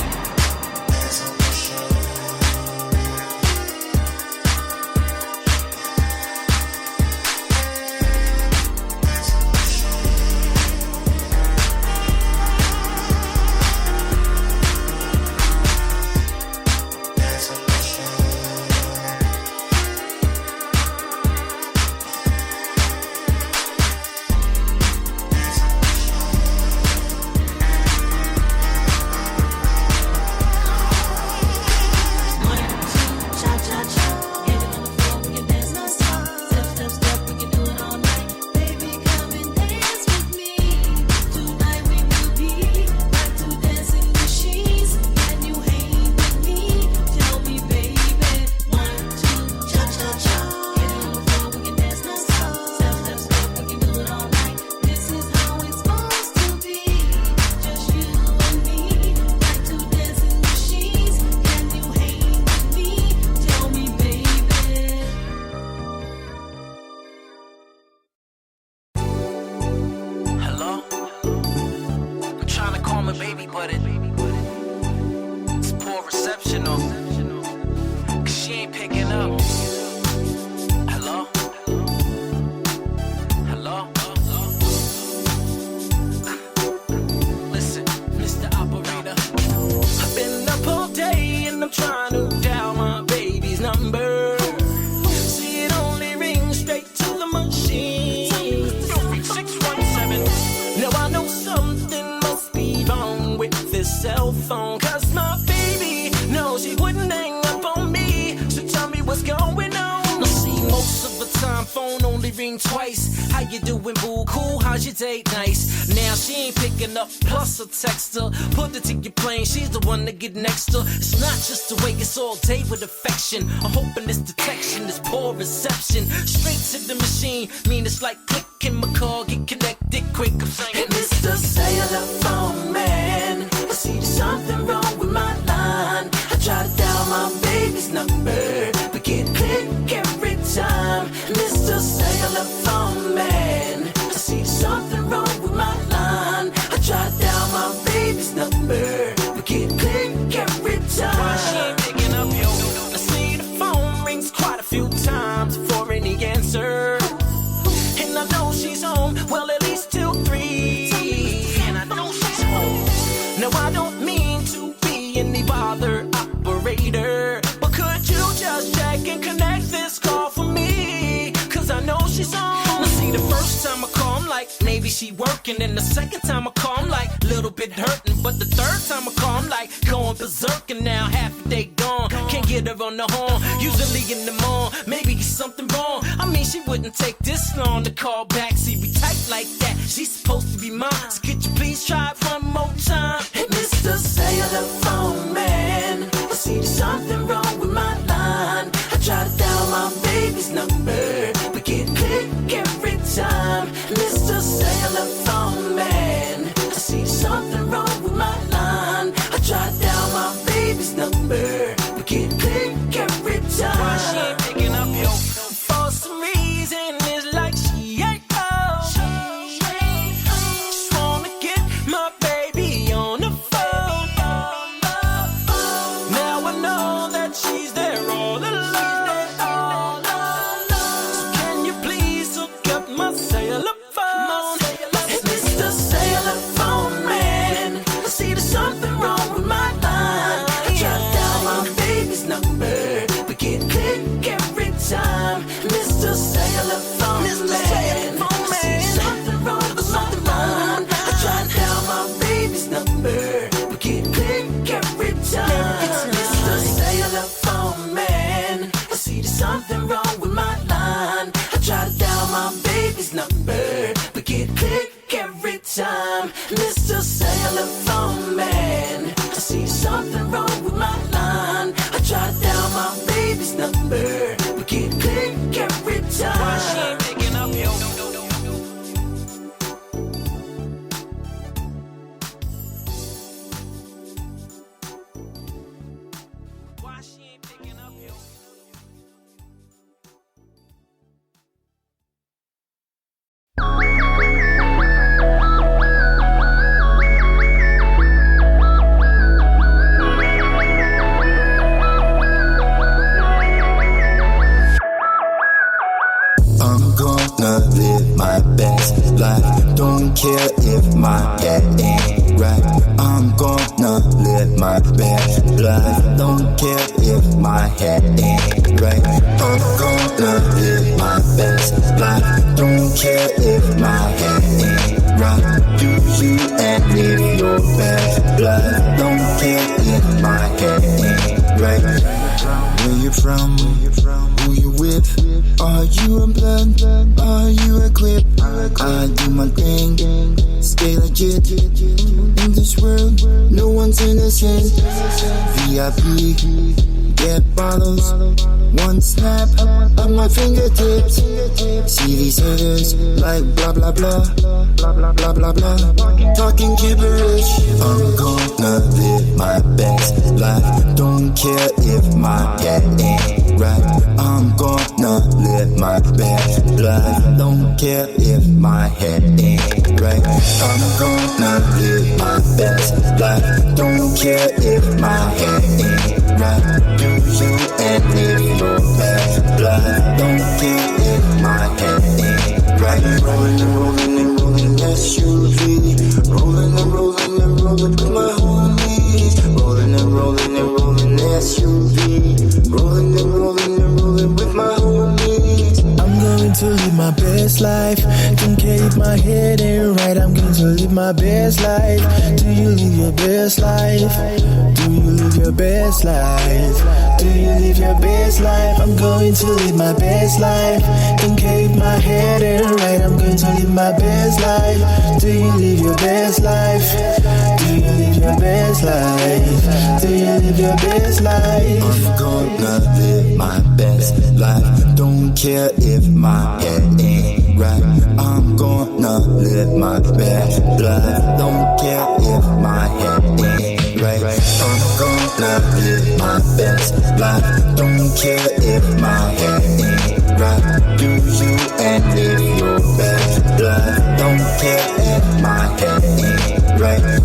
Text her, put it to your plane, she's the one to get next to. It's not just the way, it's all day with affection. I'm hoping this detection is poor reception. Straight to the machine, mean it's like clicking my car, get connected quick. I'm saying, hey, Mr. Cellular Phone Man, I see there's something wrong with my line. I try to dial my baby's number, but get click every time. Mr. Cellular Phone Man, I see there's something wrong with my line. I try to dial my baby's number, but get click every time. Why she ain't picking up, yo? I see the phone rings quite a few times before any answer. And I know she's home, well at least till 3. And I know she's home. No, I don't mean to be any bother operator, but could you just check and connect this call for me? Cause I know she's home. I see the first time I call, I'm like, maybe she working. And the second time I call, I'm like, little bit hurting. But the third time I call, I'm like, going berserk. And now half a day gone, can't get her on the horn. Usually in the morning, maybe it's something wrong. I mean, she wouldn't take this long to call back. See, we tight like that, she's supposed to be mine. So could you please try it one more time? Hey, Mr. Cellular Phone Man, I see there's something wrong with my line. I try to dial my baby's number, but get click every time. Mr. Cellular Phone Man, I see something wrong with my line. I try to dial my baby's number, but get click every time. Why she ain't picking up, yo? For some reason, it's like she ain't home. Just wanna get my baby on the phone. Now I know that she's there all alone. So can you please hook up my cellular phone? Hey, Mr. Cellular Phone Man, I see there's something wrong with my line. I try to dial my baby's number, but get click every time. Mr. Cellular Phone Man, I see something wrong with my line. I try to dial my baby's number, but get click every time. Mr. Cellular Phone Man, I see there's something wrong with my line. I try to dial my baby's number, but get click every time. Mr. Cellular Phone Man, I see something wrong with my line. I try to dial from? Who you with? Are you unplugged? Are you equipped? I do my thing, stay legit. In this world, no one's innocent. VIP, get bottles. One snap of my fingertips. See these haters like blah blah blah, blah blah blah blah blah, talking gibberish. I'm gonna live my best life. Don't care if my head ain't right. I'm gonna live my best life. Don't care if my head ain't right. I'm gonna live my best life. Don't care if my head ain't right. Do you and live your best life. Don't care if my head ain't right. Rolling and rolling and rolling SUV. Rolling and rolling and rolling with my homies. Rolling and rolling and rolling SUV. Rolling and rolling and rolling with my homies. I'm going to live my best life. Don't care if my head ain't right. I'm going to live my best life. Do you live your best life? Do you live your best life? Do you live your best life? I'm going to live my best life. Don't care if my head ain't right. I'm going to live my best life. Do you live your best life? Do you live your best life? Do you live your best life? I'm gonna live my best life. Don't care if my head ain't right. I'm gonna live my best life. Don't care if my head ain't right. I'm gonna live my best life. Don't care if my head ain't right. Do you and live your best life. Don't care if my head ain't right.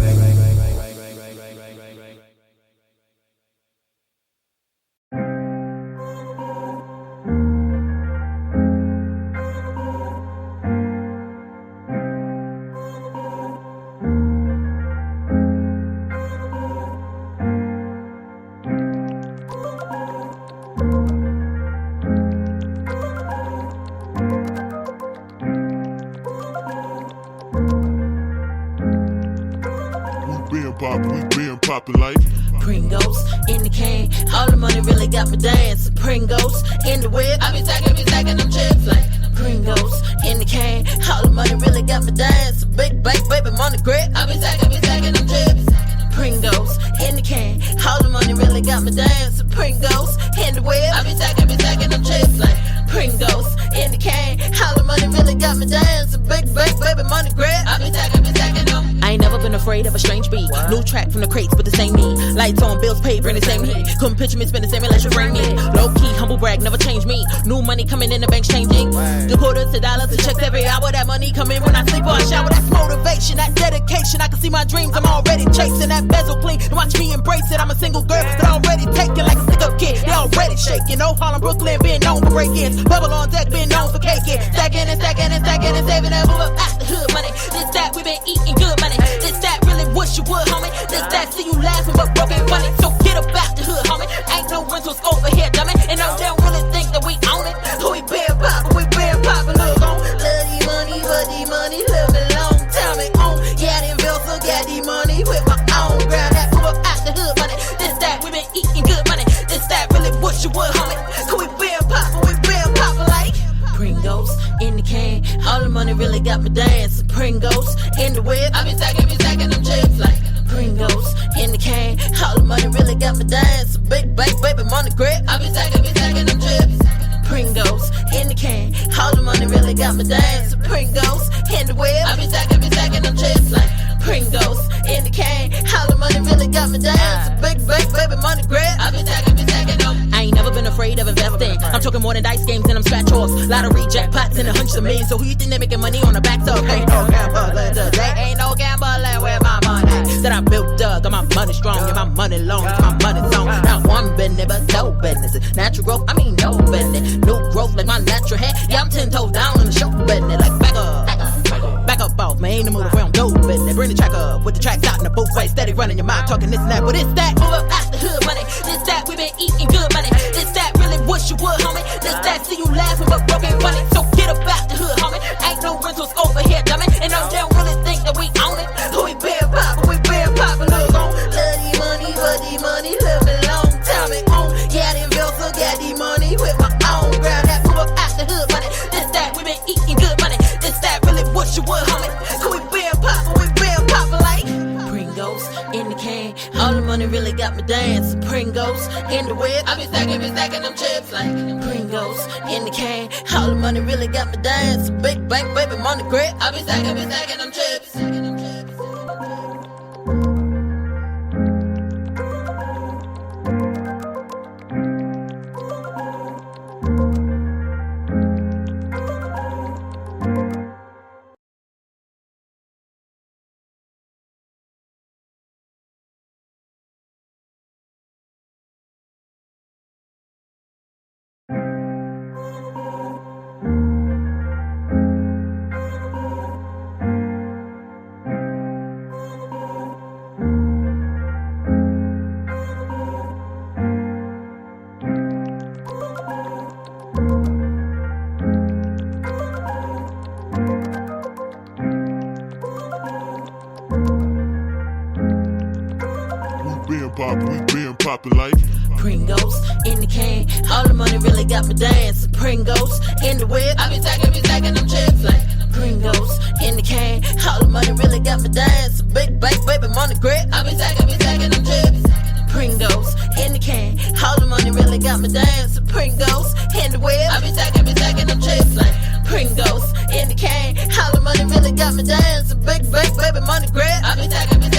We been poppin' like Pringles in the can, all the money really got me dancing. Pringles in the whip, I be stacking them chips like Pringles in the can, all the money really got me dancing. Big baby money grip, I be stacking them chips. Pringles in the can, all the money really got me dancing. Pringles in the whip, I be stacking them chips like Pringles in the can, all the money really got me dancing. Big baby money grip, I be stacking them. I ain't never been afraid of a strange beat. New track from the crates, but the same me. Lights on, bills paid, bring the same heat. Couldn't picture me spend the same unless you bring me. Low key, humble brag, never change me. New money coming in, the bank's changing. The quarters to dollars, the checks every hour. That money come in when I sleep or I shower. That's motivation, that dedication. I can see my dreams, I'm already chasing. That bezel clean, and watch me embrace it. I'm a single girl, but already taken like a stick-up kid. They already shaking. No Harlem, Brooklyn, being known for break-ins. Bubble on deck, being known for caking. Stacking and saving that move up out the hood money. This that, we been eating good money. This that, really wish you would, homie. This that, see you laughing but broken money. So get up out the hood, homie. Ain't no rentals over here, dummy. And no, they don't really think that we own it. We been poppin', look on. Love the money, but the money live a long time it on. Yeah, them bills, so got the money with my own. Grab that, move up out the hood money. This that, we been eating good money. This that, really wish you would, homie. We been poppin' like Pringles in the can, all the money really got me dancing. Pringles in the whip, I be stacking them chips like Pringles in the can, all the money really got me dancing. Big baby money grip, I be stacking them chips. Pringles in the can, all the money really got me dancing. Pringles in the whip, I be stacking them chips like Pringles in the can, all the money really got me dancing. Big baby money grip, I be stacking them. I ain't never been afraid of investing. I'm talking more than dice games and I'm scratch offs. Lottery jackpots and hundreds of millions. So who you think they making money on the backs of? Ain't no gambling today. Ain't no gambling with my money that I built up. Got my money strong and my money long. My money zone. Not one business but no business. Natural growth, I mean no business. New growth like my natural hair. Yeah, I'm 10 toes down in the show business. Like back up off, man. Ain't no move around no business. Bring the track up with the tracks out in the booth. Right, steady running your mind, talking this and that. But it's that, move up out the hood money. This that, we been eating good money. This that, really wish you would, homie. This that, see you laughing but broken funny. So get up out the hood, homie. Ain't no rentals over here, dummy. And no, they don't really think that we own it. We been poppin', look on. Love the money, but the money live a long time it on. Yeah, them bills, so got the can. All the money really got me dancing. Pringles in the whip. I be stacking them chips like Pringles in the can. All the money really got me dancing. Big bank, baby, money grip. I be stacking them chips. We been poppin' like Pringles in the can. All the money really got me dancing. Pringles in the whip. I be stacking them chips like Pringles in the can. All the money really got me dancing. Big bank, baby, money grip. I be stacking them chips. Pringles in the can. All the money really got me dancing. Pringles in the whip. I be stacking them chips like Pringles in the can. All the money really got me dancing. Big bank, baby, money grip. I be stacking them.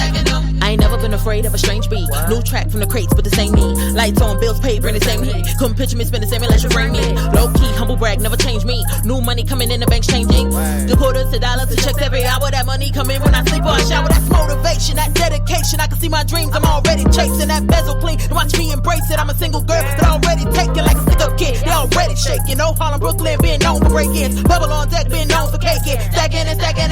I ain't never been afraid of a strange beat. New track from the crates, but the same me. Lights on, bills paid, bring the same heat. Couldn't picture me spending the same unless you bring me. Low key, humble brag, never change me. New money coming in, the bank's changing. The quarters to dollars to checks every hour. That money come in when I sleep or I shower. That's motivation, that dedication. I can see my dreams, I'm already chasing. That bezel clean, watch me embrace it. I'm a single girl, but already taken like a stick-up kid. They already shaking. No Harlem, Brooklyn, being known for break-ins. Bubble on deck, being known for caking. Stacking and saving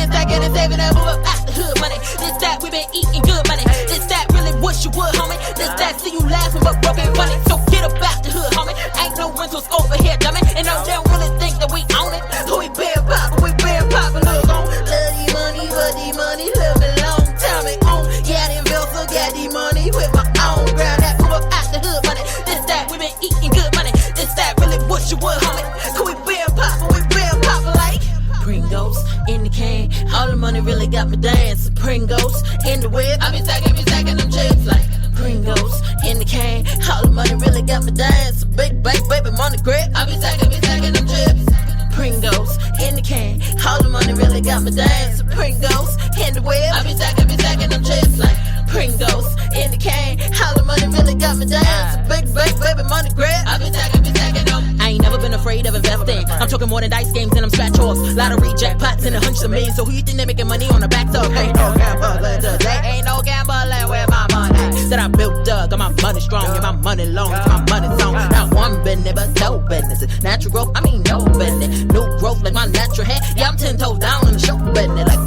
and move up out the hood money. This that, we been eating good money. This that, really wish you would, homie. This that, see you laughing but broken funny. So get up out the hood, homie. Ain't no rentals over here, dummy. And no, they don't really think that we own it. We been poppin', look on. Love the money, but the money love me long time it on. Yeah, them bills, so got the money with my own ground. That move up out the hood money. This that, we been eating good money. This that, really wish you would, homie. Cause we been poppin' like Pringles in the can. All the money really got me dancing. Pringles in the whip. I be stacking them chips like Pringles in the can. All the money really got me dancing. Big bank, baby, money grip. I be stacking them chips. Pringles in the can. All the money really got me dancing. Pringles in the whip. I be stacking them chips like Pringles in the can. All the money really got me dancing. Big bank, baby, money grip. I be stacking them. I ain't never been afraid of investing. I'm talking more than dice games and I'm scratch offs. Lottery jackpots and hundreds of millions. So who you think they making money on the backs of? Ain't no gambling today. Ain't no gambling with my money that I built up. Got my money strong and my money long. It's my money song. Not one business, but no business. Natural growth, I mean no business. New growth like my natural hair. Yeah, I'm 10 toes down on the show business. Like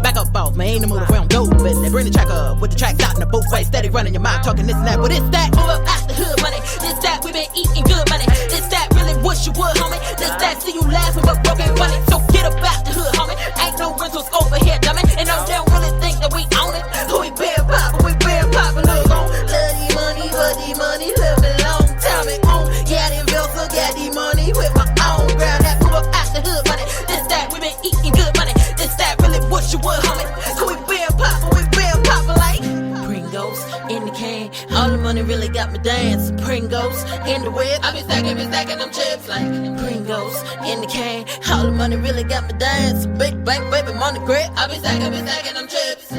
back up off, man. Ain't no move around dope business. Bring the track up with the tracks out in the both ways. Steady running your mind, talking this and that. But it's that, move up out the hood money. This that, we been eating good money. This that, really wish you would, homie. This that, see you laughing but broken funny. So get up out the hood, homie. Ain't no rentals over here, dummy. And no, they don't really think that we own it. We been poppin', look on. Love the money, but the money love me long time it on. Yeah, them bills, so got the money with my own ground. That move up out the hood money. This that, we been eating good money. This that, really wish you would, homie. We been poppin' like Pringles in the can. All the money really got me dancing. Pringles in the whip. I be stacking them chips like Pringles in the can. All the money really got me dancing. Big bank, baby, money grip. I be stacking them chips.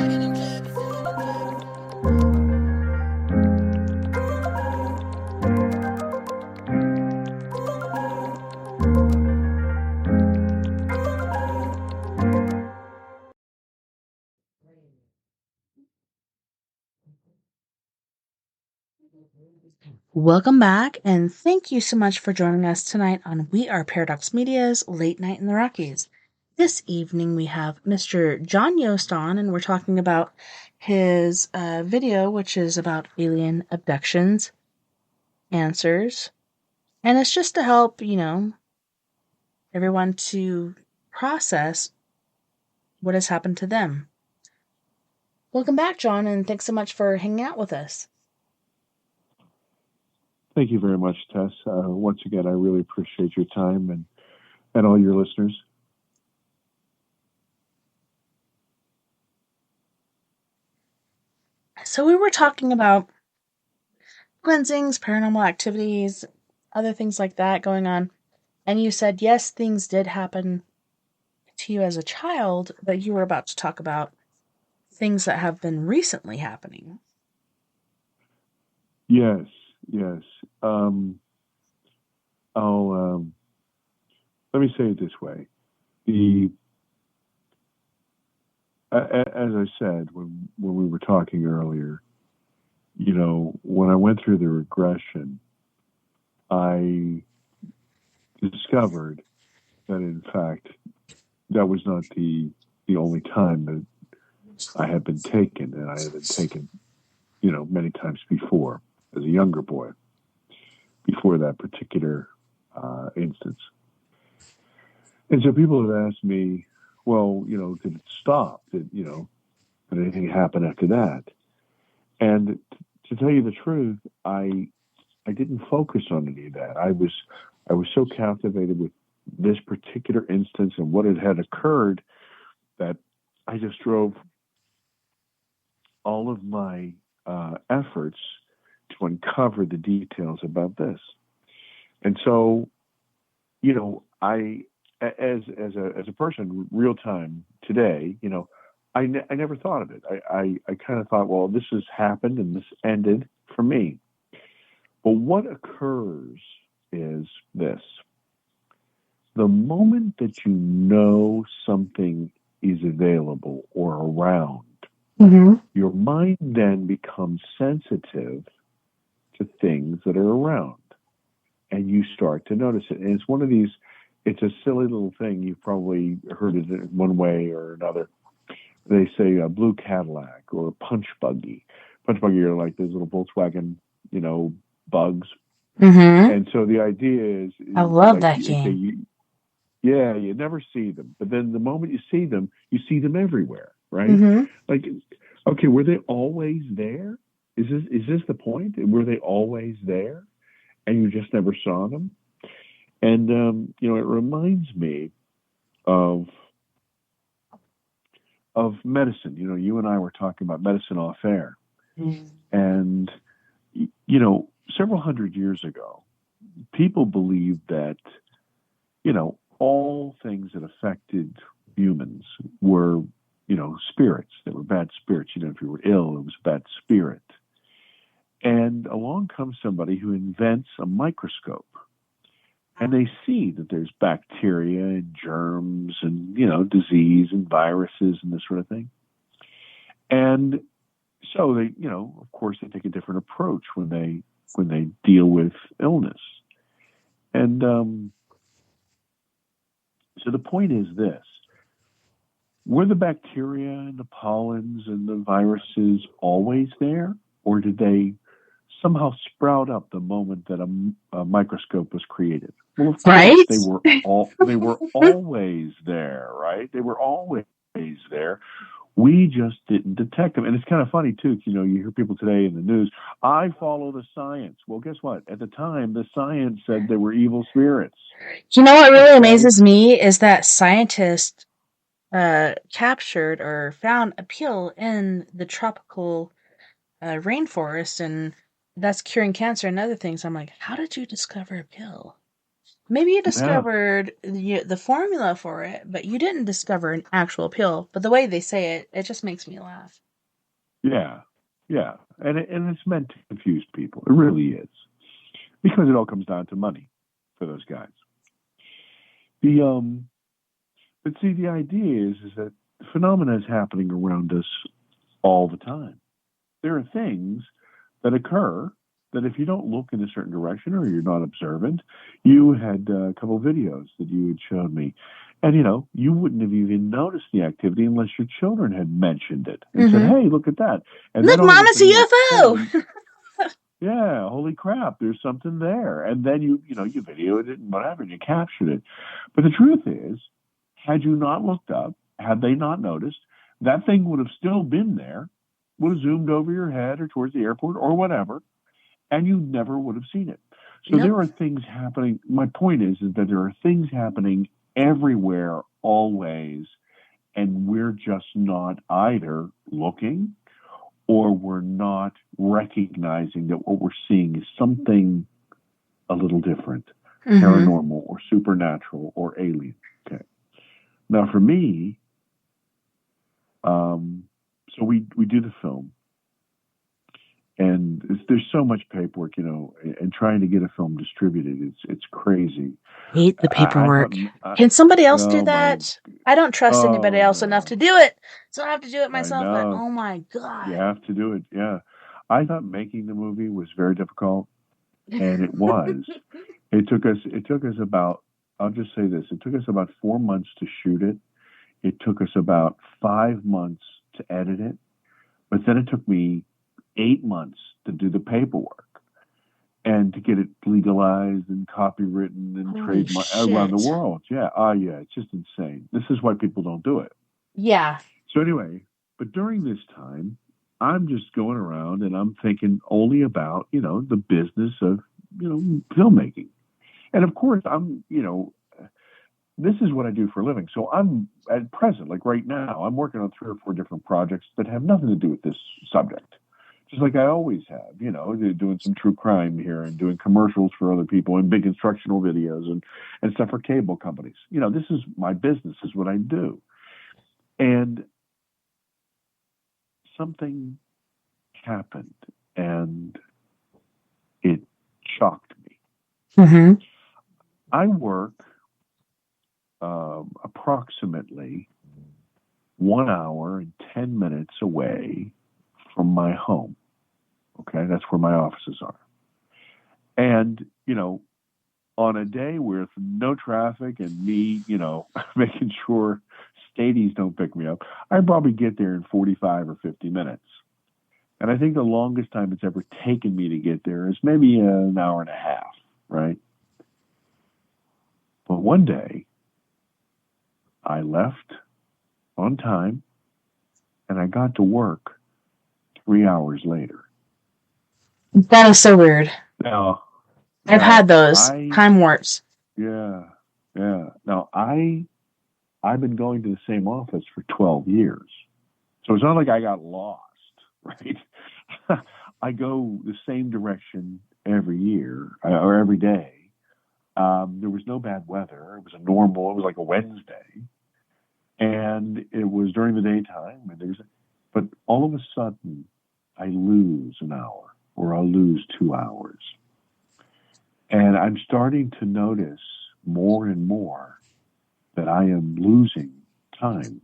Welcome back, and thank you so much for joining us tonight on We Are Paradox Media's Late Night in the Rockies. This evening we have Mr. John Yost on, and we're talking about his video, which is about alien abductions, answers, and it's just to help, everyone to process what has happened to them. Welcome back, John, and thanks so much for hanging out with us. Thank you very much, Tess. Once again, I really appreciate your time and all your listeners. So we were talking about cleansings, paranormal activities, other things like that going on. And you said, yes, things did happen to you as a child, but you were about to talk about things that have been recently happening. Yes, yes. I'll let me say it this way: the as I said when we were talking earlier, when I went through the regression, I discovered that in fact that was not the only time that I had been taken, and I had been taken, many times before as a younger boy, before that particular instance. And so people have asked me, well, did it stop? Did anything happen after that? And to tell you the truth, I didn't focus on any of that. I was so captivated with this particular instance and what had occurred that I just drove all of my efforts to uncover the details about this. And so, I, as a person, real time today, I never thought of it. I kind of thought, well, this has happened and this ended for me. But what occurs is this: the moment that you know something is available or around, your mind then becomes sensitive to things that are around, and you start to notice it. And it's one of these, it's a silly little thing. You've probably heard it in one way or another. They say a blue Cadillac or a punch buggy. Punch buggy are like those little Volkswagen, bugs. And so the idea is I love like, that game. you never see them, but then the moment you see them everywhere, right? Like, okay, were they always there? Is this the point? Were they always there, and you just never saw them? And it reminds me of medicine. You and I were talking about medicine off air, and several hundred years ago, people believed that all things that affected humans were spirits. They were bad spirits. If you were ill, it was a bad spirit. And along comes somebody who invents a microscope, and they see that there's bacteria and germs and disease and viruses and this sort of thing. And so they, of course, they take a different approach when they deal with illness. And so the point is this: were the bacteria and the pollens and the viruses always there, or did they somehow sprout up the moment that a microscope was created? Well, of course, they were always there, right? They were always there. We just didn't detect them. And it's kind of funny, too. You hear people today in the news, I follow the science. Well, guess what? At the time, the science said they were evil spirits. You know what really amazes me is that scientists captured or found a pill in the tropical rainforest, and that's curing cancer and other things. I'm like, how did you discover a pill? Maybe you discovered the formula for it, but you didn't discover an actual pill. But the way they say it, it just makes me laugh. Yeah. And it's meant to confuse people. It really is. Because it all comes down to money for those guys. But see, the idea is that phenomena is happening around us all the time. There are things that occur that if you don't look in a certain direction or you're not observant, you had a couple of videos that you had shown me. And, you wouldn't have even noticed the activity unless your children had mentioned it and said, hey, look at that. And look, Mom, it's a UFO. Yeah, holy crap, there's something there. And then you videoed it and whatever, and you captured it. But the truth is, had you not looked up, had they not noticed, that thing would have still been there, would have zoomed over your head or towards the airport or whatever, and you never would have seen it. So there are things happening. My point is that there are things happening everywhere, always, and we're just not either looking or we're not recognizing that what we're seeing is something a little different, paranormal or supernatural or alien. Okay. Now, for me, so we do the film, and there's so much paperwork, and trying to get a film distributed, it's crazy. Hate the paperwork. I Can somebody else do oh that? I don't trust anybody else enough to do it, so I have to do it I myself. But know. oh my You god! have to do it. Yeah. I thought making the movie was very difficult, and it was. It took us about, I'll just say this, it took us about 4 months to shoot it. It took us about 5 months to edit it. But then it took me 8 months to do the paperwork and to get it legalized and copywritten and Holy trademarked around the shit. world. Yeah. Oh, yeah. It's just insane. This is why people don't do it. Yeah. So anyway, but during this time, I'm just going around and I'm thinking only about, the business of, filmmaking. And of course, this is what I do for a living. So I'm at present, like right now, I'm working on 3 or 4 different projects that have nothing to do with this subject. Just like I always have, doing some true crime here and doing commercials for other people and big instructional videos and stuff for cable companies. This is my business, is what I do. And something happened and it shocked me. I work approximately 1 hour and 10 minutes away from my home. Okay, that's where my offices are. And, on a day with no traffic and me, making sure stadies don't pick me up, I probably get there in 45 or 50 minutes. And I think the longest time it's ever taken me to get there is maybe an hour and a half, right? But one day, I left on time and I got to work 3 hours later. That is so weird. Now, I've had those time warps. Yeah. Now, I've been going to the same office for 12 years. So it's not like I got lost, right? I go the same direction every year or every day. There was no bad weather. It was like a Wednesday. And it was during the daytime. But all of a sudden, I lose an hour or I'll lose 2 hours. And I'm starting to notice more and more that I am losing time.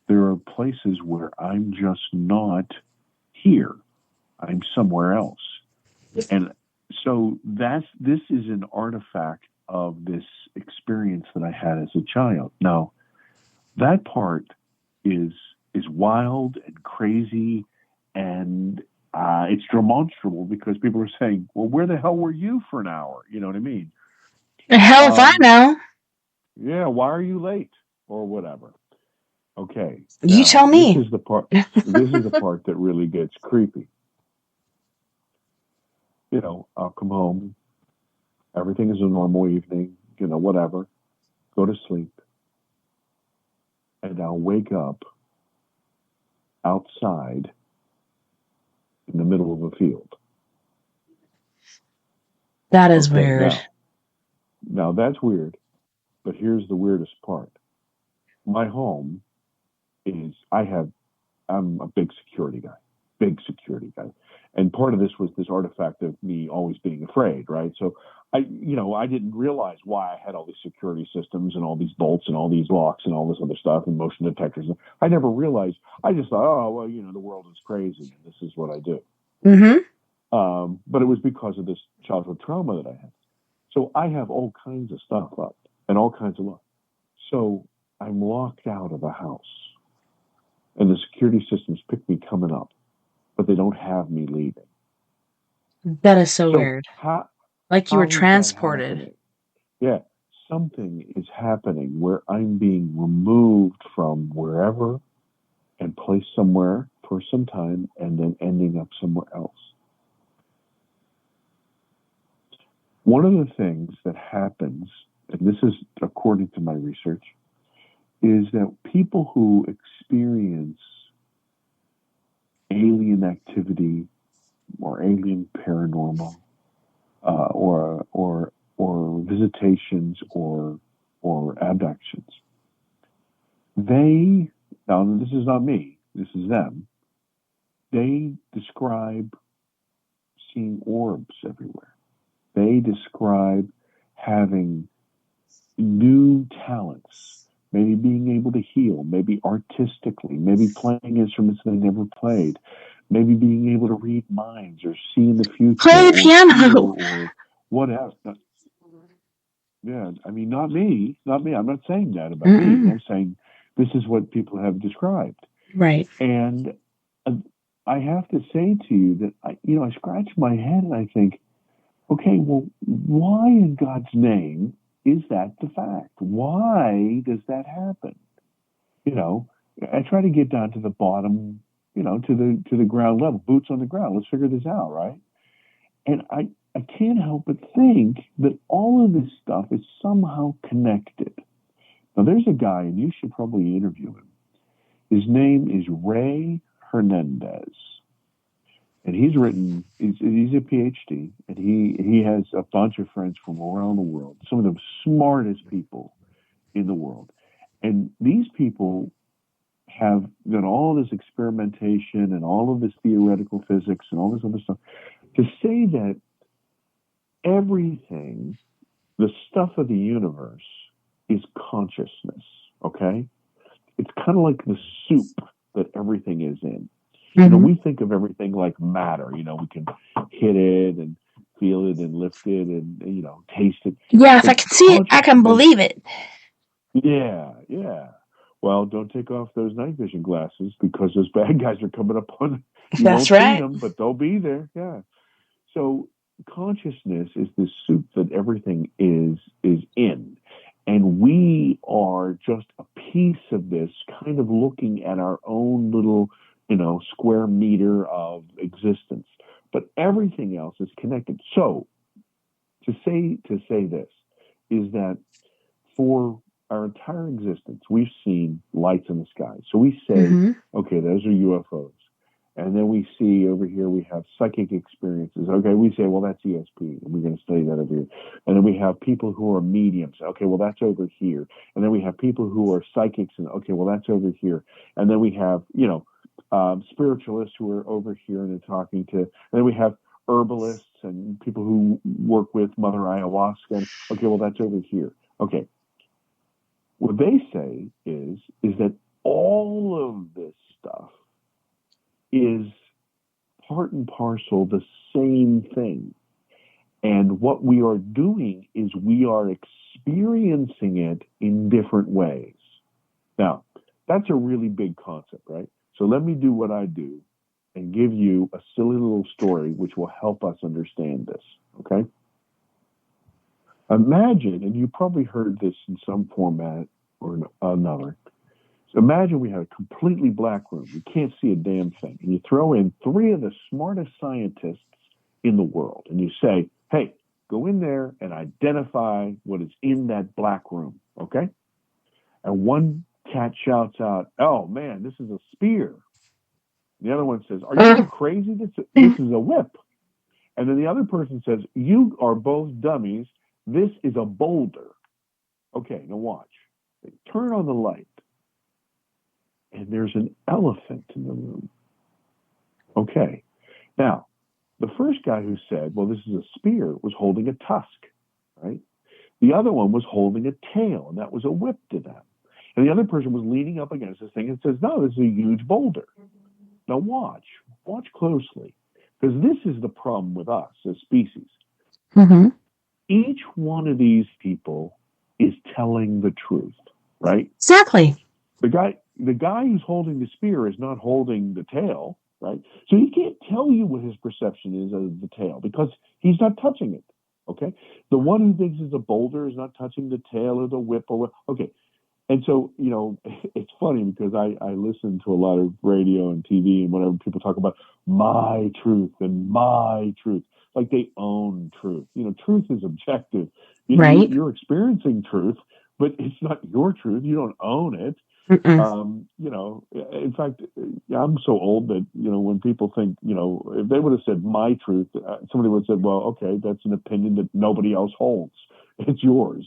There are places where I'm just not here. I'm somewhere else. And so this is an artifact of this experience that I had as a child. Now, that part is wild and crazy, and it's demonstrable because people are saying, well, where the hell were you for an hour? You know what I mean? Hell if I know. Yeah, why are you late? Or whatever. Okay. You tell me. This is the part that really gets creepy. I'll come home. Everything is a normal evening, whatever. Go to sleep. And I'll wake up outside in the middle of a field. That is weird. Now that's weird, but here's the weirdest part. My home I'm a big security guy. And part of this was this artifact of me always being afraid, right? So I didn't realize why I had all these security systems and all these bolts and all these locks and all this other stuff and motion detectors. I never realized. I just thought, oh, well, the world is crazy and this is what I do. But it was because of this childhood trauma that I had. So I have all kinds of stuff up and all kinds of locks. So I'm locked out of the house. And the security systems pick me coming up, but they don't have me leaving. That is so weird. Like you were transported. Yeah. Something is happening where I'm being removed from wherever and placed somewhere for some time and then ending up somewhere else. One of the things that happens, and this is according to my research, is that people who experience alien activity or alien paranormal or visitations or abductions. Now this is not me, this is them. They describe seeing orbs everywhere. They describe having new talents, maybe being able to heal, maybe artistically, maybe playing instruments they never played, maybe being able to read minds or see in the future, Play the or piano. hear or whatever. Yeah, I mean, not me. I'm not saying that about me. I'm saying this is what people have described. Right. And I have to say to you that I scratch my head and I think, okay, well, why in God's name is that the fact? Why does that happen? I try to get down to the bottom, to the ground level, boots on the ground. Let's figure this out, right? And I can't help but think that all of this stuff is somehow connected. Now, there's a guy, and you should probably interview him. His name is Ray Hernandez. And he's a PhD, and he has a bunch of friends from around the world, some of the smartest people in the world. And these people have done all this experimentation and all of this theoretical physics and all this other stuff to say that everything, the stuff of the universe, is consciousness, okay? It's kind of like the soup that everything is in. We think of everything like matter. We can hit it and feel it and lift it and, taste it. Yeah, if I can see it, I can believe it. Yeah. Well, don't take off those night vision glasses because those bad guys are coming up on you. That's won't right. see them, but they'll be there. Yeah. So consciousness is the soup that everything is in. And we are just a piece of this, kind of looking at our own little square meter of existence, but everything else is connected. So to say this is that for our entire existence, we've seen lights in the sky. So we say, okay, those are UFOs. And then we see over here, we have psychic experiences. Okay, we say, well, that's ESP, and we're going to study that over here. And then we have people who are mediums. Okay, well, that's over here. And then we have people who are psychics, and okay, well, that's over here. And then we have, spiritualists who are over here and they're talking to, and then we have herbalists and people who work with Mother Ayahuasca. And, okay, well, that's over here. Okay. What they say is that all of this stuff is part and parcel the same thing. And what we are doing is we are experiencing it in different ways. Now, that's a really big concept, right? So let me do what I do and give you a silly little story which will help us understand this, okay? Imagine, and you probably heard this in some format or another, so imagine we had a completely black room. You can't see a damn thing. And you throw in 3 of the smartest scientists in the world. And you say, hey, go in there and identify what is in that black room, okay? And one cat shouts out, oh, man, this is a spear. The other one says, are you crazy? This is a whip. And then the other person says, you are both dummies. This is a boulder. Okay, now watch. They turn on the light. And there's an elephant in the room. Okay. Now, the first guy who said, well, this is a spear, was holding a tusk, right? The other one was holding a tail, and that was a whip to them. And the other person was leaning up against this thing and says, no, this is a huge boulder. Now watch closely, because this is the problem with us as species. Each one of these people is telling the truth, right? Exactly. The guy who's holding the spear is not holding the tail, right? So he can't tell you what his perception is of the tail because he's not touching it, okay? The one who thinks it's a boulder is not touching the tail or the whip or what, okay. And so, it's funny because I listen to a lot of radio and TV and whenever people talk about my truth and my truth, like they own truth. Truth is objective. Right. You're experiencing truth, but it's not your truth. You don't own it. In fact, I'm so old that, when people think, if they would have said my truth, somebody would have said, well, okay, that's an opinion that nobody else holds. It's yours.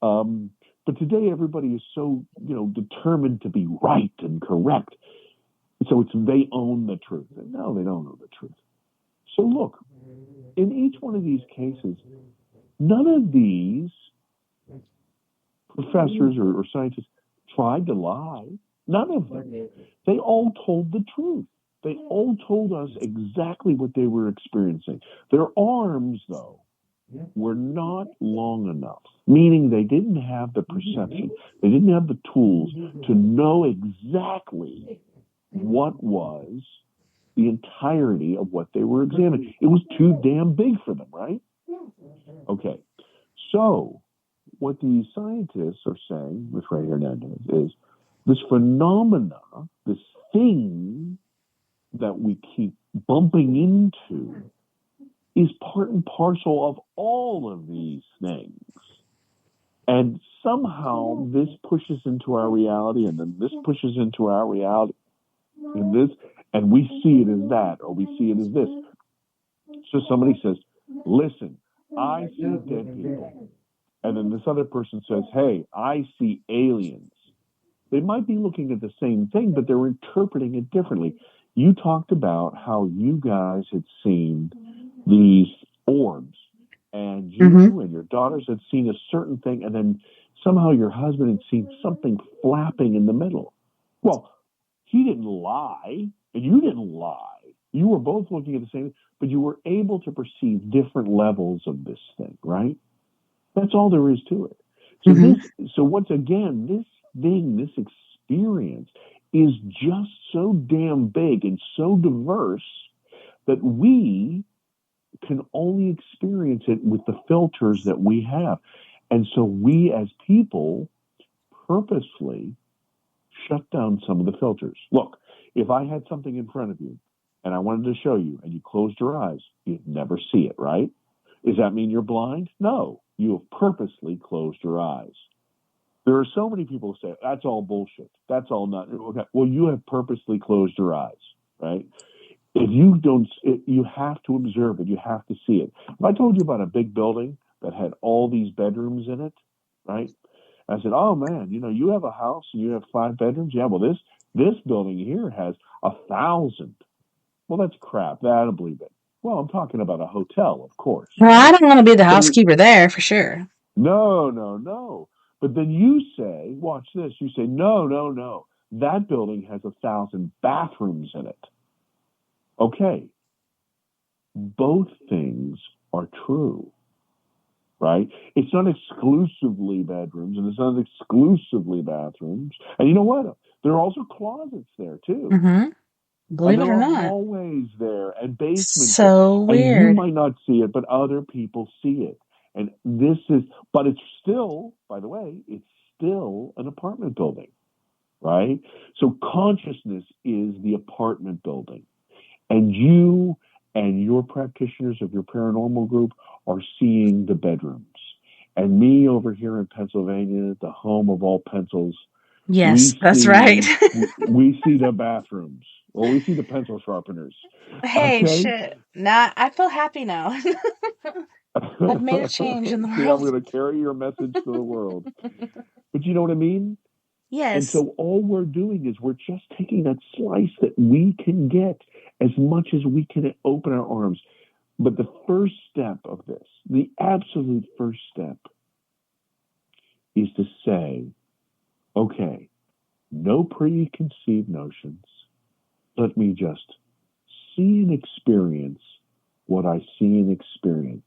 But today, everybody is so, determined to be right and correct. So they own the truth. And no, they don't know the truth. So look, in each one of these cases, none of these professors or scientists tried to lie. None of them. They all told the truth. They all told us exactly what they were experiencing. Their arms, though, were not long enough, meaning they didn't have the perception, they didn't have the tools to know exactly what was the entirety of what they were examining. It was too damn big for them, right? Okay. So what these scientists are saying with Ray Hernandez is this phenomena, this thing that we keep bumping into, is part and parcel of all of these things. And somehow this pushes into our reality, and then this pushes into our reality, and we see it as that, or we see it as this. So somebody says, listen, I see dead people. And then this other person says, hey, I see aliens. They might be looking at the same thing, but they're interpreting it differently. You talked about how you guys had seen these orbs, and you and your daughters had seen a certain thing, and then somehow your husband had seen something flapping in the middle. Well, he didn't lie, and you didn't lie. You were both looking at the same, but you were able to perceive different levels of this thing, right? That's all there is to it. So once again, this thing, this experience is just so damn big and so diverse that we can only experience it with the filters that we have. And so we as people purposely shut down some of the filters. Look, if I had something in front of you and I wanted to show you and you closed your eyes, you'd never see it, right? Does that mean you're blind? No, you have purposely closed your eyes. There are so many people who say, that's all bullshit. That's all not. Okay. Well, you have purposely closed your eyes, right? If you don't, you have to observe it. You have to see it. If I told you about a big building that had all these bedrooms in it, right? I said, oh man, you have a house and you have 5 bedrooms. Yeah, well, this building here has 1,000. Well, that's crap. I don't believe it. Well, I'm talking about a hotel, of course. Well, I don't want to be the housekeeper there for sure. No. But then you say, watch this. You say, no. That building has 1,000 bathrooms in it. Okay. Both things are true, right? It's not exclusively bedrooms and it's not exclusively bathrooms. And you know what? There are also closets there too. Believe it or not. There are hallways there and basements. So there. weird. And you might not see it, but other people see it. And but it's still, by the way, it's still an apartment building, right? So consciousness is the apartment building. And you and your practitioners of your paranormal group are seeing the bedrooms. And me over here in Pennsylvania, the home of all pencils. Yes, that's right. We see the bathrooms. Well, we see the pencil sharpeners. Hey, shit. Nah, I feel happy now. I've made a change in the world. See, I'm going to carry your message to the world. But you know what I mean? Yes. And so all we're doing is we're just taking that slice that we can get as much as we can open our arms. But the first step of this, the absolute first step, is to say, okay, no preconceived notions. Let me just see and experience what I see and experience.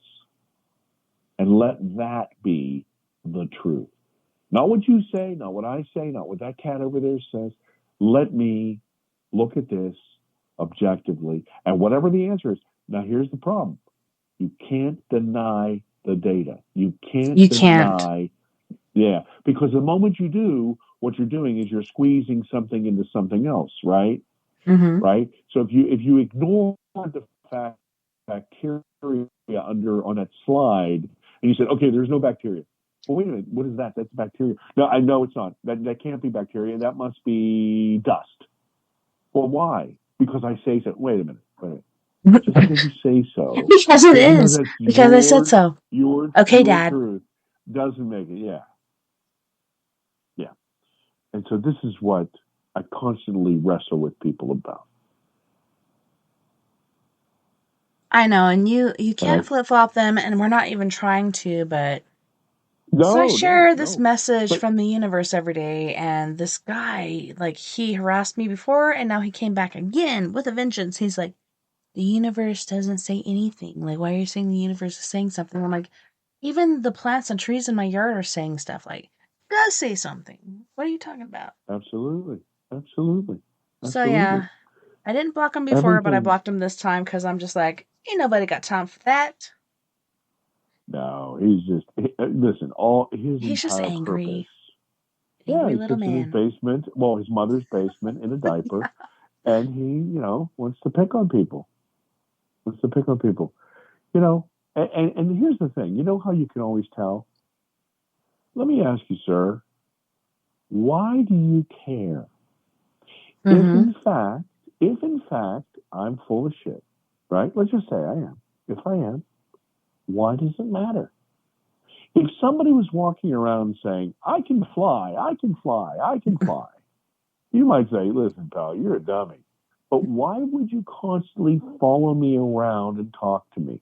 And let that be the truth. Not what you say, not what I say, not what that cat over there says. Let me look at this objectively. And whatever the answer is, now here's the problem. You can't deny the data. You can't deny. Yeah, because the moment you do, what you're doing is you're squeezing something into something else, right? Right? So if you ignore the fact bacteria on that slide, and you said, okay, there's no bacteria. Well, wait a minute. What is that? That's bacteria. No, I know it's not. That can't be bacteria. That must be dust. Well, why? Because I say so. Wait a minute. Just because you say so. Because it is. That's Because I said so. Your Okay, Dad. truth doesn't make it. Yeah. Yeah. And so this is what I constantly wrestle with people about. I know, and you can't flip-flop them, and we're not even trying to, but so I share this message from the universe every day, and this guy, like, he harassed me before, and now he came back again with a vengeance. He's like, the universe doesn't say anything. Like, why are you saying the universe is saying something? I'm like, even the plants and trees in my yard are saying stuff. Like, it does say something. What are you talking about? Absolutely. So, yeah, I didn't block him before, but I blocked him this time because I'm just like, ain't nobody got time for that. No, he's just listen. He's just angry. Purpose. Yeah, he sits in his basement. Well, his mother's basement in a diaper, and he, wants to pick on people. You know, and here's the thing. You know how you can always tell. Let me ask you, sir. Why do you care? Mm-hmm. If in fact I'm full of shit, right? Let's just say I am. If I am, why does it matter? If somebody was walking around saying, I can fly, you might say, listen, pal, you're a dummy. But why would you constantly follow me around and talk to me?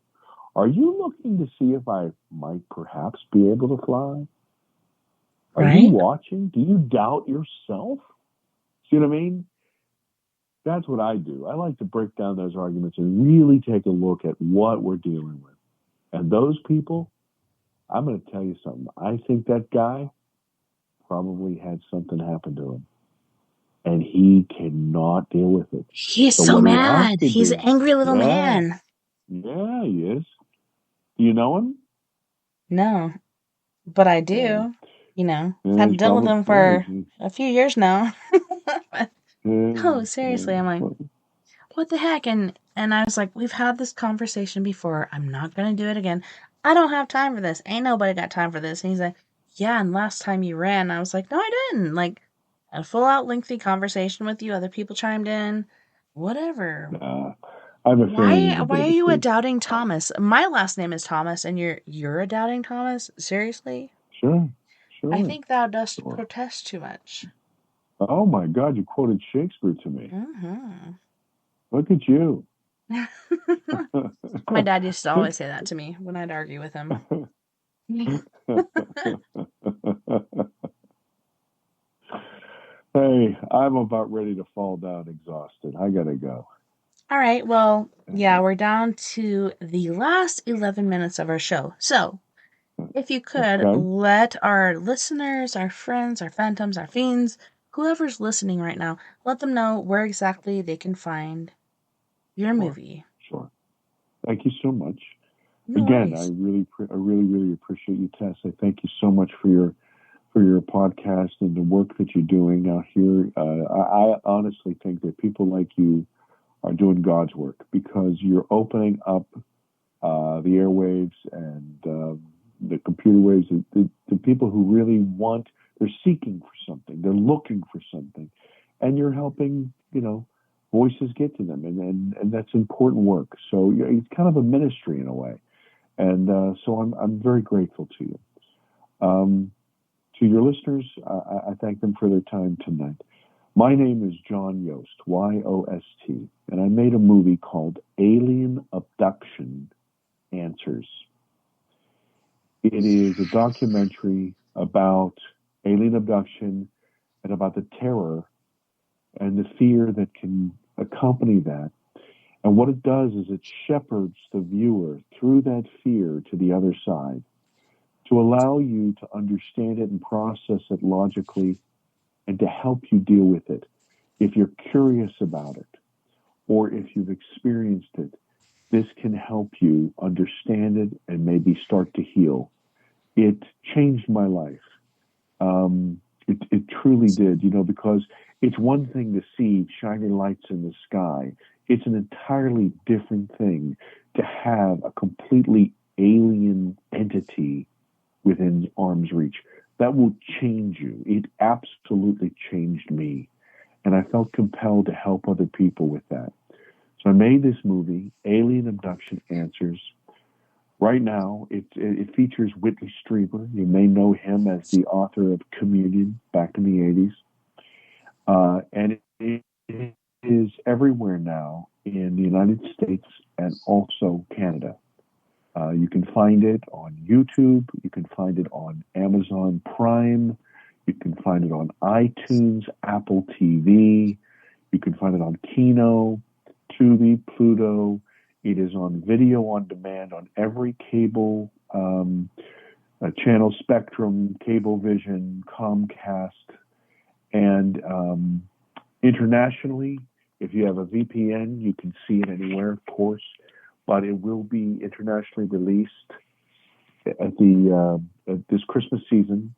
Are you looking to see if I might perhaps be able to fly? Are you watching? Do you doubt yourself? See what I mean? That's what I do. I like to break down those arguments and really take a look at what we're dealing with. And those people, I'm going to tell you something. I think that guy probably had something happen to him. And he cannot deal with it. He's so mad. He's an angry little man. Yeah, he is. Do you know him? No, but I do. I've dealt with him for a few years now. No, seriously, I'm like, what the heck? And I was like, we've had this conversation before. I'm not going to do it again. I don't have time for this. Ain't nobody got time for this. And he's like, yeah, and last time you ran, I was like, no, I didn't. Like, a full-out lengthy conversation with you. Other people chimed in. Whatever. I have a feeling why are you a doubting Thomas? My last name is Thomas, and you're a doubting Thomas? Seriously? Sure. I think thou dost protest too much. Oh my God, you quoted Shakespeare to me. Mm-hmm. Look at you. My dad used to always say that to me when I'd argue with him. Hey, I'm about ready to fall down exhausted. I gotta go. All right, well, yeah, we're down to the last 11 minutes of our show. So, if you could, let our listeners, our friends, our phantoms, our fiends, whoever's listening right now, let them know where exactly they can find your movie. Sure. Thank you so much. No Again, worries. I really appreciate you, Tess. I thank you so much for your podcast and the work that you're doing out here. I honestly think that people like you are doing God's work because you're opening up the airwaves and the computer waves. The people who really they're seeking for something, they're looking for something, and you're helping, voices get to them, and that's important work. So it's kind of a ministry in a way, and so I'm very grateful to you. To your listeners, I thank them for their time tonight. My name is John Yost, Yost, and I made a movie called Alien Abduction Answers. It is a documentary about alien abduction and about the terror and the fear that can accompany that. And what it does is it shepherds the viewer through that fear to the other side, to allow you to understand it and process it logically and to help you deal with it. If you're curious about it or if you've experienced it, this can help you understand it and maybe start to heal. It changed my life. It truly did, because it's one thing to see shiny lights in the sky. It's an entirely different thing to have a completely alien entity within arm's reach. That will change you. It absolutely changed me. And I felt compelled to help other people with that. So I made this movie, Alien Abduction Answers. Right now, it features Whitley Strieber. You may know him as the author of Communion back in the 80s. And it is everywhere now in the United States and also Canada. You can find it on YouTube. You can find it on Amazon Prime. You can find it on iTunes, Apple TV. You can find it on Kino, Tubi, Pluto. It is on video on demand on every cable channel, Spectrum, Cablevision, Comcast, and internationally. If you have a VPN, you can see it anywhere, of course. But it will be internationally released at this Christmas season.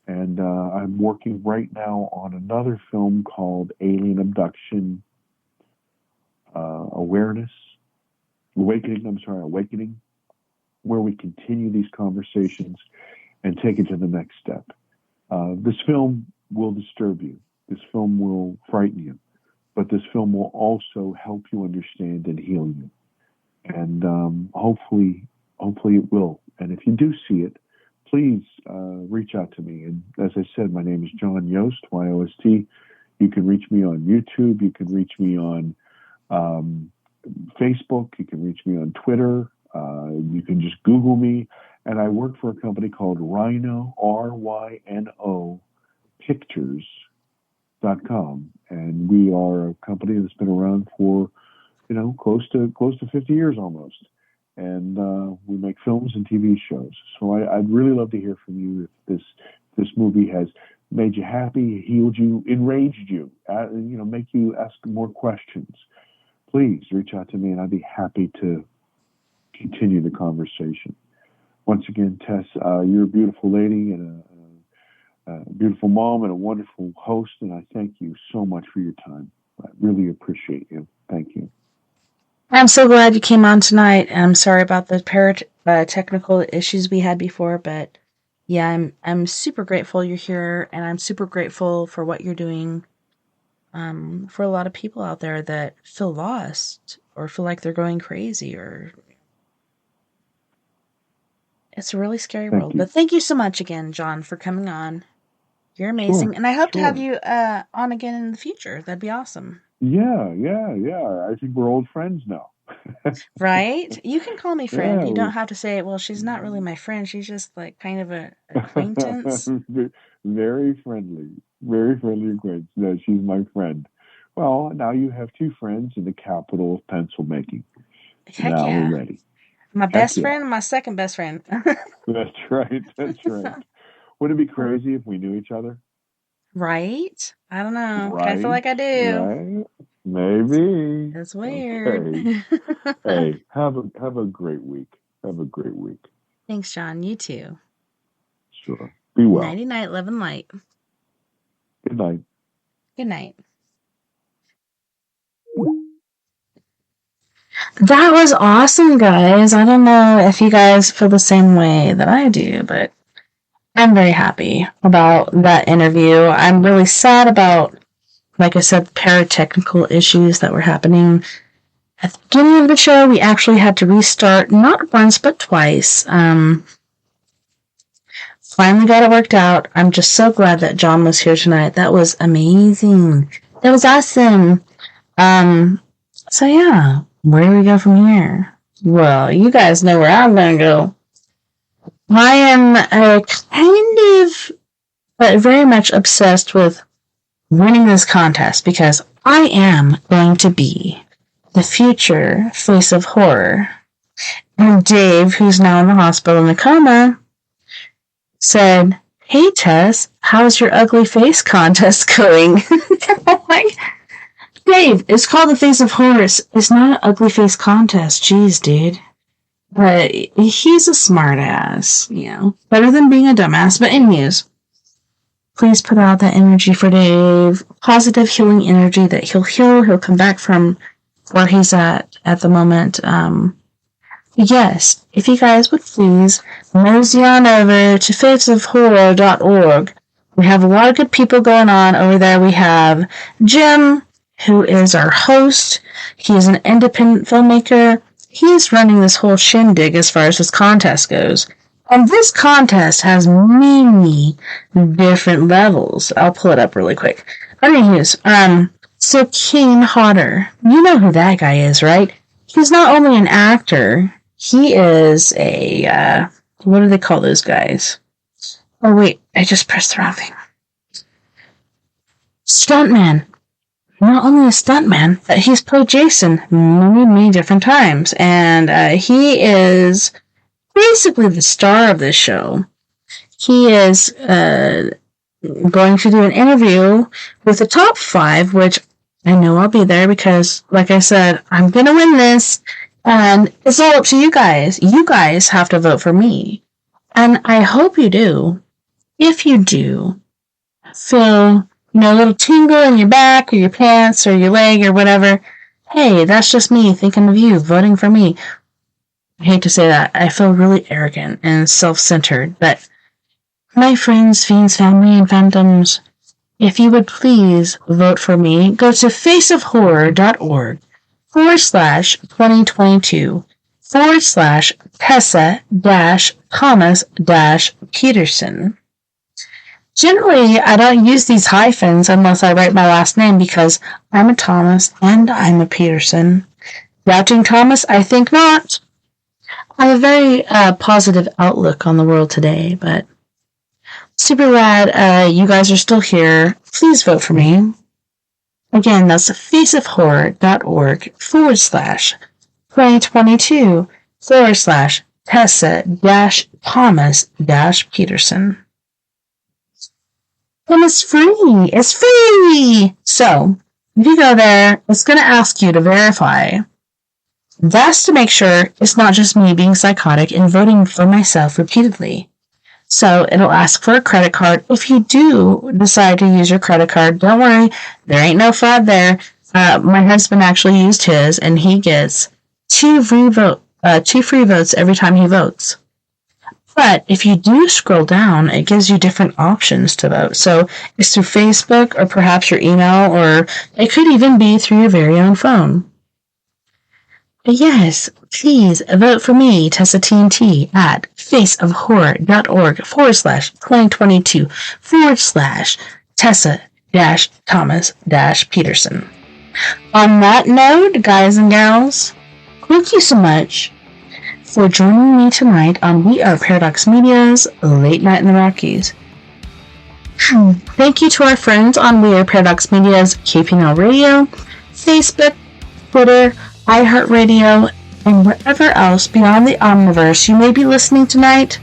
And I'm working right now on another film called Alien Abduction Awakening, where we continue these conversations and take it to the next step. This film will disturb you. This film will frighten you. But this film will also help you understand and heal you. And hopefully it will. And if you do see it, please reach out to me. And as I said, my name is John Yost, Y-O-S-T. You can reach me on YouTube. You can reach me on Facebook. You can reach me on Twitter. You can just Google me. And I work for a company called Rhino, R-Y-N-O, Pictures.com. And we are a company that's been around for, close to 50 years almost. And we make films and TV shows. So I'd really love to hear from you if this movie has made you happy, healed you, enraged you, make you ask more questions. Please reach out to me, and I'd be happy to continue the conversation. Once again, Tess, you're a beautiful lady and a beautiful mom and a wonderful host, and I thank you so much for your time. I really appreciate you. Thank you. I'm so glad you came on tonight. I'm sorry about the technical issues we had before, but yeah, I'm super grateful you're here, and I'm super grateful for what you're doing for a lot of people out there that feel lost or feel like they're going crazy, or it's a really scary world. But thank you so much again, John, for coming on. You're amazing, and I hope to have you on again in the future. That'd be awesome. Yeah. I think we're old friends now. Right? You can call me friend. Yeah, you don't have to say, well, she's not really my friend. She's just like kind of an acquaintance. Very friendly acquaintance. No, she's my friend. Well, now you have two friends in the capital of pencil making. Heck now yeah. we're ready. My best friend and my second best friend. That's right. Wouldn't it be crazy if we knew each other? Right? I don't know. Right? I feel like I do. Right? Maybe. It's weird. Okay. Hey, have a great week. Have a great week. Thanks, John. You too. Sure. Be well. Nighty night, love and light. Good night. Good night. That was awesome, guys. I don't know if you guys feel the same way that I do, but I'm very happy about that interview. I'm really sad about, like I said, the paratechnical issues that were happening. At the beginning of the show, we actually had to restart not once, but twice. Finally got it worked out. I'm just so glad that John was here tonight. That was amazing. That was awesome. So yeah, where do we go from here? Well, you guys know where I'm going to go. I am kind of, but very much obsessed with winning this contest because I am going to be the future face of horror. And Dave, who's now in the hospital in a coma, said, "Hey Tess, how's your ugly face contest going?" I'm like, Dave, it's called the Face of Horror. It's not an ugly face contest. Jeez, dude. But he's a smart ass, better than being a dumbass. But anyways, please put out that energy for Dave. Positive healing energy that he'll heal. He'll come back from where he's at the moment. Yes, if you guys would please mosey on over to faithsofhorror.org. We have a lot of good people going on over there. We have Jim, who is our host. He is an independent filmmaker. He's running this whole shindig as far as this contest goes. And this contest has many different levels. I'll pull it up really quick. Anyways, so Kane Hodder, you know who that guy is, right? He's not only an actor, he is a, what do they call those guys? Oh wait, I just pressed the wrong thing. Stuntman. Not only a stuntman, but he's played Jason many different times. And he is basically the star of this show. He is going to do an interview with the top 5, which I know I'll be there because, like I said, I'm going to win this. And it's all up to you guys. You guys have to vote for me. And I hope you do. If you do, feel, a little tingle in your back or your pants or your leg or whatever. Hey, that's just me thinking of you, voting for me. I hate to say that. I feel really arrogant and self-centered, but my friends, fiends, family, and phantoms, if you would please vote for me, go to faceofhorror.org/2022 /Tessa-Thomas-Peterson. Generally, I don't use these hyphens unless I write my last name because I'm a Thomas and I'm a Peterson. Doubting Thomas? I think not. I have a very positive outlook on the world today, but super glad you guys are still here. Please vote for me. Again, that's faceofhorror.org/2022 /Tessa-Thomas-Peterson. And it's free. It's free. So, if you go there, it's going to ask you to verify. That's to make sure it's not just me being psychotic and voting for myself repeatedly. So, it'll ask for a credit card. If you do decide to use your credit card, don't worry. There ain't no fraud there. My husband actually used his, and he gets 2 free votes every time he votes. But if you do scroll down, it gives you different options to vote. So it's through Facebook or perhaps your email, or it could even be through your very own phone. But yes, please vote for me, Tessa TNT, at faceofhorror.org /2022 /Tessa-Thomas-Peterson. On that note, guys and gals, thank you so much for joining me tonight on We Are Paradox Media's Late Night in the Rockies. Thank you to our friends on We Are Paradox Media's KPNL Radio, Facebook, Twitter, iHeartRadio, and wherever else beyond the Omniverse you may be listening tonight.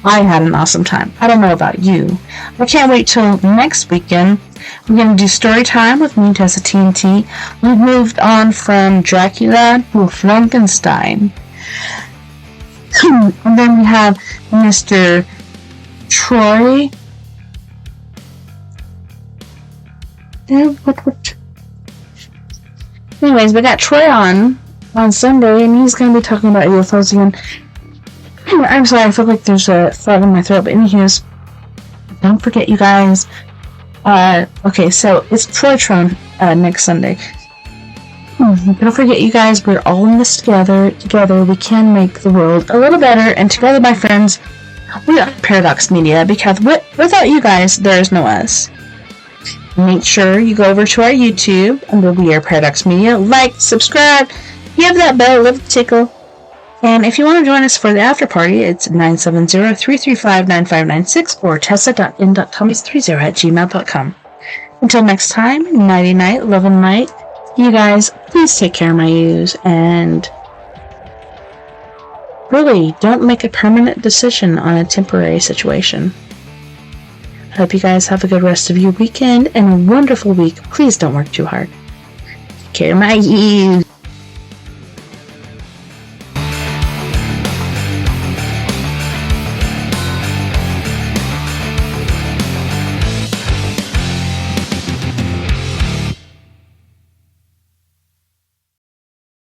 I had an awesome time. I don't know about you. I can't wait till next weekend. We're going to do story time with me, Tessa TNT. We've moved on from Dracula to Frankenstein. And then we have Mr. Troy. Anyways, we got Troy on Sunday, and he's going to be talking about UFOs again. I'm sorry, I feel like there's a frog in my throat, but anyways, don't forget, you guys. Okay, so it's Troytron next Sunday. Don't forget, you guys, we're all in this together. Together, we can make the world a little better. And together, my friends, we are Paradox Media. Because without you guys, there is no us. Make sure you go over to our YouTube under We Are Paradox Media. Like, subscribe, give that bell a little tickle. And if you want to join us for the after party, it's 970-335-9596 or tessa.n.thomas30@gmail.com. Until next time, nighty night, love and light. You guys, please take care of my yous, and really, don't make a permanent decision on a temporary situation. I hope you guys have a good rest of your weekend and a wonderful week. Please don't work too hard. Take care of my yous.